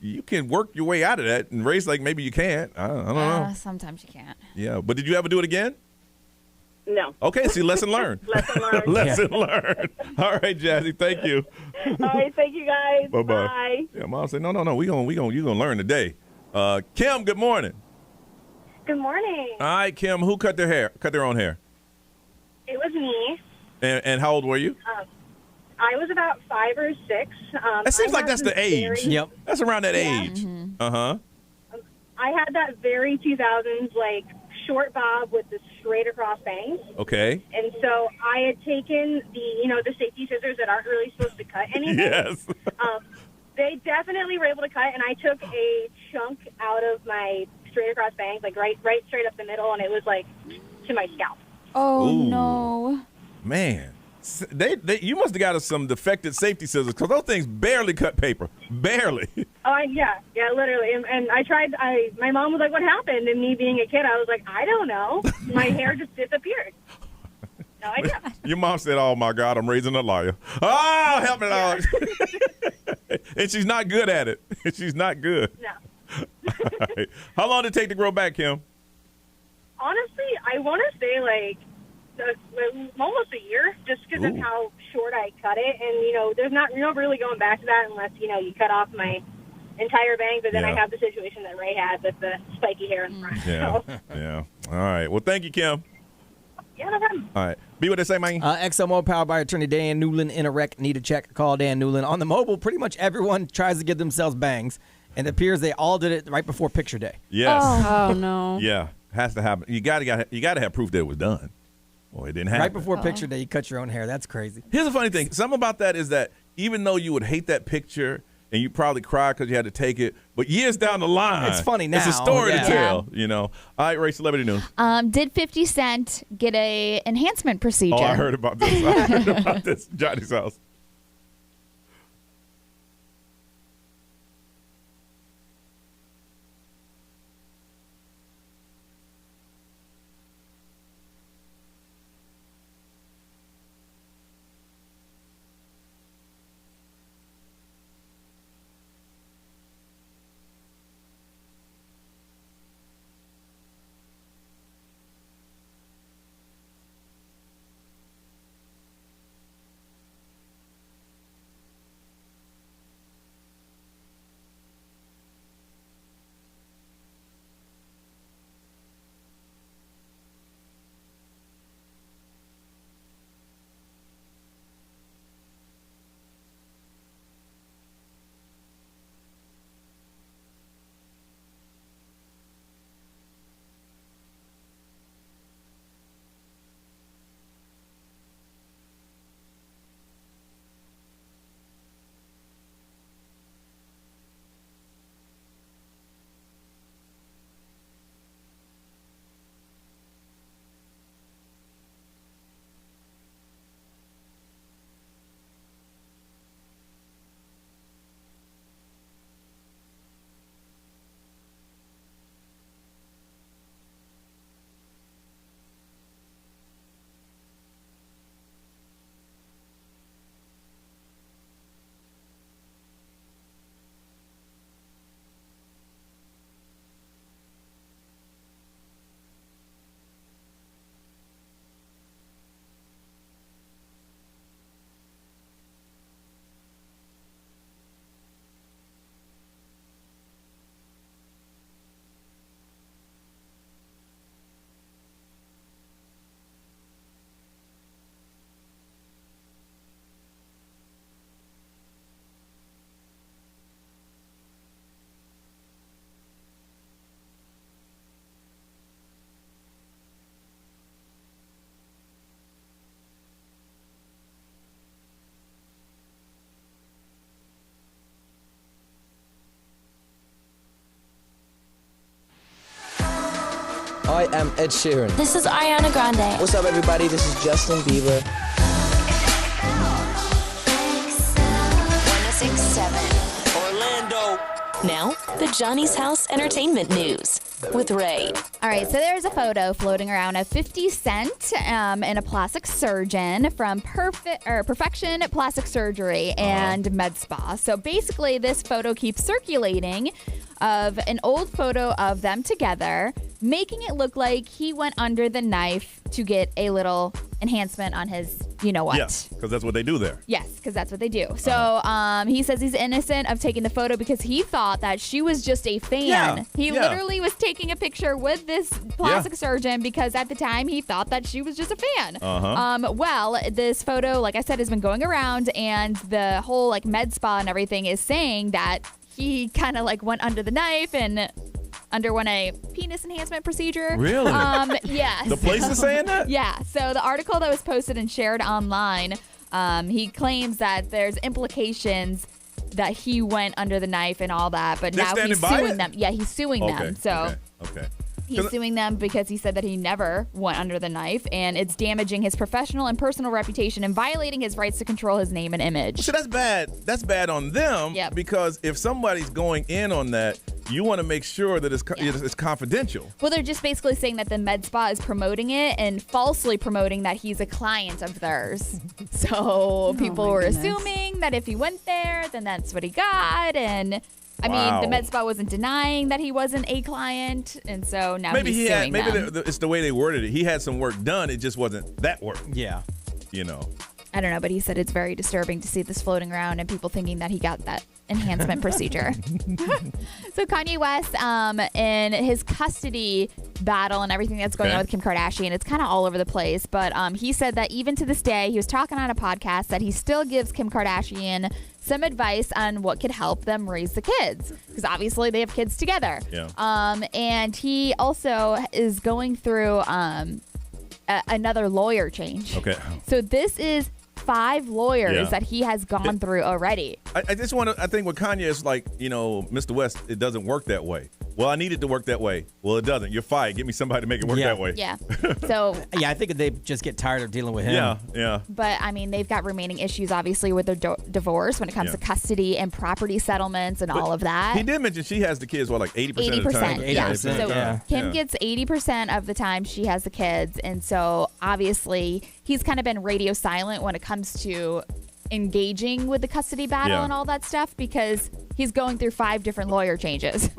you can work your way out of that and race like maybe you can't. I don't know. Sometimes you can't. Yeah, but did you ever do it again? No. Okay, see, lesson learned. Lesson learned. Lesson learned. All right, Jazzy, thank you. All right, thank you guys. Bye-bye. Bye. Yeah, Mom said, no, you're gonna learn today. Kim, good morning. Good morning. All right, Kim, who cut their own hair? It was me. And how old were you? I was about 5 or 6. It seems like that's the age. Yep. That's around that age. Mm-hmm. Uh-huh. I had that very 2000s, short bob with the straight across bangs. Okay. And so I had taken the safety scissors that aren't really supposed to cut anything. Yes. They definitely were able to cut, and I took a chunk out of my straight across bangs, right straight up the middle, and it was to my scalp. Oh, Ooh. no. Man. You must have got us some defective safety scissors because those things barely cut paper. Barely. Oh, yeah, literally. And I tried, my mom was like, what happened? And me being a kid, I was like, I don't know. My hair just disappeared. No idea. Your mom said, oh, my God, I'm raising a liar. Oh, help me, Lord. And she's not good at it. She's not good. No. All right. How long did it take to grow back, Kim? Honestly, I want to say almost a year, just because of how short I cut it. And, there's not really going back to that unless, you cut off my entire bang. But then I have the situation that Ray had with the spiky hair in front. Yeah. Yeah. All right. Well, thank you, Kim. Yeah, no problem. All right. Be what they say, man. XMO powered by attorney Dan Newland. In a wreck, need a check, call Dan Newland. On the mobile, pretty much everyone tries to give themselves bangs. And it appears they all did it right before picture day. Yes. Oh no. Yeah, has to happen. You got to have proof that it was done. Well, it didn't happen. Right before picture day, you cut your own hair. That's crazy. Here's the funny thing. Something about that is that even though you would hate that picture and you probably cry because you had to take it, but years down the line, it's funny now. It's a story to tell, you know. All right, Ray, celebrity news. Did 50 Cent get a enhancement procedure? Oh, I heard about this. Johnny's house. I am Ed Sheeran. This is Ariana Grande. What's up, everybody? This is Justin Bieber. 1067 Orlando. Now, the Johnny's House Entertainment News with Ray. All right, so there's a photo floating around of 50 Cent and a plastic surgeon from Perfection Plastic Surgery and Med Spa. So basically, this photo keeps circulating of an old photo of them together, making it look like he went under the knife to get a little enhancement on his you-know-what. Yes, because that's what they do there. Yes, because that's what they do. So he says he's innocent of taking the photo because he thought that she was just a fan. Yeah, he literally was taking a picture with this plastic surgeon because at the time he thought that she was just a fan. Well, this photo, like I said, has been going around, and the whole like med spa and everything is saying that he kind of like went under the knife and underwent a penis enhancement procedure. Really? Yes. The place is saying that? Yeah. So the article that was posted and shared online, he claims that there's implications that he went under the knife and all that, but now he's suing them. Yeah, he's suing them. So okay. He's suing them because he said that he never went under the knife, and it's damaging his professional and personal reputation and violating his rights to control his name and image. So that's bad. That's bad on them. Because if somebody's going in on that, you want to make sure that it's confidential. Well, they're just basically saying that the med spa is promoting it and falsely promoting that he's a client of theirs. So people were assuming that if he went there, then that's what he got. And I mean, the med spa wasn't denying that he wasn't a client. And so now he's suing them. Maybe it's the way they worded it. He had some work done. It just wasn't that work. Yeah. You know. I don't know, but he said it's very disturbing to see this floating around and people thinking that he got that enhancement procedure. So Kanye West, in his custody battle and everything that's going on with Kim Kardashian, it's kind of all over the place. But he said that even to this day, he was talking on a podcast that he still gives Kim Kardashian some advice on what could help them raise the kids, because obviously they have kids together. Yeah. And he also is going through another lawyer change. Okay. So this is 5 lawyers that he has gone through already. I just want to, I think with Kanye, it's like, Mr. West, it doesn't work that way. Well, I need it to work that way. Well, it doesn't. You're fired. Get me somebody to make it work that way. Yeah. So. Yeah, I think they just get tired of dealing with him. Yeah. But, I mean, they've got remaining issues, obviously, with their divorce when it comes to custody and property settlements and all of that. He did mention she has the kids, like 80% of the time? 80%, yeah. So Kim gets 80% of the time she has the kids. And so, obviously, he's kind of been radio silent when it comes to engaging with the custody battle and all that stuff, because he's going through 5 different lawyer changes.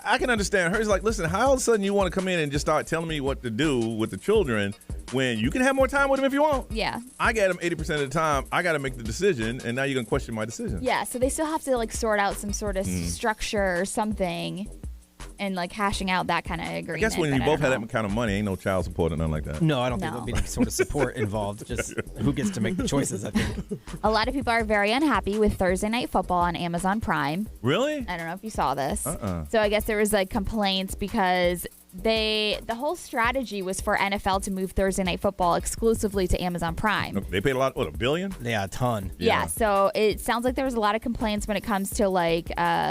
I can understand her. He's like, listen, how all of a sudden you want to come in and just start telling me what to do with the children when you can have more time with them if you want? Yeah. I get them 80% of the time. I got to make the decision, and now you're going to question my decision. Yeah, so they still have to sort out some sort of structure or something, and hashing out that kind of agreement. I guess when you both have that kind of money, ain't no child support or nothing like that. No, I don't think there'll be any sort of support involved. Just who gets to make the choices, I think. A lot of people are very unhappy with Thursday Night Football on Amazon Prime. Really? I don't know if you saw this. So I guess there was complaints because the whole strategy was for NFL to move Thursday Night Football exclusively to Amazon Prime. They paid a lot, $1 billion? Yeah, a ton. Yeah, so it sounds like there was a lot of complaints when it comes to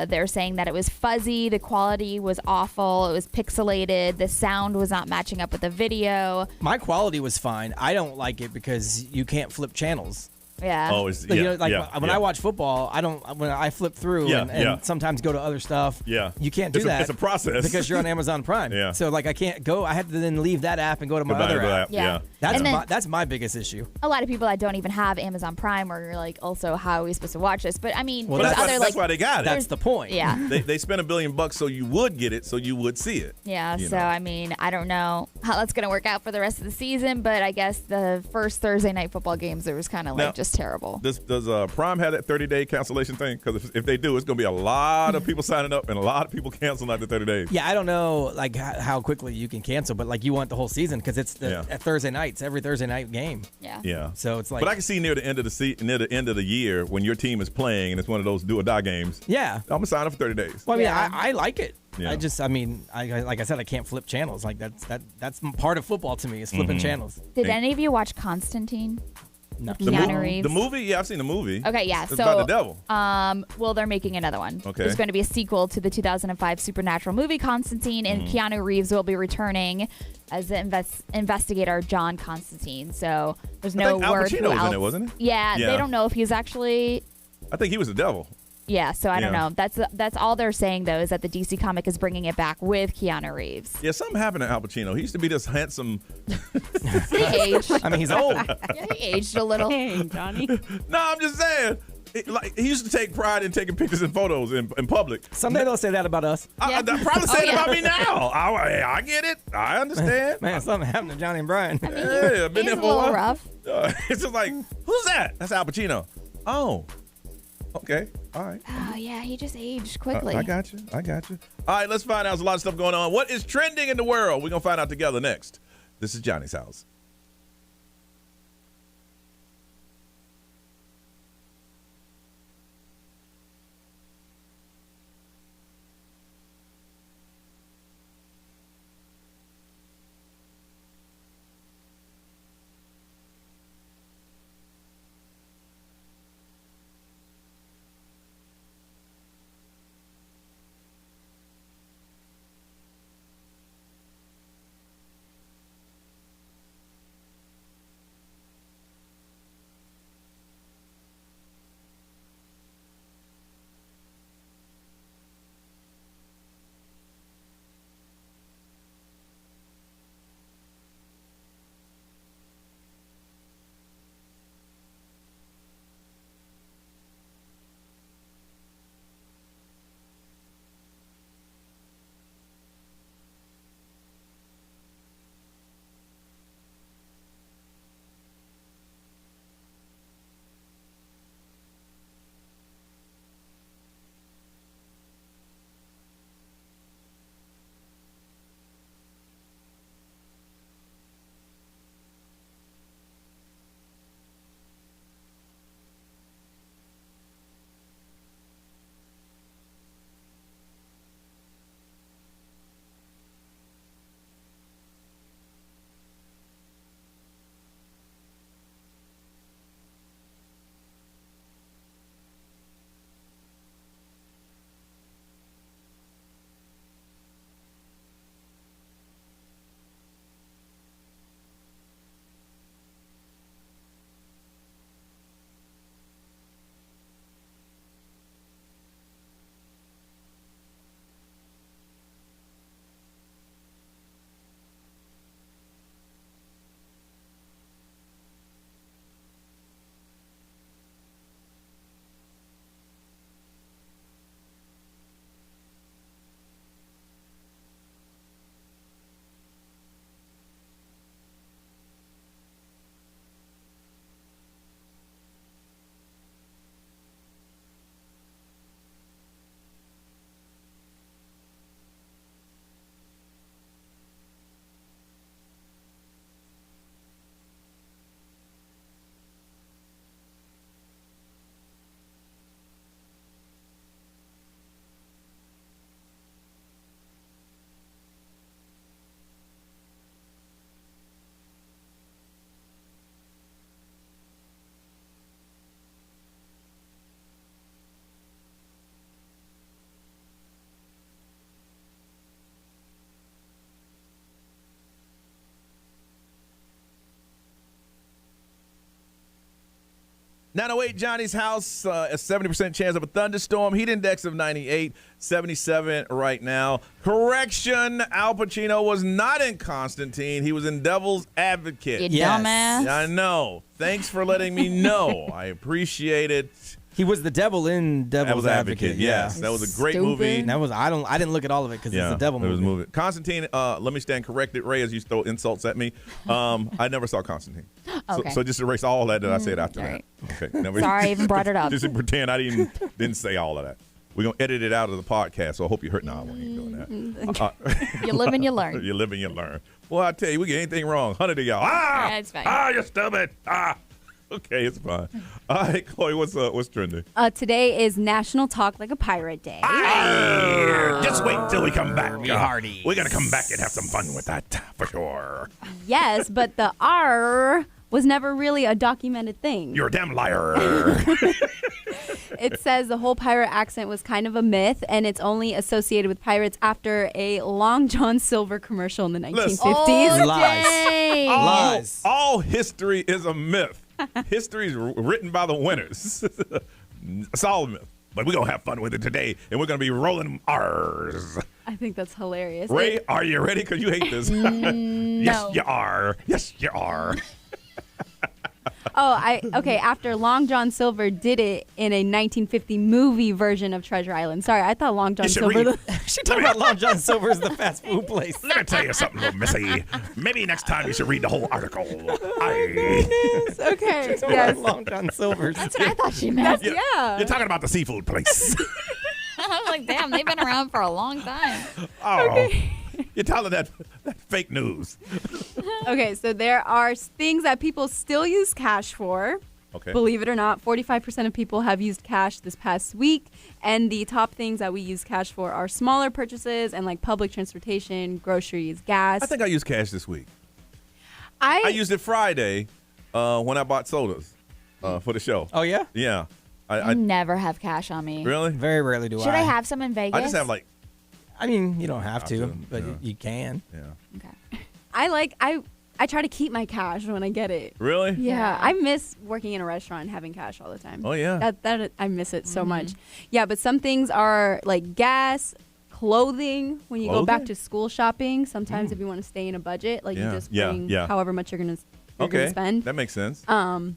they're saying that it was fuzzy, the quality was awful, it was pixelated, the sound was not matching up with the video. My quality was fine. I don't like it because you can't flip channels. Yeah. Oh, when I watch football, when I flip through and sometimes go to other stuff. Yeah. You can't do that. It's a process. Because you're on Amazon Prime. Yeah. So I can't go. I had to then leave that app and go to my other app. Yeah. That's my biggest issue. A lot of people that don't even have Amazon Prime are also, how are we supposed to watch this? But I mean, that's why they got it. That's the point. Yeah. They spent $1 billion so you would get it, so you would see it. Yeah. So I mean, I don't know how that's going to work out for the rest of the season, but I guess the first Thursday Night Football games, it was kind of just terrible. Does Prime have that 30-day cancellation thing? Because if they do, it's going to be a lot of people signing up and a lot of people canceling after 30 days. Yeah, I don't know how quickly you can cancel, but you want the whole season because it's at Thursday nights, every Thursday night game. Yeah. Yeah. So it's but I can see near the end of the year when your team is playing and it's one of those do or die games. Yeah. I'm gonna sign up for 30 days. Well, I mean, I like it. Yeah. Like I said, I can't flip channels. That's part of football to me is flipping channels. Did any of you watch Constantine? No. Keanu Reeves. The movie? Yeah, I've seen the movie. Okay, yeah. It's about the devil. Well, they're making another one. Okay. There's going to be a sequel to the 2005 supernatural movie Constantine, and Keanu Reeves will be returning as the investigator John Constantine. So there's no word. Al Pacino was in it, wasn't he? Yeah, they don't know if he's actually. I think he was the devil. Yeah, so I don't know. That's all they're saying, though, is that the DC comic is bringing it back with Keanu Reeves. Yeah, something happened to Al Pacino. He used to be this handsome. He aged. I mean, he's old. Yeah, he aged a little. Dang, Johnny. No, I'm just saying. He used to take pride in taking pictures and photos in public. Someday they'll say that about us. They'll probably say it about me now. I get it. I understand. Man, something happened to Johnny and Brian. I mean, Yeah, been there he's for a a little while. rough. It's just like, who's that? That's Al Pacino. Oh, okay. All right. Oh, yeah, he just aged quickly. I got you. All right, let's find out. There's a lot of stuff going on. What is trending in the world? We're going to find out together next. This is Johnny's House. 908 Johnny's house, a 70% chance of a thunderstorm. Heat index of 98, 77 right now. Correction, Al Pacino was not in Constantine. He was in Devil's Advocate. You dumbass. I know. Thanks for letting me know. I appreciate it. He was the devil in Devil's Advocate. Yes, that was a great movie. That was I didn't look at all of it because it's a devil movie. It was a movie. Constantine. Let me stand corrected, Ray, as you throw insults at me. I never saw Constantine. Okay. So just erase all that I said after that. Okay. Never, Sorry, I even brought it up. Just pretend I didn't say all of that. We're gonna edit it out of the podcast. So I hope you heard. No, we ain't doing that. You live and you learn. You live and you learn. Well, I tell you, we get anything wrong. 100 of y'all. Yeah, it's fine. You're stupid. Okay, it's fine. All right, Chloe, what's trending? Today is National Talk Like a Pirate Day. Just wait till we come back. Hardy. We're going to come back and have some fun with that for sure. Yes, but the R was never really a documented thing. You're a damn liar. It says the whole pirate accent was kind of a myth, and it's only associated with pirates after a Long John Silver commercial in the 1950s. Oh, Lies. All history is a myth. History is written by the winners. It's all a myth. But we're going to have fun with it today, and we're going to be rolling R's. I think that's hilarious. Ray, are you ready? Because you hate this. No. Yes, you are. Yes, you are. Okay, after Long John Silver did it in a 1950 movie version of Treasure Island. Sorry, I thought Long John Silver. She talking about Long John Silver as the fast food place. Let me tell you something, little missy. Maybe next time you should read the whole article. Okay. Yes. Long John Silver. That's what I thought she meant. Yeah. You're talking about the seafood place. I was like, damn, they've been around for a long time. You're telling that fake news. Okay, so there are things that people still use cash for. Okay. Believe it or not, 45% of people have used cash this past week. And the top things that we use cash for are smaller purchases and like public transportation, groceries, gas. I think I used cash this week. I used it Friday when I bought sodas for the show. Oh, yeah? Yeah. I never have cash on me. Really? Very rarely do I. Should I have some in Vegas? I just have like. I mean, you don't have to, but you can. Yeah. Okay. I try to keep my cash when I get it. Really? Yeah. I miss working in a restaurant and having cash all the time. Oh, yeah. That I miss it so much. Yeah, but some things are like gas, clothing. When you go back to school shopping, sometimes if you want to stay in a budget, like you just bring however much you're gonna spend. That makes sense. And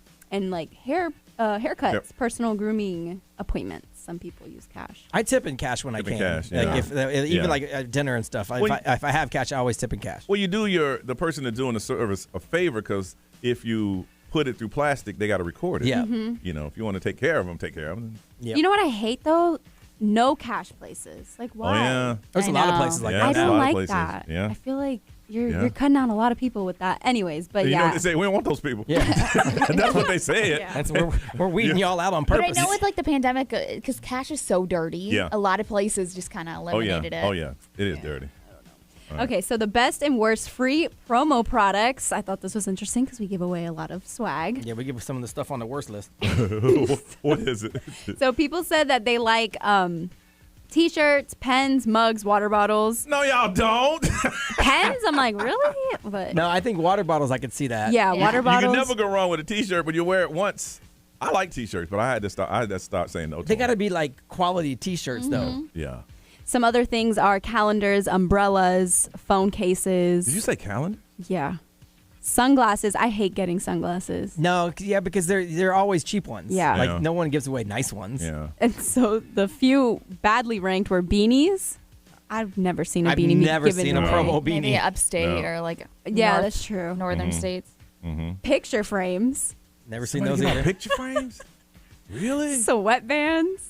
like haircuts, personal grooming appointments. Some people use cash. I tip in cash when I can. Cash, like even like at dinner and stuff. If I have cash, I always tip in cash. Well, you do the person that's doing the service a favor because if you put it through plastic, they got to record it. Yeah. You know, if you want to take care of them, take care of them. Yep. You know what I hate though? No cash places. Like why? Oh, yeah. There's a lot of places like that. I now. don't like that. Yeah. I feel like you're cutting out a lot of people with that. Anyways, but you know what they say? We don't want those people. Yeah. That's what they say. That's we're weeding y'all out on purpose. But I know with like the pandemic, because cash is so dirty, a lot of places just kind of eliminated it. Oh, yeah. It is dirty. Okay, so the best and worst free promo products. I thought this was interesting because we give away a lot of swag. Yeah, we give some of the stuff on the worst list. What is it? So people said that they like T-shirts, pens, mugs, water bottles. No, y'all don't. Pens? I'm like, really? But no, I think water bottles, I could see that. Yeah, water bottles. You can never go wrong with a T-shirt, but you wear it once. I like T-shirts, but I had to start saying no to They got to be like quality T-shirts, though. Yeah. Some other things are calendars, umbrellas, phone cases. Did you say calendar? Yeah. Sunglasses. I hate getting sunglasses. No, yeah, because they're always cheap ones. Yeah. Like no one gives away nice ones. Yeah. And so the few badly ranked were beanies. I've never seen a beanie given never seen a promo beanie. Maybe upstate or like that's true. Northern states. Picture frames. Never seen those either. Picture frames? Really? Sweatbands.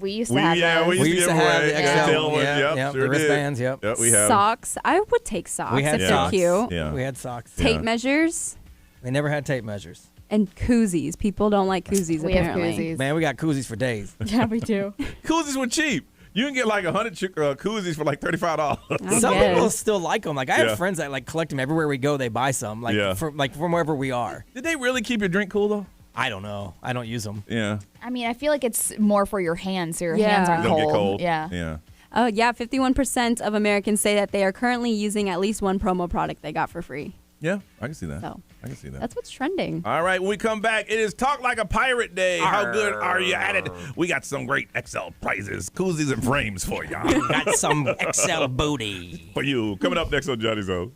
We used to have those. We used to have the XL ones. Yep, the wristbands. Yep. We have socks. I would take socks. We had if socks. They're cute. Yeah. We had socks. Tape measures. We never had tape measures. And koozies. People don't like koozies. We apparently. have koozies. Man, we got koozies for days. Yeah, we do. Koozies were cheap. You can get like 100 koozies for like $35. Some people still like them. Like I have friends that like collect them everywhere we go. They buy some. Like from wherever we are. Did they really keep your drink cool though? I don't know. I don't use them. Yeah. I mean, I feel like it's more for your hands, so your hands aren't Don't cold. get cold. Yeah. Yeah. Oh, yeah. 51% of Americans say that they are currently using at least one promo product they got for free. Yeah, I can see that. So I can see that. that's what's trending. All right, when we come back, it is Talk Like a Pirate Day. How good are you at it? We got some great XL prizes, koozies and frames for y'all. Got some XL booty. For you. Coming up next on Johnny's House.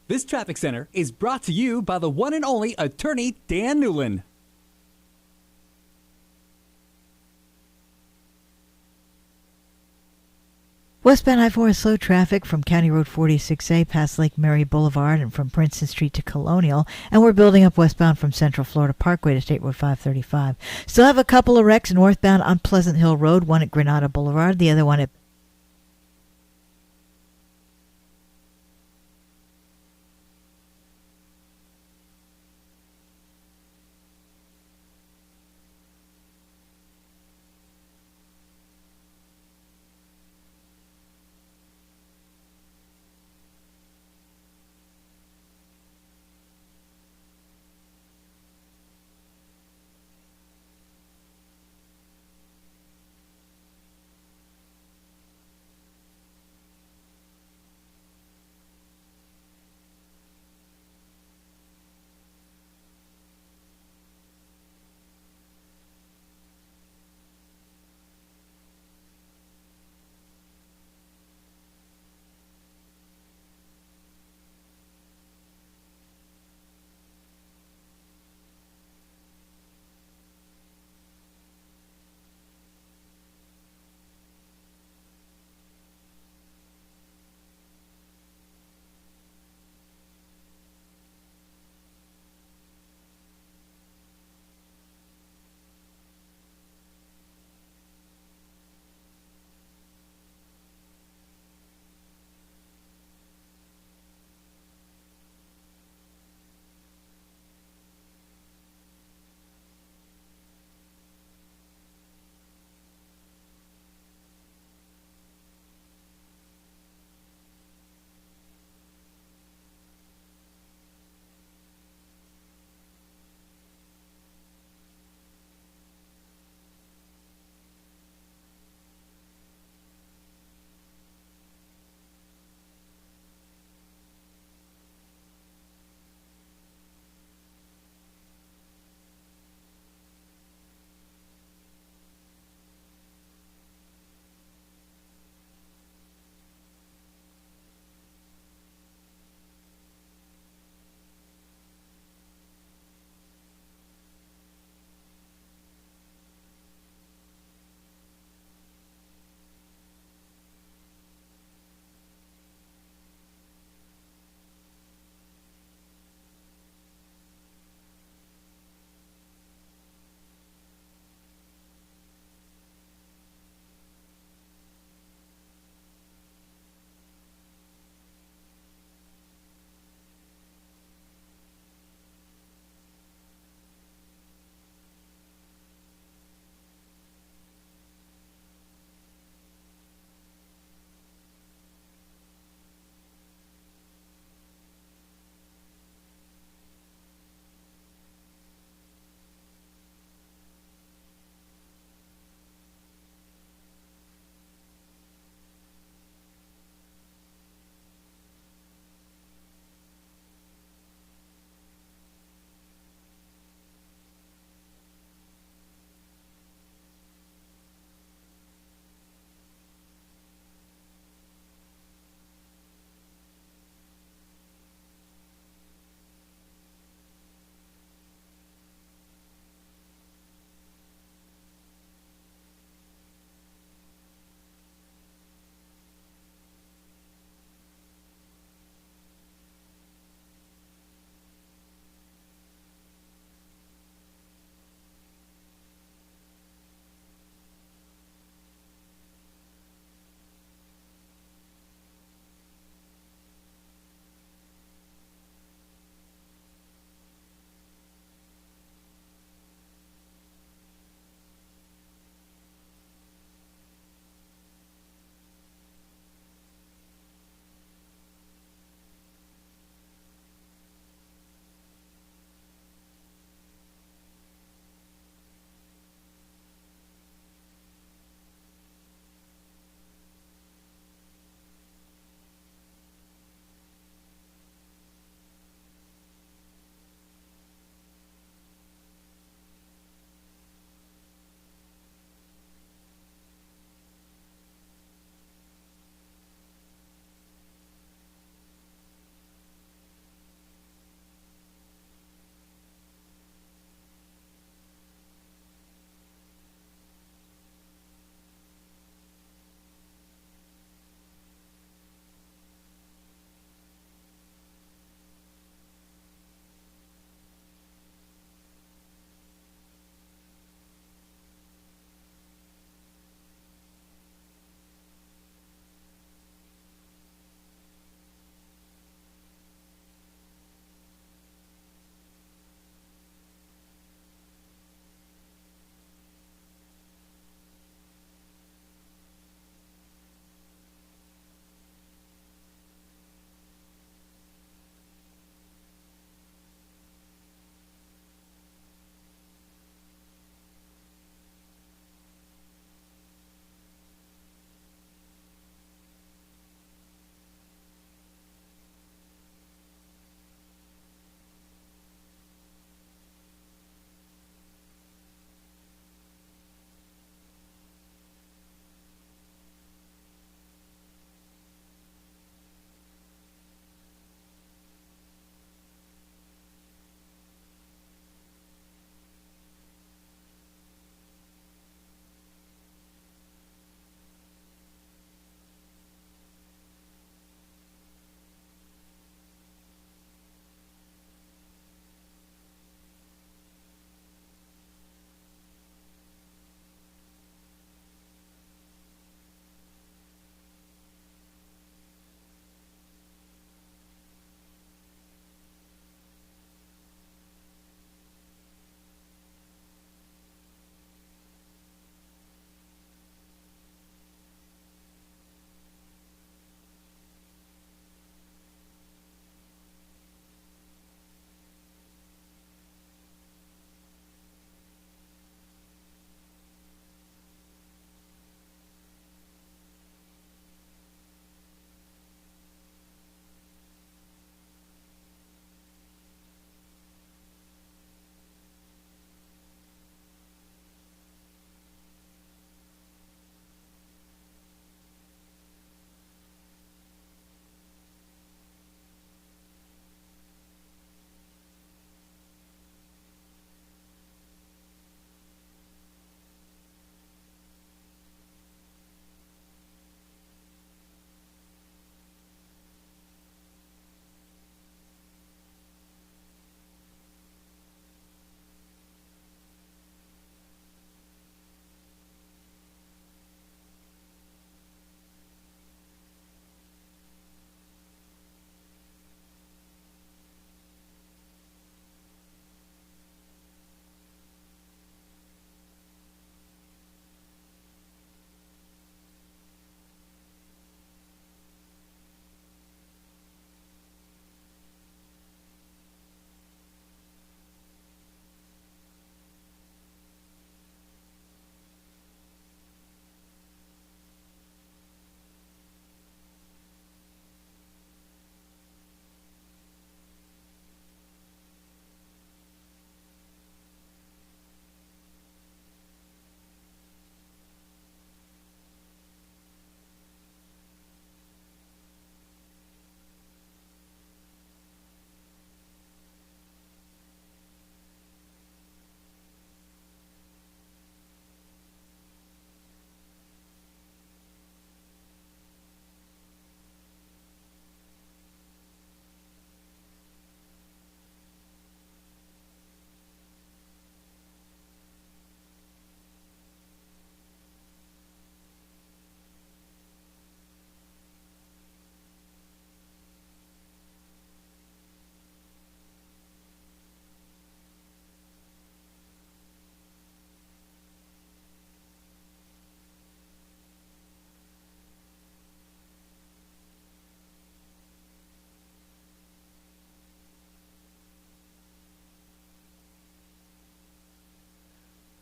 This traffic center is brought to you by the one and only attorney Dan Newland. Westbound I-4 is slow traffic from County Road 46A past Lake Mary Boulevard and from Princeton Street to Colonial. And we're building up westbound from Central Florida Parkway to State Road 535. Still have a couple of wrecks northbound on Pleasant Hill Road, one at Granada Boulevard, the other one at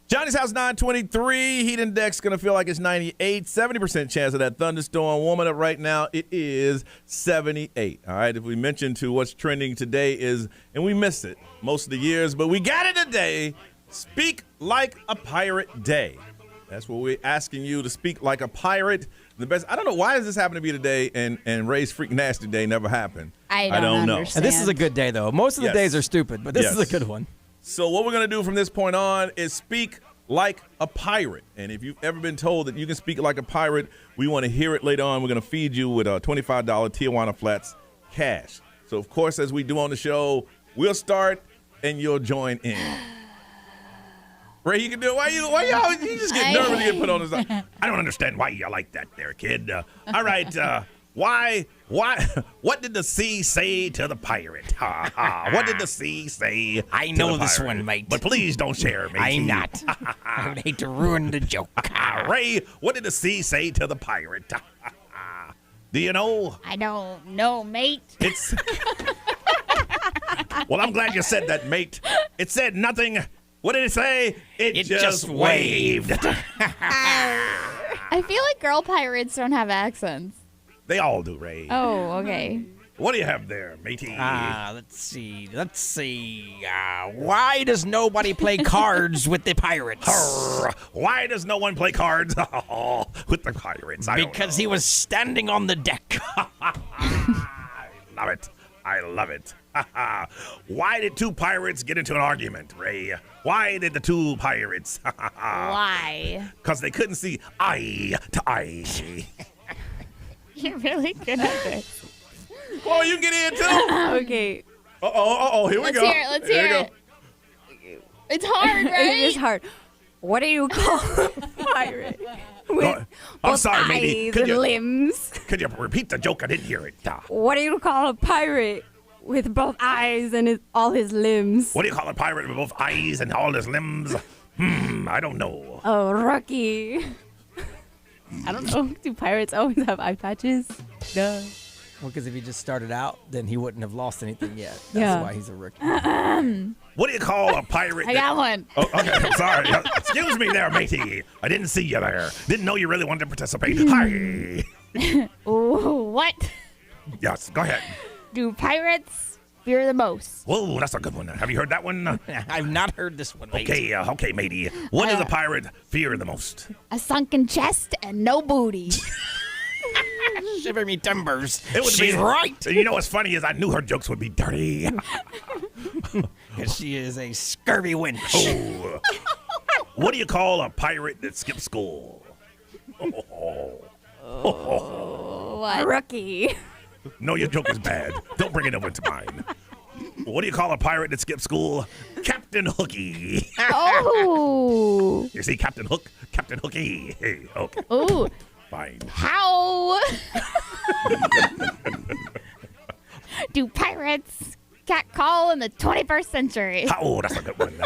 Johnny's house 923. Heat index going to feel like it's 98. 70% chance of that thunderstorm. Warming up right now, it is 78. All right. If we mention to what's trending today is, and we miss it most of the years, but we got it today. Speak like a pirate day. That's what we're asking you to speak like a pirate. The best. I don't know why does this happen to be today and Ray's Freak Nasty Day never happened. I don't know. And this is a good day though. Most of the days are stupid, but this is a good one. So what we're going to do from this point on is speak like a pirate. And if you've ever been told that you can speak like a pirate, we want to hear it later on. We're going to feed you with a $25 Tijuana Flats cash. So, of course, as we do on the show, we'll start and you'll join in. Ray, you can do it. Why you just get nervous to get put on this? I don't understand why you like that there, kid. All right, why, what did the sea say to the pirate? What did the sea say I know this one, mate. But please don't share, mate. I'm not. I would hate to ruin the joke. Ray, what did the sea say to the pirate? Do you know? I don't know, mate. It's. Well, I'm glad you said that, mate. It said nothing. What did it say? It just waved. I feel like girl pirates don't have accents. They all do, Ray. Oh, okay. What do you have there, matey? Let's see. Why does nobody play cards with the pirates? Why does no one play cards with the pirates? Because he was standing on the deck. I love it. Why did two pirates get into an argument, Ray? Why did the two pirates? Why? Because they couldn't see eye to eye. You're really good at this. Oh, you get in too. Okay. Uh-oh, here we go. Let's hear it. It's hard, right? It is hard. What do you call a pirate? With I'm sorry, matey. eyes and limbs. Could you repeat the joke? I didn't hear it. What do you call a pirate with both eyes and all his limbs? What do you call a pirate with both eyes and all his limbs? I don't know. Oh, rookie. I don't know. Do pirates always have eye patches? No. Well, because if he just started out, then he wouldn't have lost anything yet. That's why he's a rookie. What do you call a pirate? I got one. Oh, okay, I'm sorry. Excuse me there, matey. I didn't see you there. Didn't know you really wanted to participate. Hi. Ooh, what? Yes, go ahead. Do pirates fear the most? Whoa, that's a good one. Have you heard that one? I've not heard this one, mate. Okay, matey. What does a pirate fear the most? A sunken chest and no booty. Shiver me timbers. She's right. You know what's funny is I knew her jokes would be dirty. Because she is a scurvy wench. Oh. What do you call a pirate that skips school? What? Rookie. No, your joke is bad. Don't bring it over to mine. What do you call a pirate that skips school? Captain Hooky. Oh. You see Captain Hook? Captain Hooky. Hey, okay. Ooh. Fine. How do pirates catcall in the 21st century? Oh, that's a good one.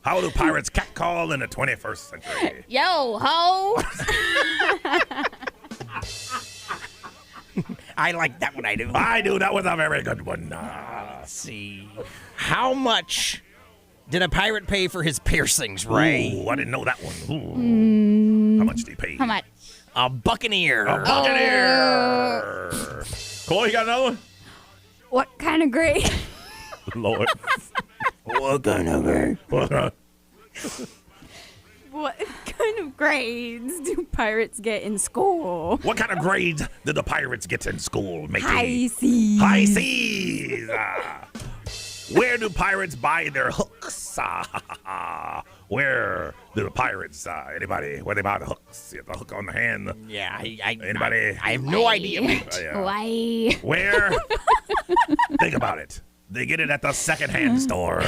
How do pirates catcall in the 21st century? Yo, ho. I like that one, I do. I do. That was a very good one. Let's see. How much did a pirate pay for his piercings, Ray? Ooh, I didn't know that one. How much did he pay? How much? A buccaneer. A buccaneer. Cole, you got another one? What kind of grade? Lord. What kind of grade? What kind of grades do pirates get in school? What kind of grades did the pirates get in school, matey? High C's. High C's. Where do pirates buy their hooks? Where do the pirates, anybody, where they buy the hooks? You have the hook on the hand? Yeah, anybody? I have no idea, mate. Why? Where? Think about it. They get it at the secondhand store.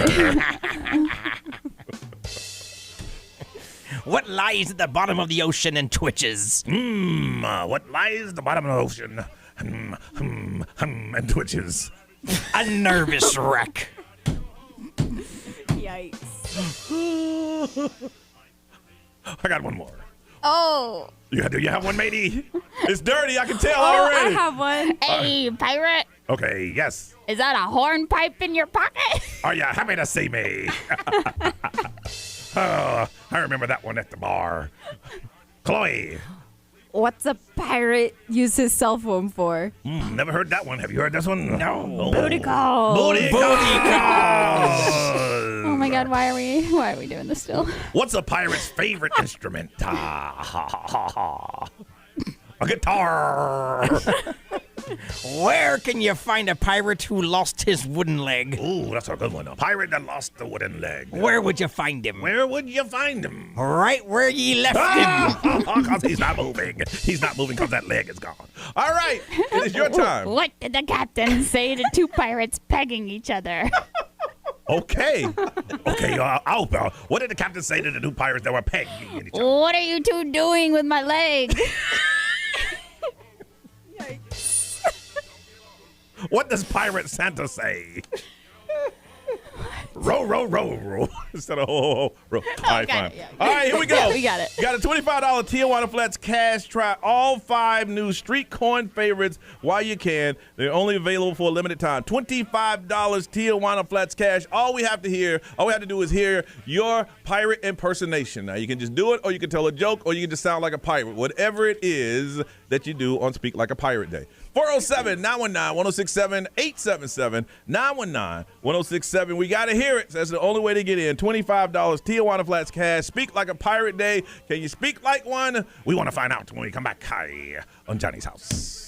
What lies at the bottom of the ocean and twitches? What lies at the bottom of the ocean and twitches? A nervous wreck. Yikes. I got one more. Oh. You have one, matey? It's dirty, I can tell already. I have one. Hey, pirate. Okay, yes. Is that a hornpipe in your pocket? Are you happy to see me? I remember that one at the bar. Chloe. What's a pirate use his cell phone for? Never heard that one. Have you heard this one? No. Oh. Booty calls. Booty calls. Oh my God, why are we doing this still? What's a pirate's favorite instrument? A guitar. Where can you find a pirate who lost his wooden leg? Ooh, that's a good one. A pirate that lost the wooden leg. Where would you find him? Where would you find him? Right where ye left him. Because he's not moving. He's not moving because that leg is gone. All right, it is your time. What did the captain say to two pirates pegging each other? Okay. What did the captain say to the two pirates that were pegging each other? What are you two doing with my leg? What does Pirate Santa say? Row, row, row, row. Instead of ho, ho, ho, row. All right, fine. All right, here we go. We got it. Got a $25 Tijuana Flats cash. Try all 5 new street coin favorites while you can. They're only available for a limited time. $25 Tijuana Flats cash. All we have to do is hear your pirate impersonation. Now, you can just do it, or you can tell a joke, or you can just sound like a pirate. Whatever it is that you do on Speak Like a Pirate Day. 407-919-1067, 877-919-1067. We got to hear it. So that's the only way to get in. $25 Tijuana Flats cash. Speak like a pirate day. Can you speak like one? We want to find out when we come back on Johnny's House.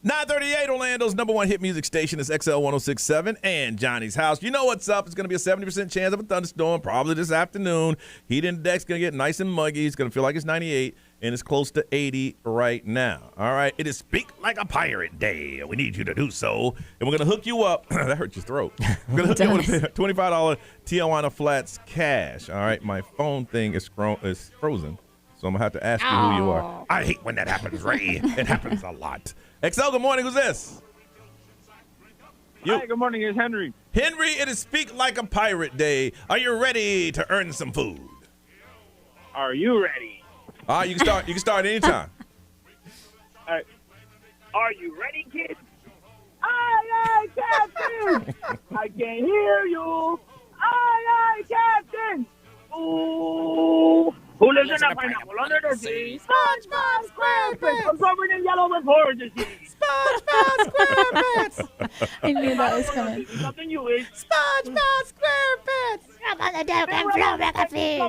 938, Orlando's number one hit music station is XL 106.7 and Johnny's House. You know what's up. It's going to be a 70% chance of a thunderstorm probably this afternoon. Heat index going to get nice and muggy. It's going to feel like it's 98, and it's close to 80 right now. All right. It is Speak Like a Pirate Day. We need you to do so. And we're going to hook you up. That hurt your throat. We're going to hook you up with a $25 Tijuana Flats cash. All right. My phone thing is frozen, so I'm going to have to ask you who you are. I hate when that happens, Ray. It happens a lot. XL, good morning. Who's this? Hi, good morning. It's Henry. Henry, it is Speak Like a Pirate Day. Are you ready to earn some food? Are you ready? All right, you can start anytime. All right. Are you ready, kids? Aye, aye, Captain. I can hear you. Aye, aye, Captain. Ooh. Who lives in a pineapple under the sea? SpongeBob SquarePants. I'm covered in yellow with horses. SpongeBob SquarePants. I knew that was coming. Something you eat. SpongeBob SquarePants. Jump on the deck and flow like a fish.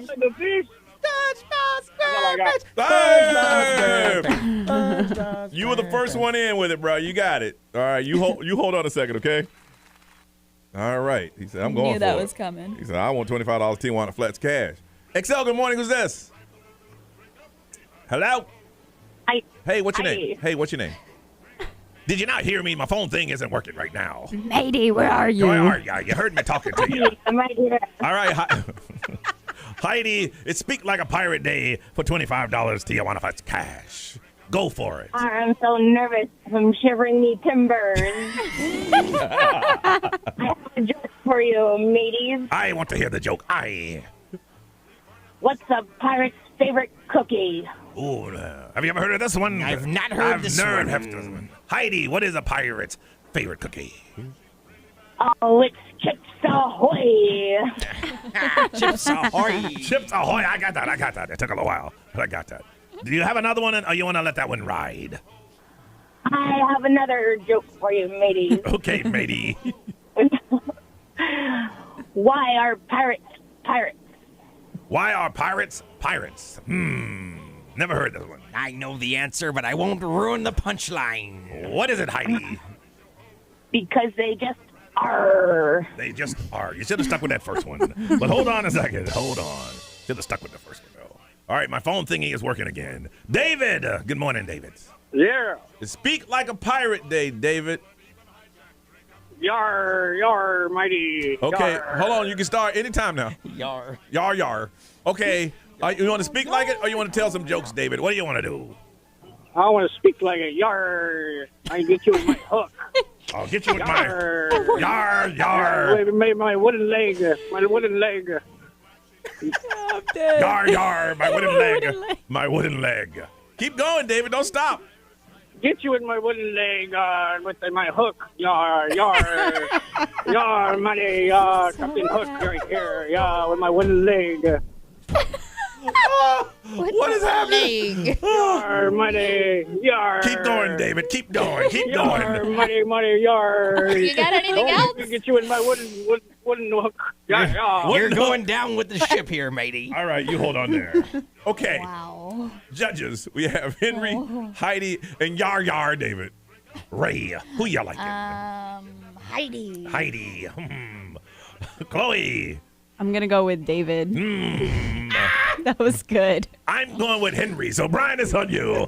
SpongeBob SquarePants. You were the first one in with it, bro. You got it. All right, you hold on a second, okay? All right. He said, I'm going for it. Knew that was coming. He said, I want $25 Tijuana Flats cash. XL, good morning. Who's this? Hello? Hi. Hey, what's your name? Hey, what's your name? Did you not hear me? My phone thing isn't working right now. Matey, where are you? Where are you? You heard me talking to you. I'm right here. All right. Heidi, it's Speak Like a Pirate Day for $25 Tijuana Flats cash. Go for it. I'm so nervous. I'm shivering me timbers. I have a joke for you, mateys. I want to hear the joke. What's a pirate's favorite cookie? Ooh, have you ever heard of this one? I've not heard this one. Heidi, what is a pirate's favorite cookie? Oh, it's Chips Ahoy. Chips Ahoy. Chips Ahoy. I got that. It took a little while, but I got that. Do you have another one, or you want to let that one ride? I have another joke for you, mateys. Okay, matey. Why are pirates pirates? Why are pirates pirates? Never heard this one. I know the answer, but I won't ruin the punchline. What is it, Heidi? Because they just are. They just are. You should have stuck with that first one. But hold on a second. Hold on. Should have stuck with the first one, though. All right, my phone thingy is working again. David. Good morning, David. Yeah. It's Speak Like a Pirate Day, David. Yar, mighty. Okay, yar. hold on. You can start anytime now. Yar. Yar. Okay. You want to speak like it, or you want to tell some jokes, David? What do you want to do? I want to speak like a yar. I can get you with my hook. I'll get you with my yar. My wooden leg. My wooden leg. I'm dead. Yar. My wooden leg. My wooden leg. Keep going, David. Don't stop. Get you with my wooden leg with my hook. Yar. Yar, money. Captain Hook right here. Yeah, with my wooden leg. What is happening? Yar, money. Yar. Keep going, David. Keep going. Yar, money. Yar. You got anything else? Let me get you with my wooden hook. Yeah. You're going down with the ship here, matey. All right, you hold on there. Okay. Wow. Judges, we have Henry, Heidi, and Yar, David. Ray, who you liking? Heidi. Chloe. I'm going to go with David. That was good. I'm going with Henry, so Brian is on you. You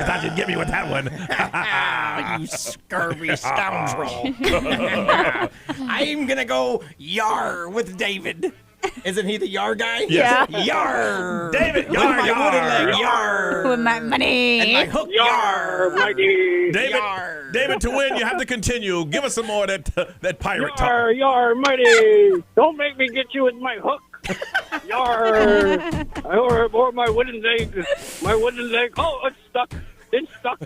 thought you'd get me with that one. You scurvy scoundrel. I'm going to go Yar with David. Isn't he the Yar guy? Yes. Yeah. Yar. David, With my wooden leg, Yar. With my money. And my hook, Yar, mighty. David, to win, you have to continue. Give us some more of that pirate talk. Yar, mighty. Don't make me get you with my hook. Yar. Or my wooden leg. My wooden leg. Oh, it's stuck. It's stuck.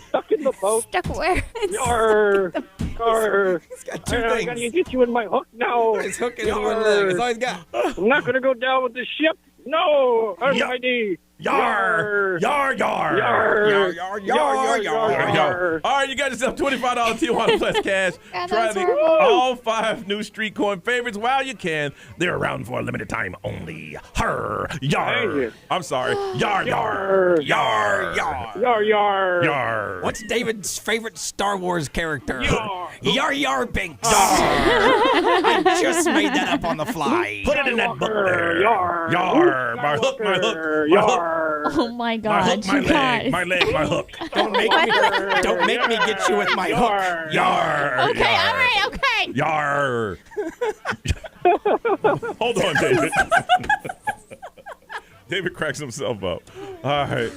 Stuck in the boat. Stuck where? Yar. Yar. He's got two I things. gotta get you in my hook now. His hook and his one leg. That's all he's got. I'm not gonna go down with the ship. No. Yar. Mighty. Yar! Yar! Yar! Yar! Yar! Yar! Yar! All right, you got yourself $25 Tijuana Plus cash. Try all 5 new street corn favorites while you can. They're around for a limited time only. Har! Yar! I'm sorry. Yar! Yar! Yar! Yar, yar. Yar! What's David's favorite Star Wars character? Yar, yar, Binks. I just made that up on the fly. Put it in that book there. Yar. Yar! My hook, my hook, my hook. Oh my My hook, God, my you leg, guys. my leg, my hook. Don't make me get you with my hook. Yar! Okay, Yar. all right, okay. Yar! Hold on, David. David cracks himself up. All right.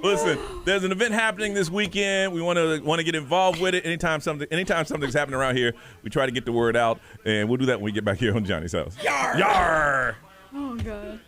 Listen, there's an event happening this weekend. We want to get involved with it. Anytime something's happening around here, we try to get the word out, and we'll do that when we get back here on Johnny's House. Yar! Yar! Oh God.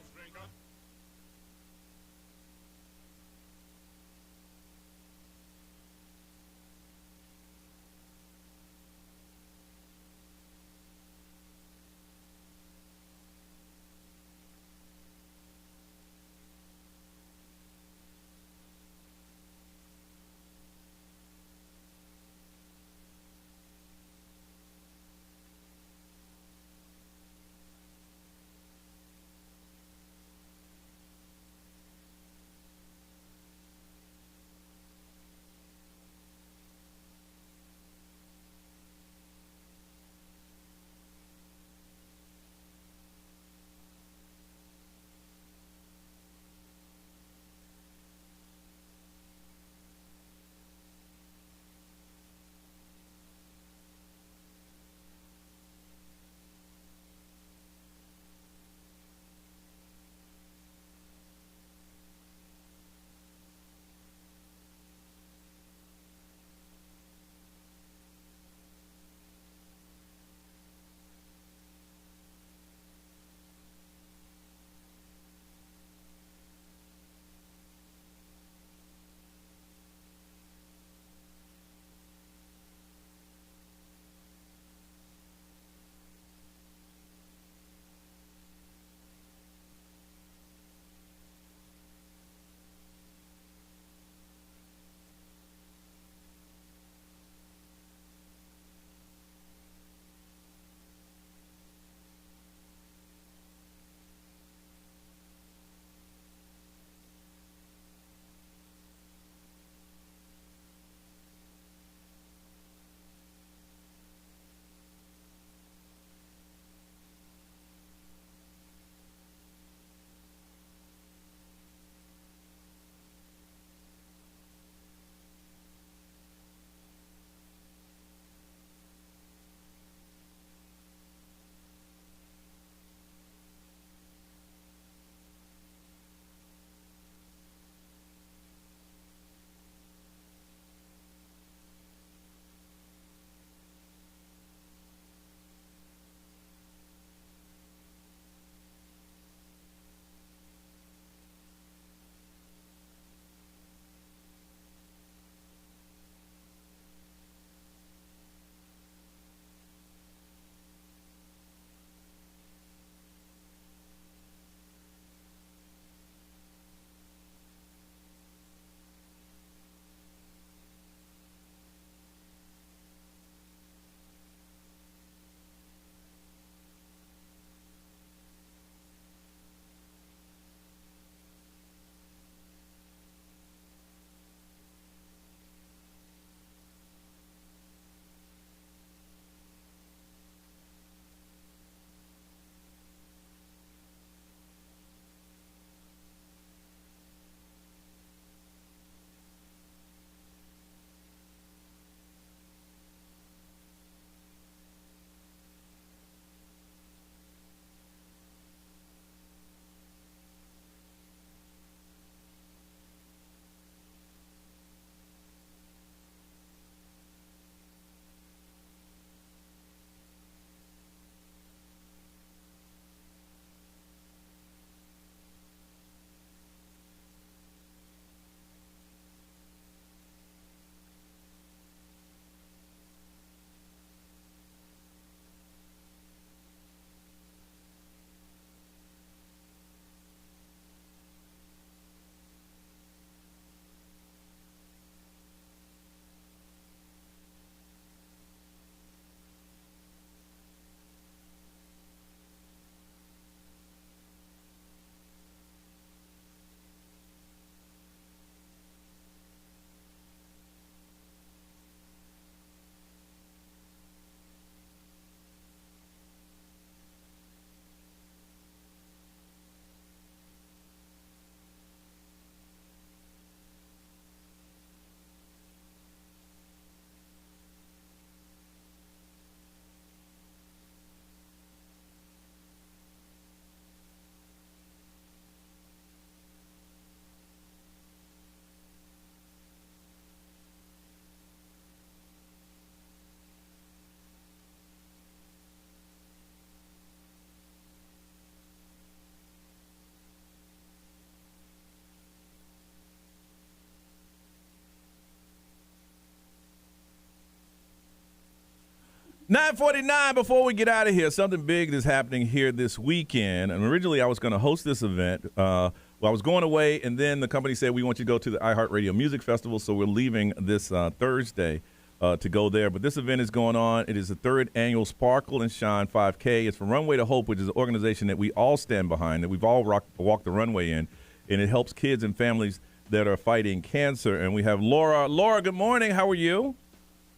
9:49. Before we get out of here, something big is happening here this weekend. And originally, I was going to host this event. Well, I was going away, and then the company said we want you to go to the iHeartRadio Music Festival, so we're leaving this Thursday to go there. But this event is going on. It is the 3rd annual Sparkle and Shine 5K. It's from Runway to Hope, which is an organization that we all stand behind, that we've all walked the runway in, and it helps kids and families that are fighting cancer. And we have Laura. Laura, good morning. How are you?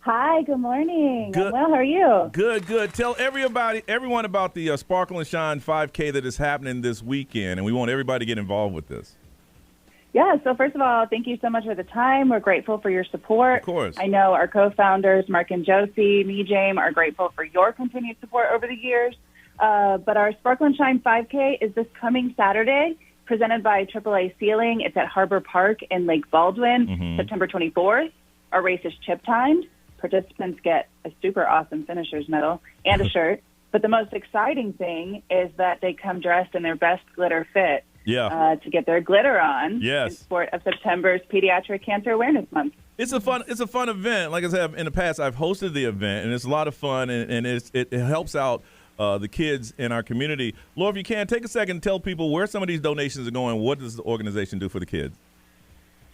Hi, good morning. Good. I'm well, how are you? Good. Tell everyone about the Sparkle and Shine 5K that is happening this weekend, and we want everybody to get involved with this. Yeah, so first of all, thank you so much for the time. We're grateful for your support. Of course. I know our co-founders, Mark and Josie, me, James, are grateful for your continued support over the years. But our Sparkle and Shine 5K is this coming Saturday, presented by AAA Ceiling. It's at Harbor Park in Lake Baldwin, September 24th. Our race is chip timed. Participants get a super awesome finisher's medal and a shirt. But the most exciting thing is that they come dressed in their best glitter fit to get their glitter on in support of September's Pediatric Cancer Awareness Month. It's a fun event. Like I said, in the past, I've hosted the event, and it's a lot of fun, and it helps out the kids in our community. Laura, if you can, take a second and tell people where some of these donations are going. What does the organization do for the kids?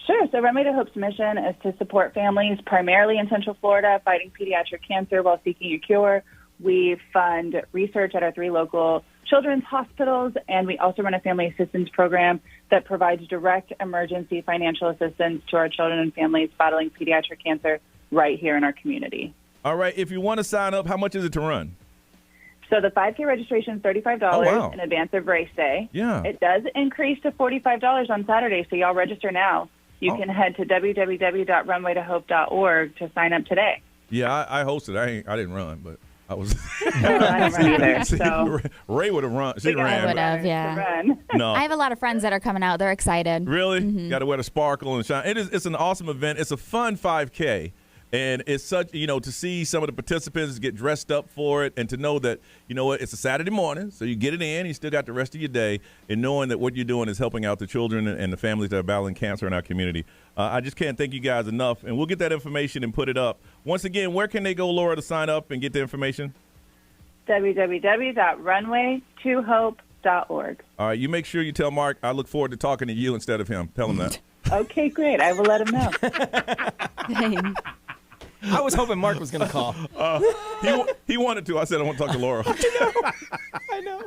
Sure. So Runway to Hope's mission is to support families primarily in Central Florida fighting pediatric cancer while seeking a cure. We fund research at our 3 local children's hospitals, and we also run a family assistance program that provides direct emergency financial assistance to our children and families battling pediatric cancer right here in our community. All right. If you want to sign up, how much is it to run? So the 5K registration is $35 in advance of race day. Yeah. It does increase to $45 on Saturday, so y'all register now. You can head to www.runwaytohope.org to sign up today. Yeah, I hosted. I didn't run, but I was. I didn't run either. So. Ray would have run. She ran. I would have, yeah. No. I have a lot of friends that are coming out. They're excited. Really? Mm-hmm. Got to wear the sparkle and shine. It's an awesome event. It's a fun 5K. And it's such, to see some of the participants get dressed up for it and to know that, it's a Saturday morning, so you get it in, you still got the rest of your day, and knowing that what you're doing is helping out the children and the families that are battling cancer in our community. I just can't thank you guys enough, and we'll get that information and put it up. Once again, where can they go, Laura, to sign up and get the information? www.runwaytohope.org. All right, you make sure you tell Mark I look forward to talking to you instead of him. Tell him that. Okay, great. I will let him know. Dang. I was hoping Mark was going to call. He wanted to. I said I want to talk to Laura. I know.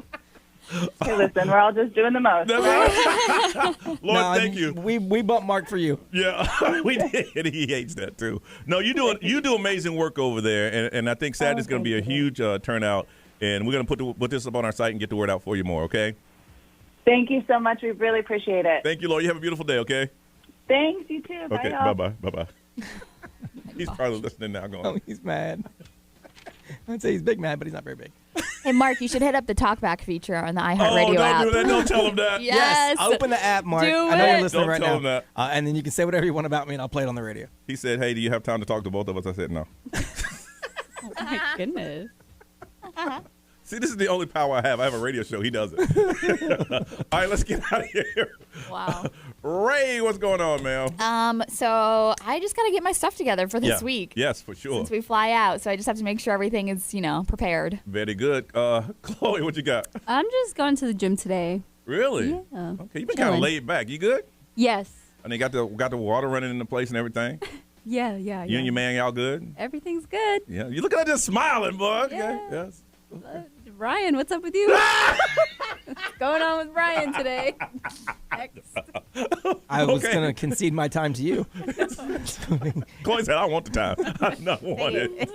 Hey, listen, we're all just doing the most. Right? Lord, thank you. We bumped Mark for you. Yeah, we did. He hates that too. No, you do amazing work over there, and I think Saturday's going to be a huge turnout, and we're going to put this up on our site and get the word out for you more. Okay. Thank you so much. We really appreciate it. Thank you, Laura. You have a beautiful day. Okay. Thanks. You too. Okay. Bye. Bye. He's probably listening now going. Oh, he's mad. I'd say he's big mad, but he's not very big. Hey, Mark, you should hit up the Talkback feature on the iHeartRadio app. Don't do that. Don't tell him that. Yes. Open the app, Mark. Do I know it. you're listening Don't right tell now. him that. And then you can say whatever you want about me, and I'll play it on the radio. He said, hey, do you have time to talk to both of us? I said, no. Oh, my goodness. See, this is the only power I have. I have a radio show. He doesn't. All right, let's get out of here. Wow. Ray, what's going on, man? So I just got to get my stuff together for this week. Yes, for sure. Since we fly out. So I just have to make sure everything is, prepared. Very good. Chloe, what you got? I'm just going to the gym today. Really? Yeah. Okay, you've been kind of laid back. You good? Yes. And they got the water running into place and everything? Yeah. You and your man, y'all good? Everything's good. Yeah. You looking at this smiling, boy. Yeah. Okay. Yes. Ryan, what's up with you? What's going on with Ryan today? I was going to concede my time to you. Chloe said, I don't want the time. I do not want it.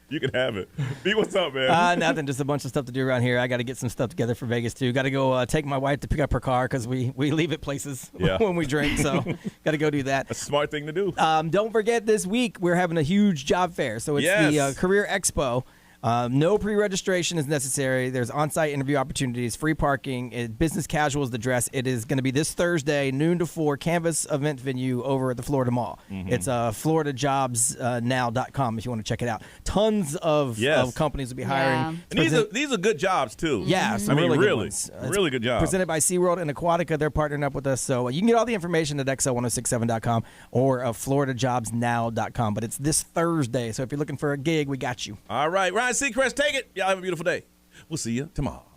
You can have it. B, what's up, man? Nothing. Just a bunch of stuff to do around here. I got to get some stuff together for Vegas, too. Got to go take my wife to pick up her car because we leave it places when we drink. So got to go do that. A smart thing to do. Don't forget, this week we're having a huge job fair. So it's the Career Expo. No pre-registration is necessary. There's on-site interview opportunities, free parking, business casual is the dress. It is going to be this Thursday, noon to 4, Canvas event venue over at the Florida Mall. Mm-hmm. It's floridajobsnow.com if you want to check it out. Tons of companies will be hiring. And these are good jobs, too. Yeah, some really good ones. Really good jobs. Presented by SeaWorld and Aquatica. They're partnering up with us. So you can get all the information at xl1067.com or floridajobsnow.com. But it's this Thursday, so if you're looking for a gig, we got you. All right, Ryan. Ryan Seacrest, take it. Y'all have a beautiful day. We'll see you tomorrow.